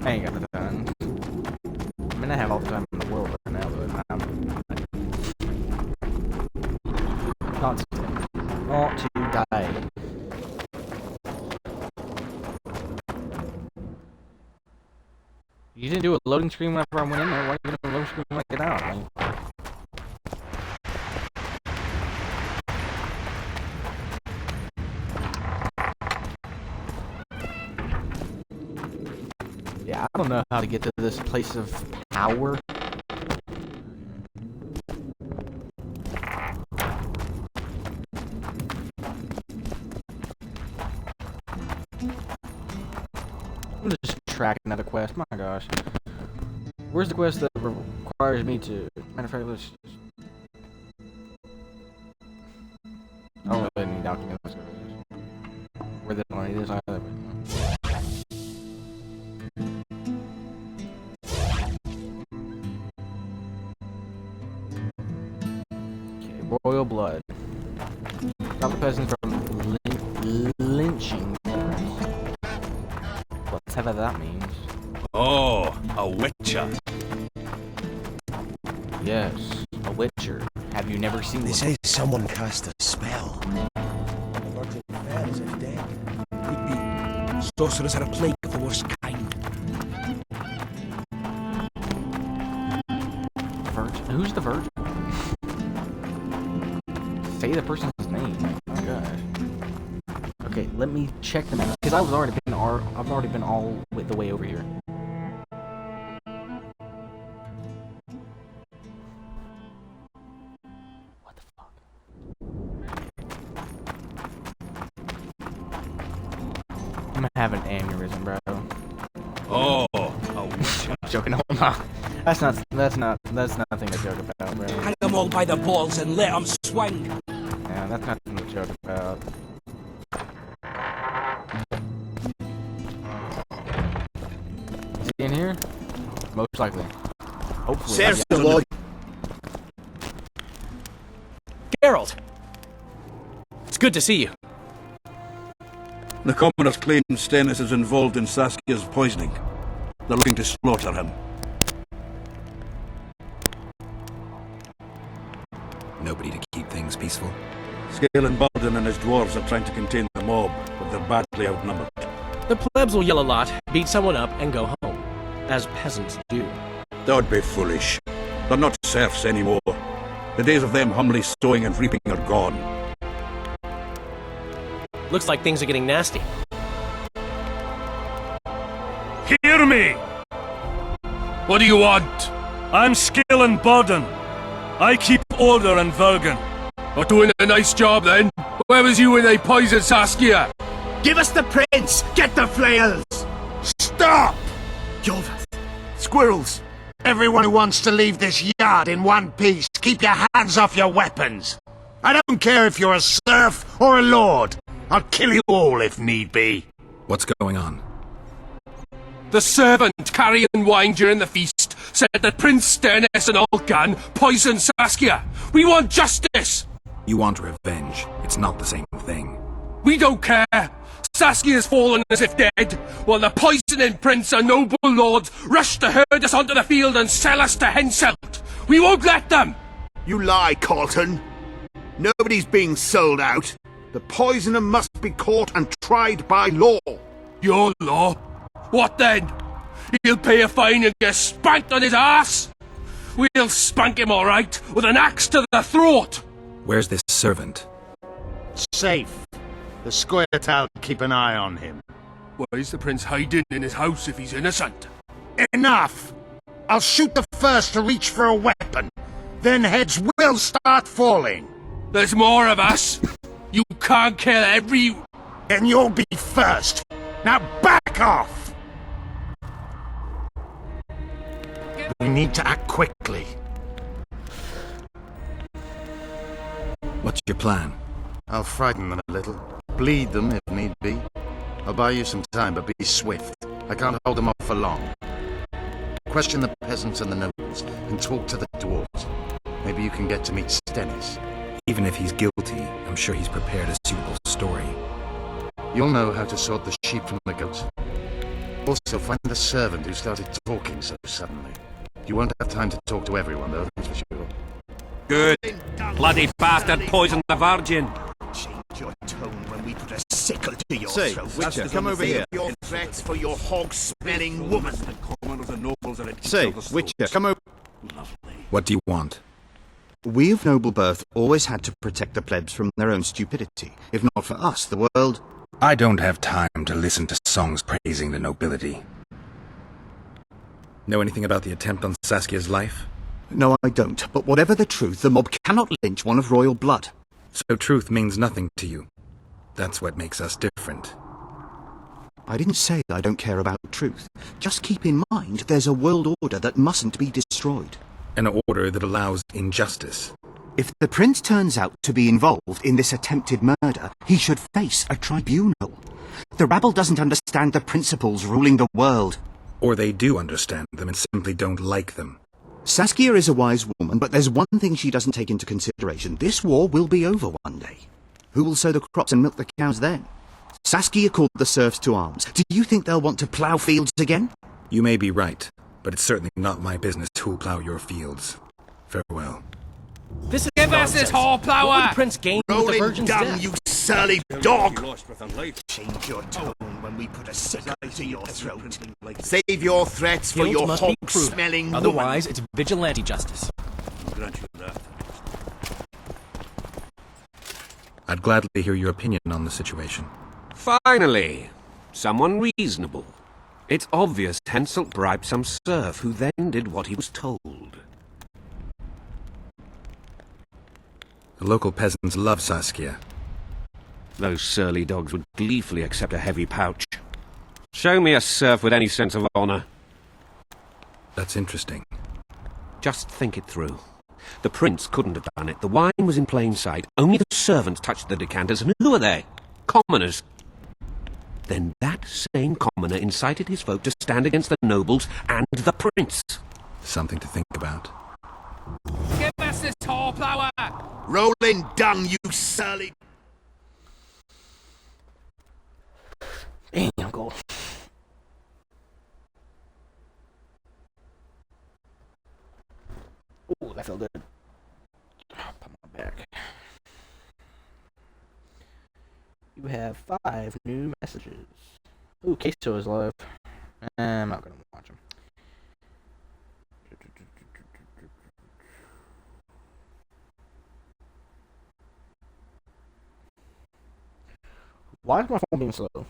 I ain't got the time. I mean, I have all the time in the world right now, but I'm not to die. You didn't do a loading screen whenever I went in there. Why are you doing a loading screen when I get out? Like, yeah, I don't know how to get to this place of power. I'm just track another quest. My gosh. Where's the quest that requires me to... Matter of fact, let's... I don't really need documents. Let's go to this. Where the money is either. Royal blood. Stop the peasants from lynching. Whatever that means. Oh, a witcher. Yes, a witcher. Have you never seen They one? say someone cast a spell. The Virgin Fair is dead. Sorcerers are a plague of the worst kind. Virgin? Who's the virgin? Say the person's name. Oh my gosh. Okay, let me check them out because I've already been all the way over here. I'm having an aneurysm, bro. Oh, Joking. No, that's nothing to joke about, bro. Hang them all by the balls and let them swing. Yeah, that's nothing to joke about. Is he in here? Most likely. Hopefully. Serves the Lord. Geralt! It's good to see you. The commoners claim Stennis is involved in Saskia's poisoning. They're looking to slaughter him. Nobody to keep things peaceful. Scale and Baldwin and his dwarves are trying to contain the mob, but they're badly outnumbered. The plebs will yell a lot, beat someone up, and go home. As peasants do. That'd be foolish. They're not serfs anymore. The days of them humbly sowing and reaping are gone. Looks like things are getting nasty. Hear me! What do you want? I'm Skill and Burden. I keep order in Vergen. You're doing a nice job then. Where was you when they poisoned Saskia? Give us the prince! Get the flails! Stop! Jorvath. Squirrels! Everyone who wants to leave this yard in one piece, keep your hands off your weapons! I don't care if you're a serf or a lord! I'll kill you all if need be! What's going on? The servant carrying wine during the feast said that Prince Stennis and Olcan poisoned Saskia. We want justice! You want revenge. It's not the same thing. We don't care. Saskia's fallen as if dead, while the poisoning prince and noble lords rush to herd us onto the field and sell us to Henselt. We won't let them! You lie, Carlton. Nobody's being sold out. The poisoner must be caught and tried by law. Your law? What then? He'll pay a fine and get spanked on his ass? We'll spank him all right, with an axe to the throat! Where's this servant? Safe. The Scoia'tael keep an eye on him. Why is the prince hiding in his house if he's innocent? Enough! I'll shoot the first to reach for a weapon. Then heads will start falling. There's more of us. You can't kill every... And you'll be first. Now back off! We need to act quickly. What's your plan? I'll frighten them a little. Bleed them if need be. I'll buy you some time, but be swift. I can't hold them off for long. Question the peasants and the nobles, and talk to the dwarves. Maybe you can get to meet Stennis. Even if he's guilty, I'm sure he's prepared a suitable story. You'll know how to sort the sheep from the goats. Also, find the servant who started talking so suddenly. You won't have time to talk to everyone, though, that's for sure. Good. Bloody bastard poisoned the Virgin. Change your tone when we put a sickle to your Say, throat. Witcher, come over here. Your threats for your hog-smelling woman. Say, Witcher, come over. What do you want? We of noble birth always had to protect the plebs from their own stupidity. If not for us, the world... I don't have time to listen to songs praising the nobility. Know anything about the attempt on Saskia's life? No, I don't. But whatever the truth, the mob cannot lynch one of royal blood. So truth means nothing to you. That's what makes us different. I didn't say I don't care about truth. Just keep in mind there's a world order that mustn't be destroyed. An order that allows injustice. If the prince turns out to be involved in this attempted murder, he should face a tribunal. The rabble doesn't understand the principles ruling the world. Or they do understand them and simply don't like them. Saskia is a wise woman, but there's one thing she doesn't take into consideration. This war will be over one day. Who will sow the crops and milk the cows then? Saskia called the serfs to arms. Do you think they'll want to plough fields again? You may be right, but it's certainly not my business who'll plough your fields. Farewell. This is Give us this whole plower! What would the prince gain with the virgin's death? You surly dog! Change your tone when we put a sickle to your throat. Save your threats for your hog-smelling woman. Otherwise, it's vigilante justice. I'd gladly hear your opinion on the situation. Finally, someone reasonable. It's obvious Henselt bribed some serf who then did what he was told. The local peasants love Saskia. Those surly dogs would gleefully accept a heavy pouch. Show me a serf with any sense of honour. That's interesting. Just think it through. The prince couldn't have done it. The wine was in plain sight. Only the servants touched the decanters, and who are they? Commoners. Then that same commoner incited his folk to stand against the nobles and the prince. Something to think about. Give us this horsepower! Rolling dung, you surly... Damn, uncle. Ooh, that felt good. Put my back. You have 5 new messages. Ooh, Queso is live. I'm not gonna watch him. Why is my phone being slow?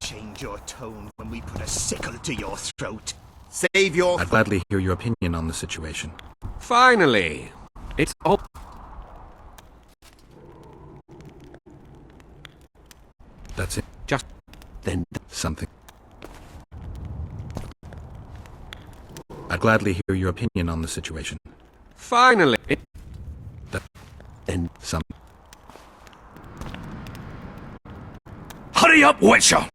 Change your tone when we put a sickle to your throat. Save your... I'd gladly hear your opinion on the situation. Finally! It's all... That's it. Just... then... Something. I'd gladly hear your opinion on the situation. Finally! Then... Something. Hurry up, Witcher!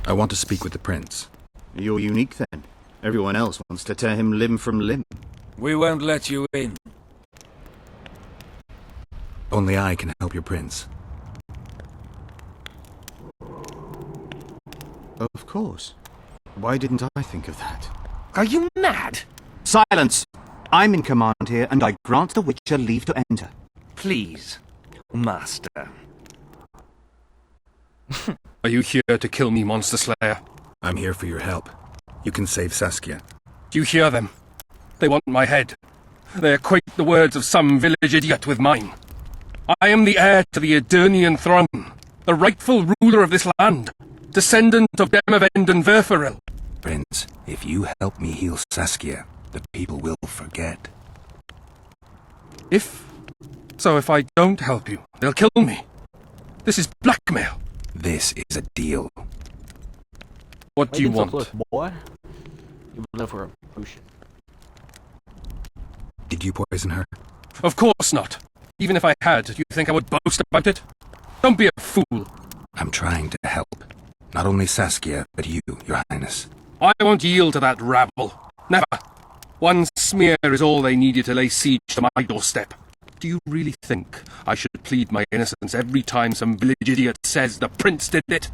I want to speak with the prince. You're unique then. Everyone else wants to tear him limb from limb. We won't let you in. Only I can help your prince. Of course. Why didn't I think of that? Are you mad? Silence! I'm in command here, and I grant the Witcher leave to enter. Please, master. Are you here to kill me, Monster Slayer? I'm here for your help. You can save Saskia. Do you hear them? They want my head. They equate the words of some village idiot with mine. I am the heir to the Edirnian throne, the rightful ruler of this land, descendant of Demavend and Verferil. Prince, if you help me heal Saskia, the people will forget. If I don't help you, they'll kill me. This is blackmail. This is a deal. What do you want? Close, boy. You would live for a potion. Did you poison her? Of course not. Even if I had, do you think I would boast about it? Don't be a fool. I'm trying to help. Not only Saskia, but you, your highness. I won't yield to that rabble. Never. One smear is all they needed to lay siege to my doorstep. Do you really think I should plead my innocence every time some village idiot says the prince did it?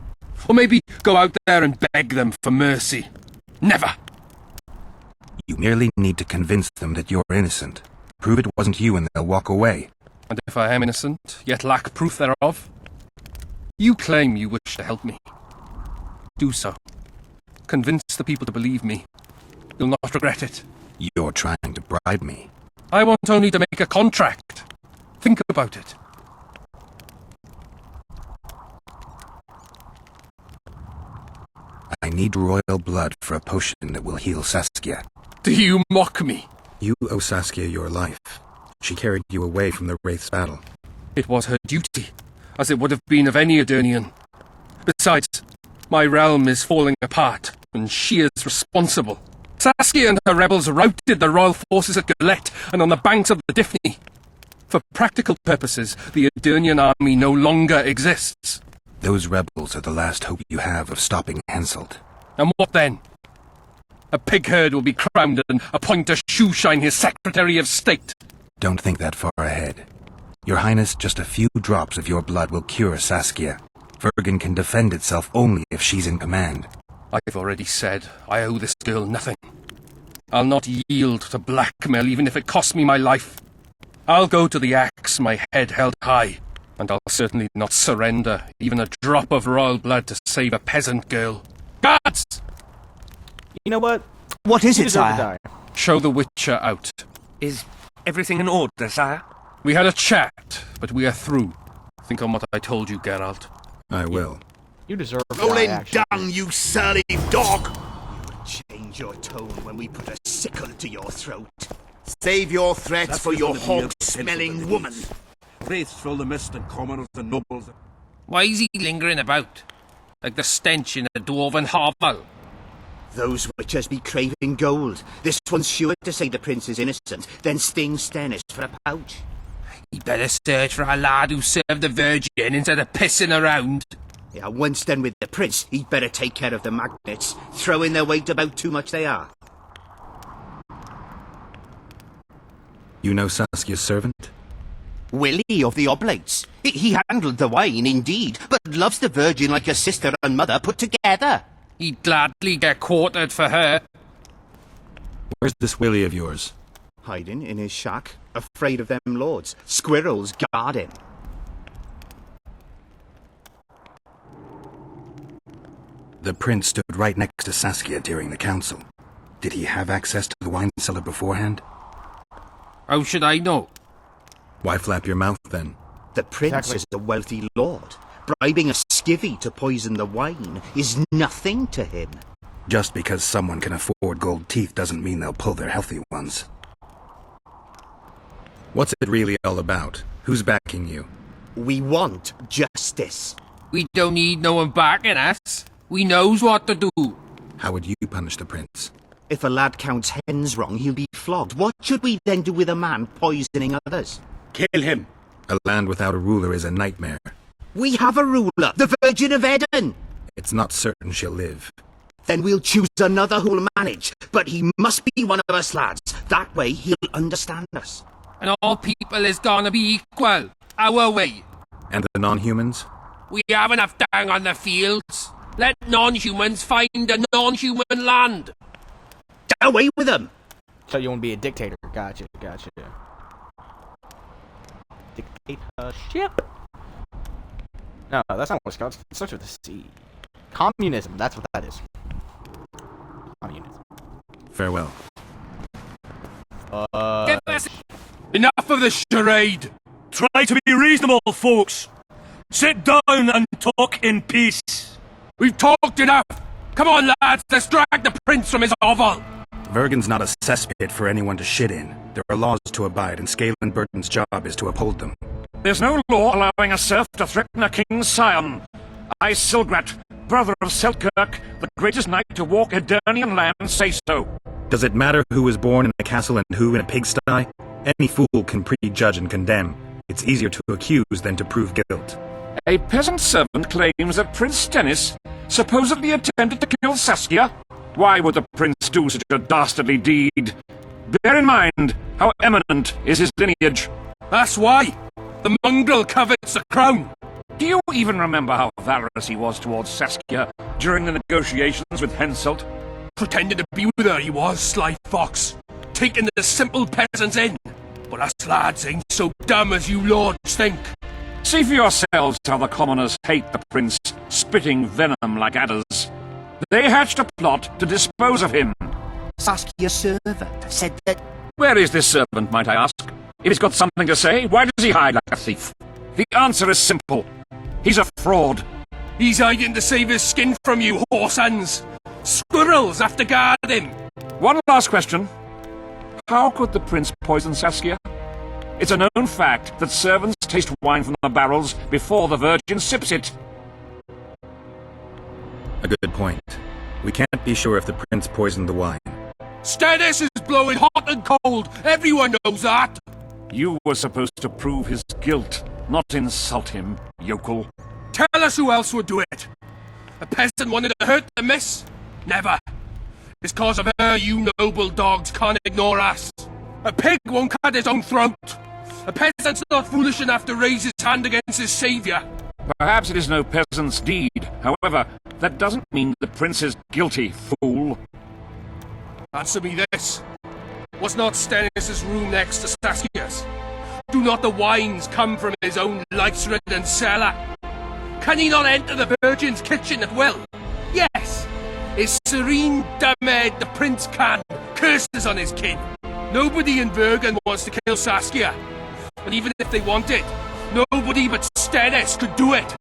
Or maybe go out there and beg them for mercy. Never! You merely need to convince them that you're innocent. Prove it wasn't you and they'll walk away. And if I am innocent, yet lack proof thereof? You claim you wish to help me. Do so. Convince the people to believe me. You'll not regret it. You're trying to bribe me. I want only to make a contract. Think about it. I need royal blood for a potion that will heal Saskia. Do you mock me? You owe Saskia your life. She carried you away from the Wraith's battle. It was her duty, as it would have been of any Edirnian. Besides, my realm is falling apart, and she is responsible. Saskia and her rebels routed the royal forces at Gillette and on the banks of the Dyffny. For practical purposes, the Edirnian army no longer exists. Those rebels are the last hope you have of stopping Henselt. And what then? A pig herd will be crowned and appoint a shoeshine his Secretary of State. Don't think that far ahead. Your Highness, just a few drops of your blood will cure Saskia. Vergen can defend itself only if she's in command. I've already said I owe this girl nothing. I'll not yield to blackmail even if it costs me my life. I'll go to the axe, my head held high, and I'll certainly not surrender even a drop of royal blood to save a peasant girl. Guards! You know what? What is You it, deserve to sire? die. Show the Witcher out. Is everything in order, sire? We had a chat, but we are through. Think on what I told you, Geralt. I will. You deserve to Roll die, him actually. down, you surly dog! Change your tone when we put a sickle to your throat. Save your threats for your hog-smelling woman. Wraiths fill the mist and commoners and nobles. Why is he lingering about? Like the stench in a dwarven hovel? Those witches be craving gold. This one's sure to say the prince is innocent, then sting Stennis for a pouch. He better search for a lad who served the Virgin instead of pissing around. Yeah, once done with the prince, he'd better take care of the magnets, throwing their weight about too much they are. You know Saskia's servant? Willie of the Oblates. He handled the wine, indeed, but loves the Virgin like a sister and mother put together. He'd gladly get quartered for her. Where's this Willie of yours? Hiding in his shack, afraid of them lords. Squirrels guard him. The prince stood right next to Saskia during the council. Did he have access to the wine cellar beforehand? How should I know? Why flap your mouth then? The prince is a wealthy lord. Bribing a skivvy to poison the wine is nothing to him. Just because someone can afford gold teeth doesn't mean they'll pull their healthy ones. What's it really all about? Who's backing you? We want justice. We don't need no one backing us. We knows what to do. How would you punish the prince? If a lad counts hens wrong, he'll be flogged. What should we then do with a man poisoning others? Kill him. A land without a ruler is a nightmare. We have a ruler, the Virgin of Eden. It's not certain she'll live. Then we'll choose another who'll manage. But he must be one of us lads. That way he'll understand us. And all people is gonna be equal. Our way. And the non-humans? We have enough dung on the fields. Let non-humans find a non-human land. Away with them! So you want to be a dictator. Gotcha. Dictatorship? No, that's not what it's called. It starts with a C. Communism. That's what that is. Communism. Farewell. Enough of the charade! Try to be reasonable, folks! Sit down and talk in peace! We've talked enough! Come on, lads, let's drag the prince from his hovel! Vergen's not a cesspit for anyone to shit in. There are laws to abide, and Scalen Burton's job is to uphold them. There's no law allowing a serf to threaten a king's scion. I, Silgrat, brother of Selkirk, the greatest knight to walk Edirnian land, say so. Does it matter who was born in a castle and who in a pigsty? Any fool can prejudge and condemn. It's easier to accuse than to prove guilt. A peasant servant claims that Prince Stennis supposedly attempted to kill Saskia. Why would the prince do such a dastardly deed? Bear in mind how eminent is his lineage. That's why! The mongrel covets the crown! Do you even remember how valorous he was towards Saskia during the negotiations with Henselt? Pretending to be with her he was, sly fox. Taking the simple peasants in. But us lads ain't so dumb as you lords think. See for yourselves how the commoners hate the prince, spitting venom like adders. They hatched a plot to dispose of him. Saskia's servant said that... Where is this servant, might I ask? If he's got something to say, why does he hide like a thief? The answer is simple. He's a fraud. He's hiding to save his skin from you, whoresons. Squirrels have to guard him. One last question. How could the prince poison Saskia? It's a known fact that servants taste wine from the barrels before the virgin sips it. A good point. We can't be sure if the prince poisoned the wine. Stennis is blowing hot and cold. Everyone knows that. You were supposed to prove his guilt, not insult him, yokel. Tell us who else would do it. A peasant wanted to hurt the miss? Never. It's cause of her you noble dogs can't ignore us. A pig won't cut his own throat. A peasant's not foolish enough to raise his hand against his saviour. Perhaps it is no peasant's deed. However, that doesn't mean the prince is guilty, fool. Answer me this. Was not Stennis's room next to Saskia's? Do not the wines come from his own lice-ridden cellar? Can he not enter the Virgin's kitchen at will? Yes! His serene Damed, the prince can, curses on his kin. Nobody in Bergen wants to kill Saskia. And even if they want it, nobody but Stennis could do it.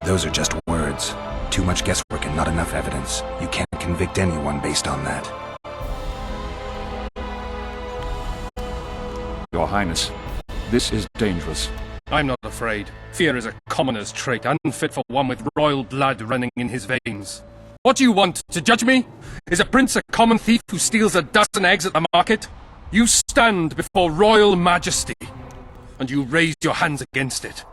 Those are just words. Too much guesswork and not enough evidence. You can't convict anyone based on that. Your Highness, this is dangerous. I'm not afraid. Fear is a commoner's trait, unfit for one with royal blood running in his veins. What do you want, to judge me? Is a prince a common thief who steals a dozen eggs at the market? You stand before royal majesty, and you raise your hands against it.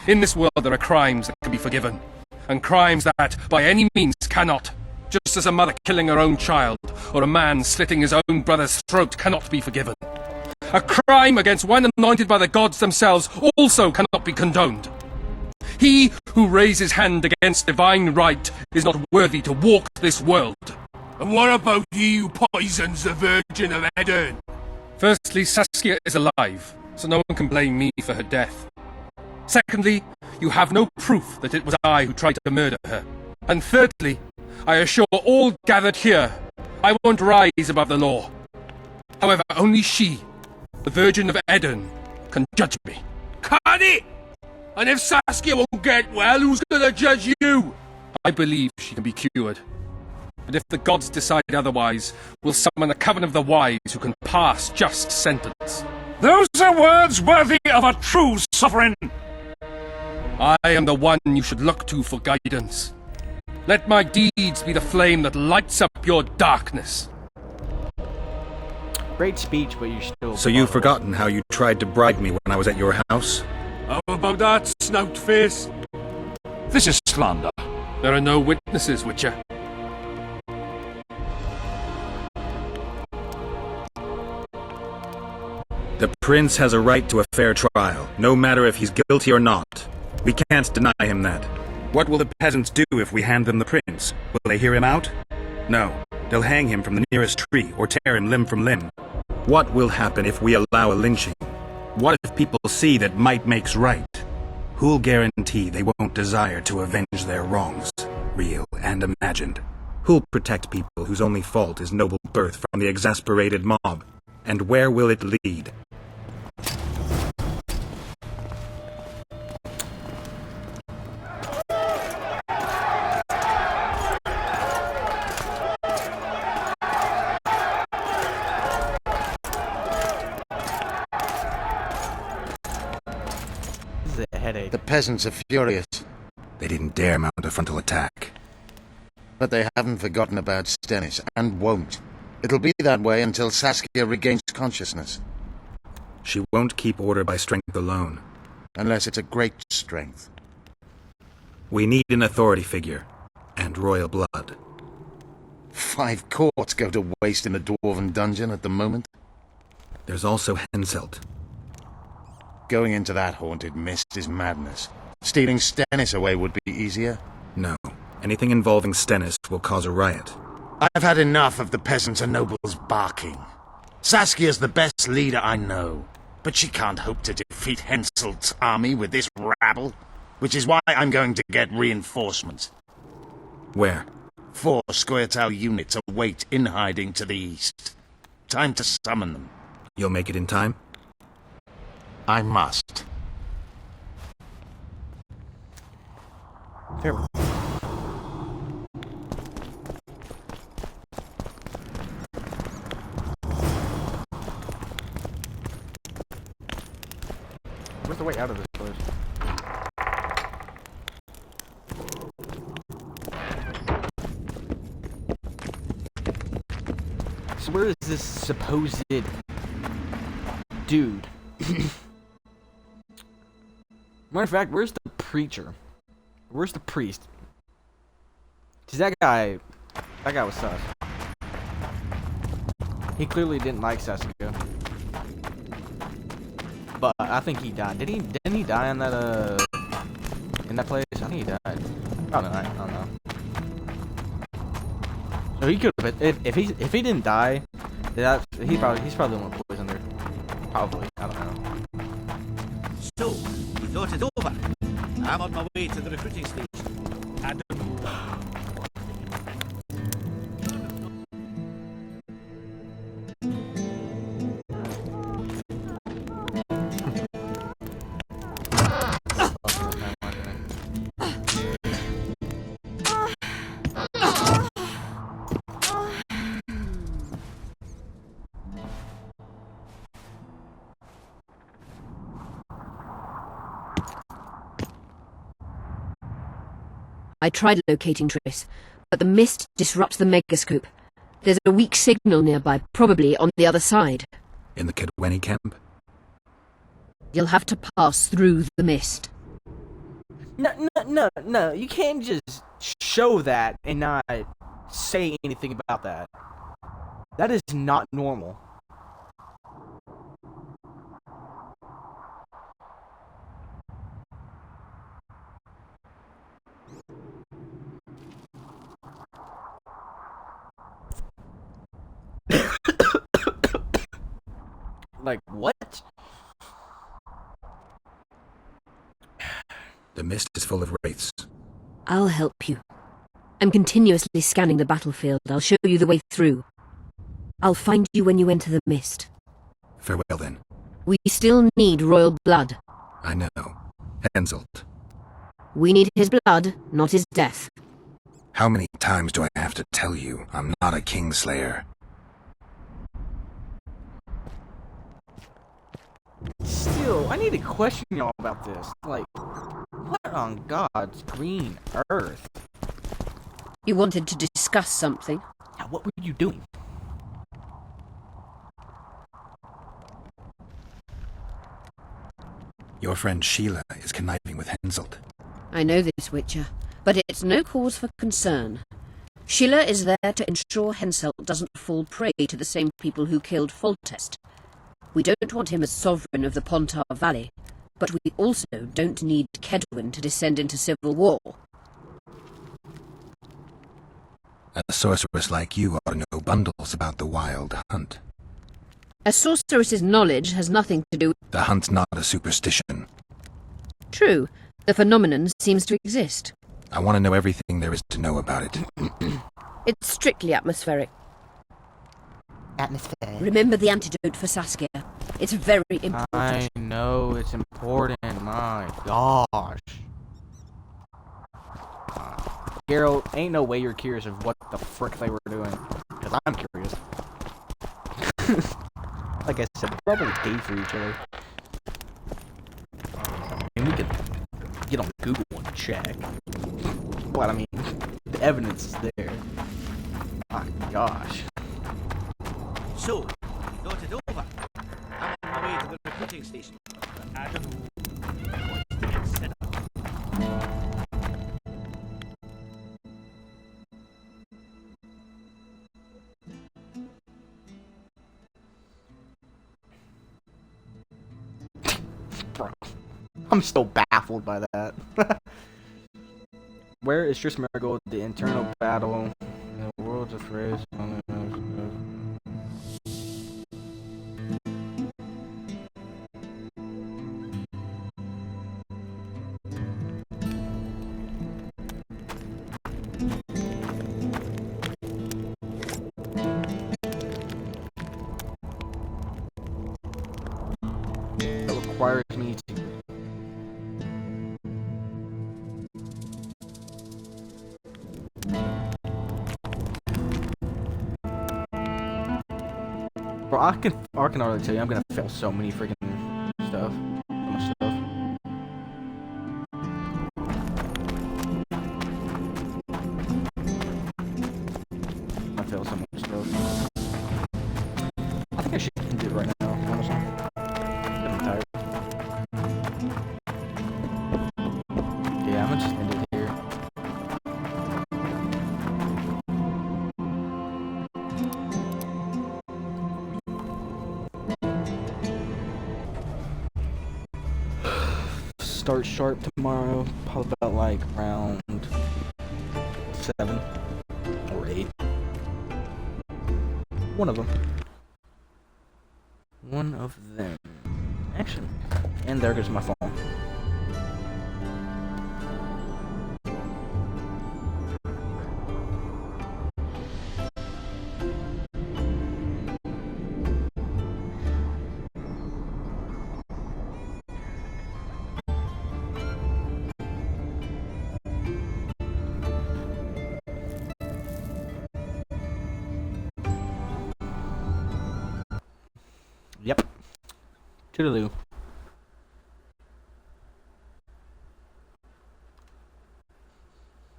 In this world there are crimes that can be forgiven, and crimes that, by any means, cannot. Just as a mother killing her own child, or a man slitting his own brother's throat cannot be forgiven. A crime against one anointed by the gods themselves also cannot be condoned. He who raises hand against divine right is not worthy to walk this world. And what about he who poisons the Virgin of Edirn? Firstly, Saskia is alive, so no one can blame me for her death. Secondly, you have no proof that it was I who tried to murder her. And thirdly, I assure all gathered here, I won't rise above the law. However, only she, the Virgin of Edirn, can judge me. Can it? And if Saskia won't get well, who's gonna judge you? I believe she can be cured. But if the gods decide otherwise, we'll summon a coven of the wise who can pass just sentence. Those are words worthy of a true sovereign. I am the one you should look to for guidance. Let my deeds be the flame that lights up your darkness. Great speech, but you still... So you've forgotten how you tried to bribe me when I was at your house? How about that, snout face? This is slander. There are no witnesses, Witcher. The prince has a right to a fair trial, no matter if he's guilty or not. We can't deny him that. What will the peasants do if we hand them the prince? Will they hear him out? No. They'll hang him from the nearest tree or tear him limb from limb. What will happen if we allow a lynching? What if people see that might makes right? Who'll guarantee they won't desire to avenge their wrongs, real and imagined? Who'll protect people whose only fault is noble birth from the exasperated mob? And where will it lead? The peasants are furious. They didn't dare mount a frontal attack. But they haven't forgotten about Stennis, and won't. It'll be that way until Saskia regains consciousness. She won't keep order by strength alone. Unless it's a great strength. We need an authority figure, and royal blood. 5 courts go to waste in the Dwarven dungeon at the moment. There's also Henselt. Going into that haunted mist is madness. Stealing Stennis away would be easier. No. Anything involving Stennis will cause a riot. I've had enough of the peasants and nobles barking. Saskia's the best leader I know, but she can't hope to defeat Henselt's army with this rabble, which is why I'm going to get reinforcements. Where? 4 Scoia'tael units await in hiding to the east. Time to summon them. You'll make it in time? I must. Fair. Where's the way out of this place? So where is this supposed dude? Matter of fact, where's the preacher? Where's the priest? Cause that guy was sus. He clearly didn't like Saskia. But I think he died. Didn't he die in that place? I think he died. Probably not. I don't know. So he could have. If he didn't die, he's probably the one poisoned her. Probably. I don't know. So, you thought it over? I'm on my way to the recruiting station. I tried locating Triss, but the mist disrupts the megascope. There's a weak signal nearby, probably on the other side. In the Kedweni camp? You'll have to pass through the mist. No. You can't just show that and not say anything about that. That is not normal. Like, what? The mist is full of wraiths. I'll help you. I'm continuously scanning the battlefield. I'll show you the way through. I'll find you when you enter the mist. Farewell, then. We still need royal blood. I know. Henselt. We need his blood, not his death. How many times do I have to tell you I'm not a Kingslayer? Still, I need to question y'all about this. Like, what on God's green earth? You wanted to discuss something? Yeah, what were you doing? Your friend Sheila is conniving with Henselt. I know this, Witcher, but it's no cause for concern. Sheila is there to ensure Henselt doesn't fall prey to the same people who killed Foltest. We don't want him as sovereign of the Pontar Valley, but we also don't need Kedwen to descend into civil war. A sorceress like you ought to know bundles about the Wild Hunt. A sorceress's knowledge has nothing to do with... The hunt's not a superstition. True, the phenomenon seems to exist. I want to know everything there is to know about it. It's strictly atmospheric. Atmosphere. Remember the antidote for Saskia. It's very important. I know it's important. My gosh. Geralt, ain't no way you're curious of what the frick they were doing. Because I'm curious. Like I said, we're probably gay for each other. And we could get on Google and check. But I mean, the evidence is there. My gosh. So, you thought it over? I'm on my way to the recruiting station. I don't know what's to get set up. I'm still baffled by that. Where is Triss Merigold? The internal battle. The world's afraid. That requires me to. Bro, I can already tell you I'm gonna fail so many freaking stuff. So much stuff. I fail so much stuff. I think I should end it right now, honestly. I'm tired. Yeah, I'm gonna just end it here. Start sharp tomorrow, probably about like around 7 or 8. One of them. One of them. Action. And there goes my phone. Yep. Toodaloo.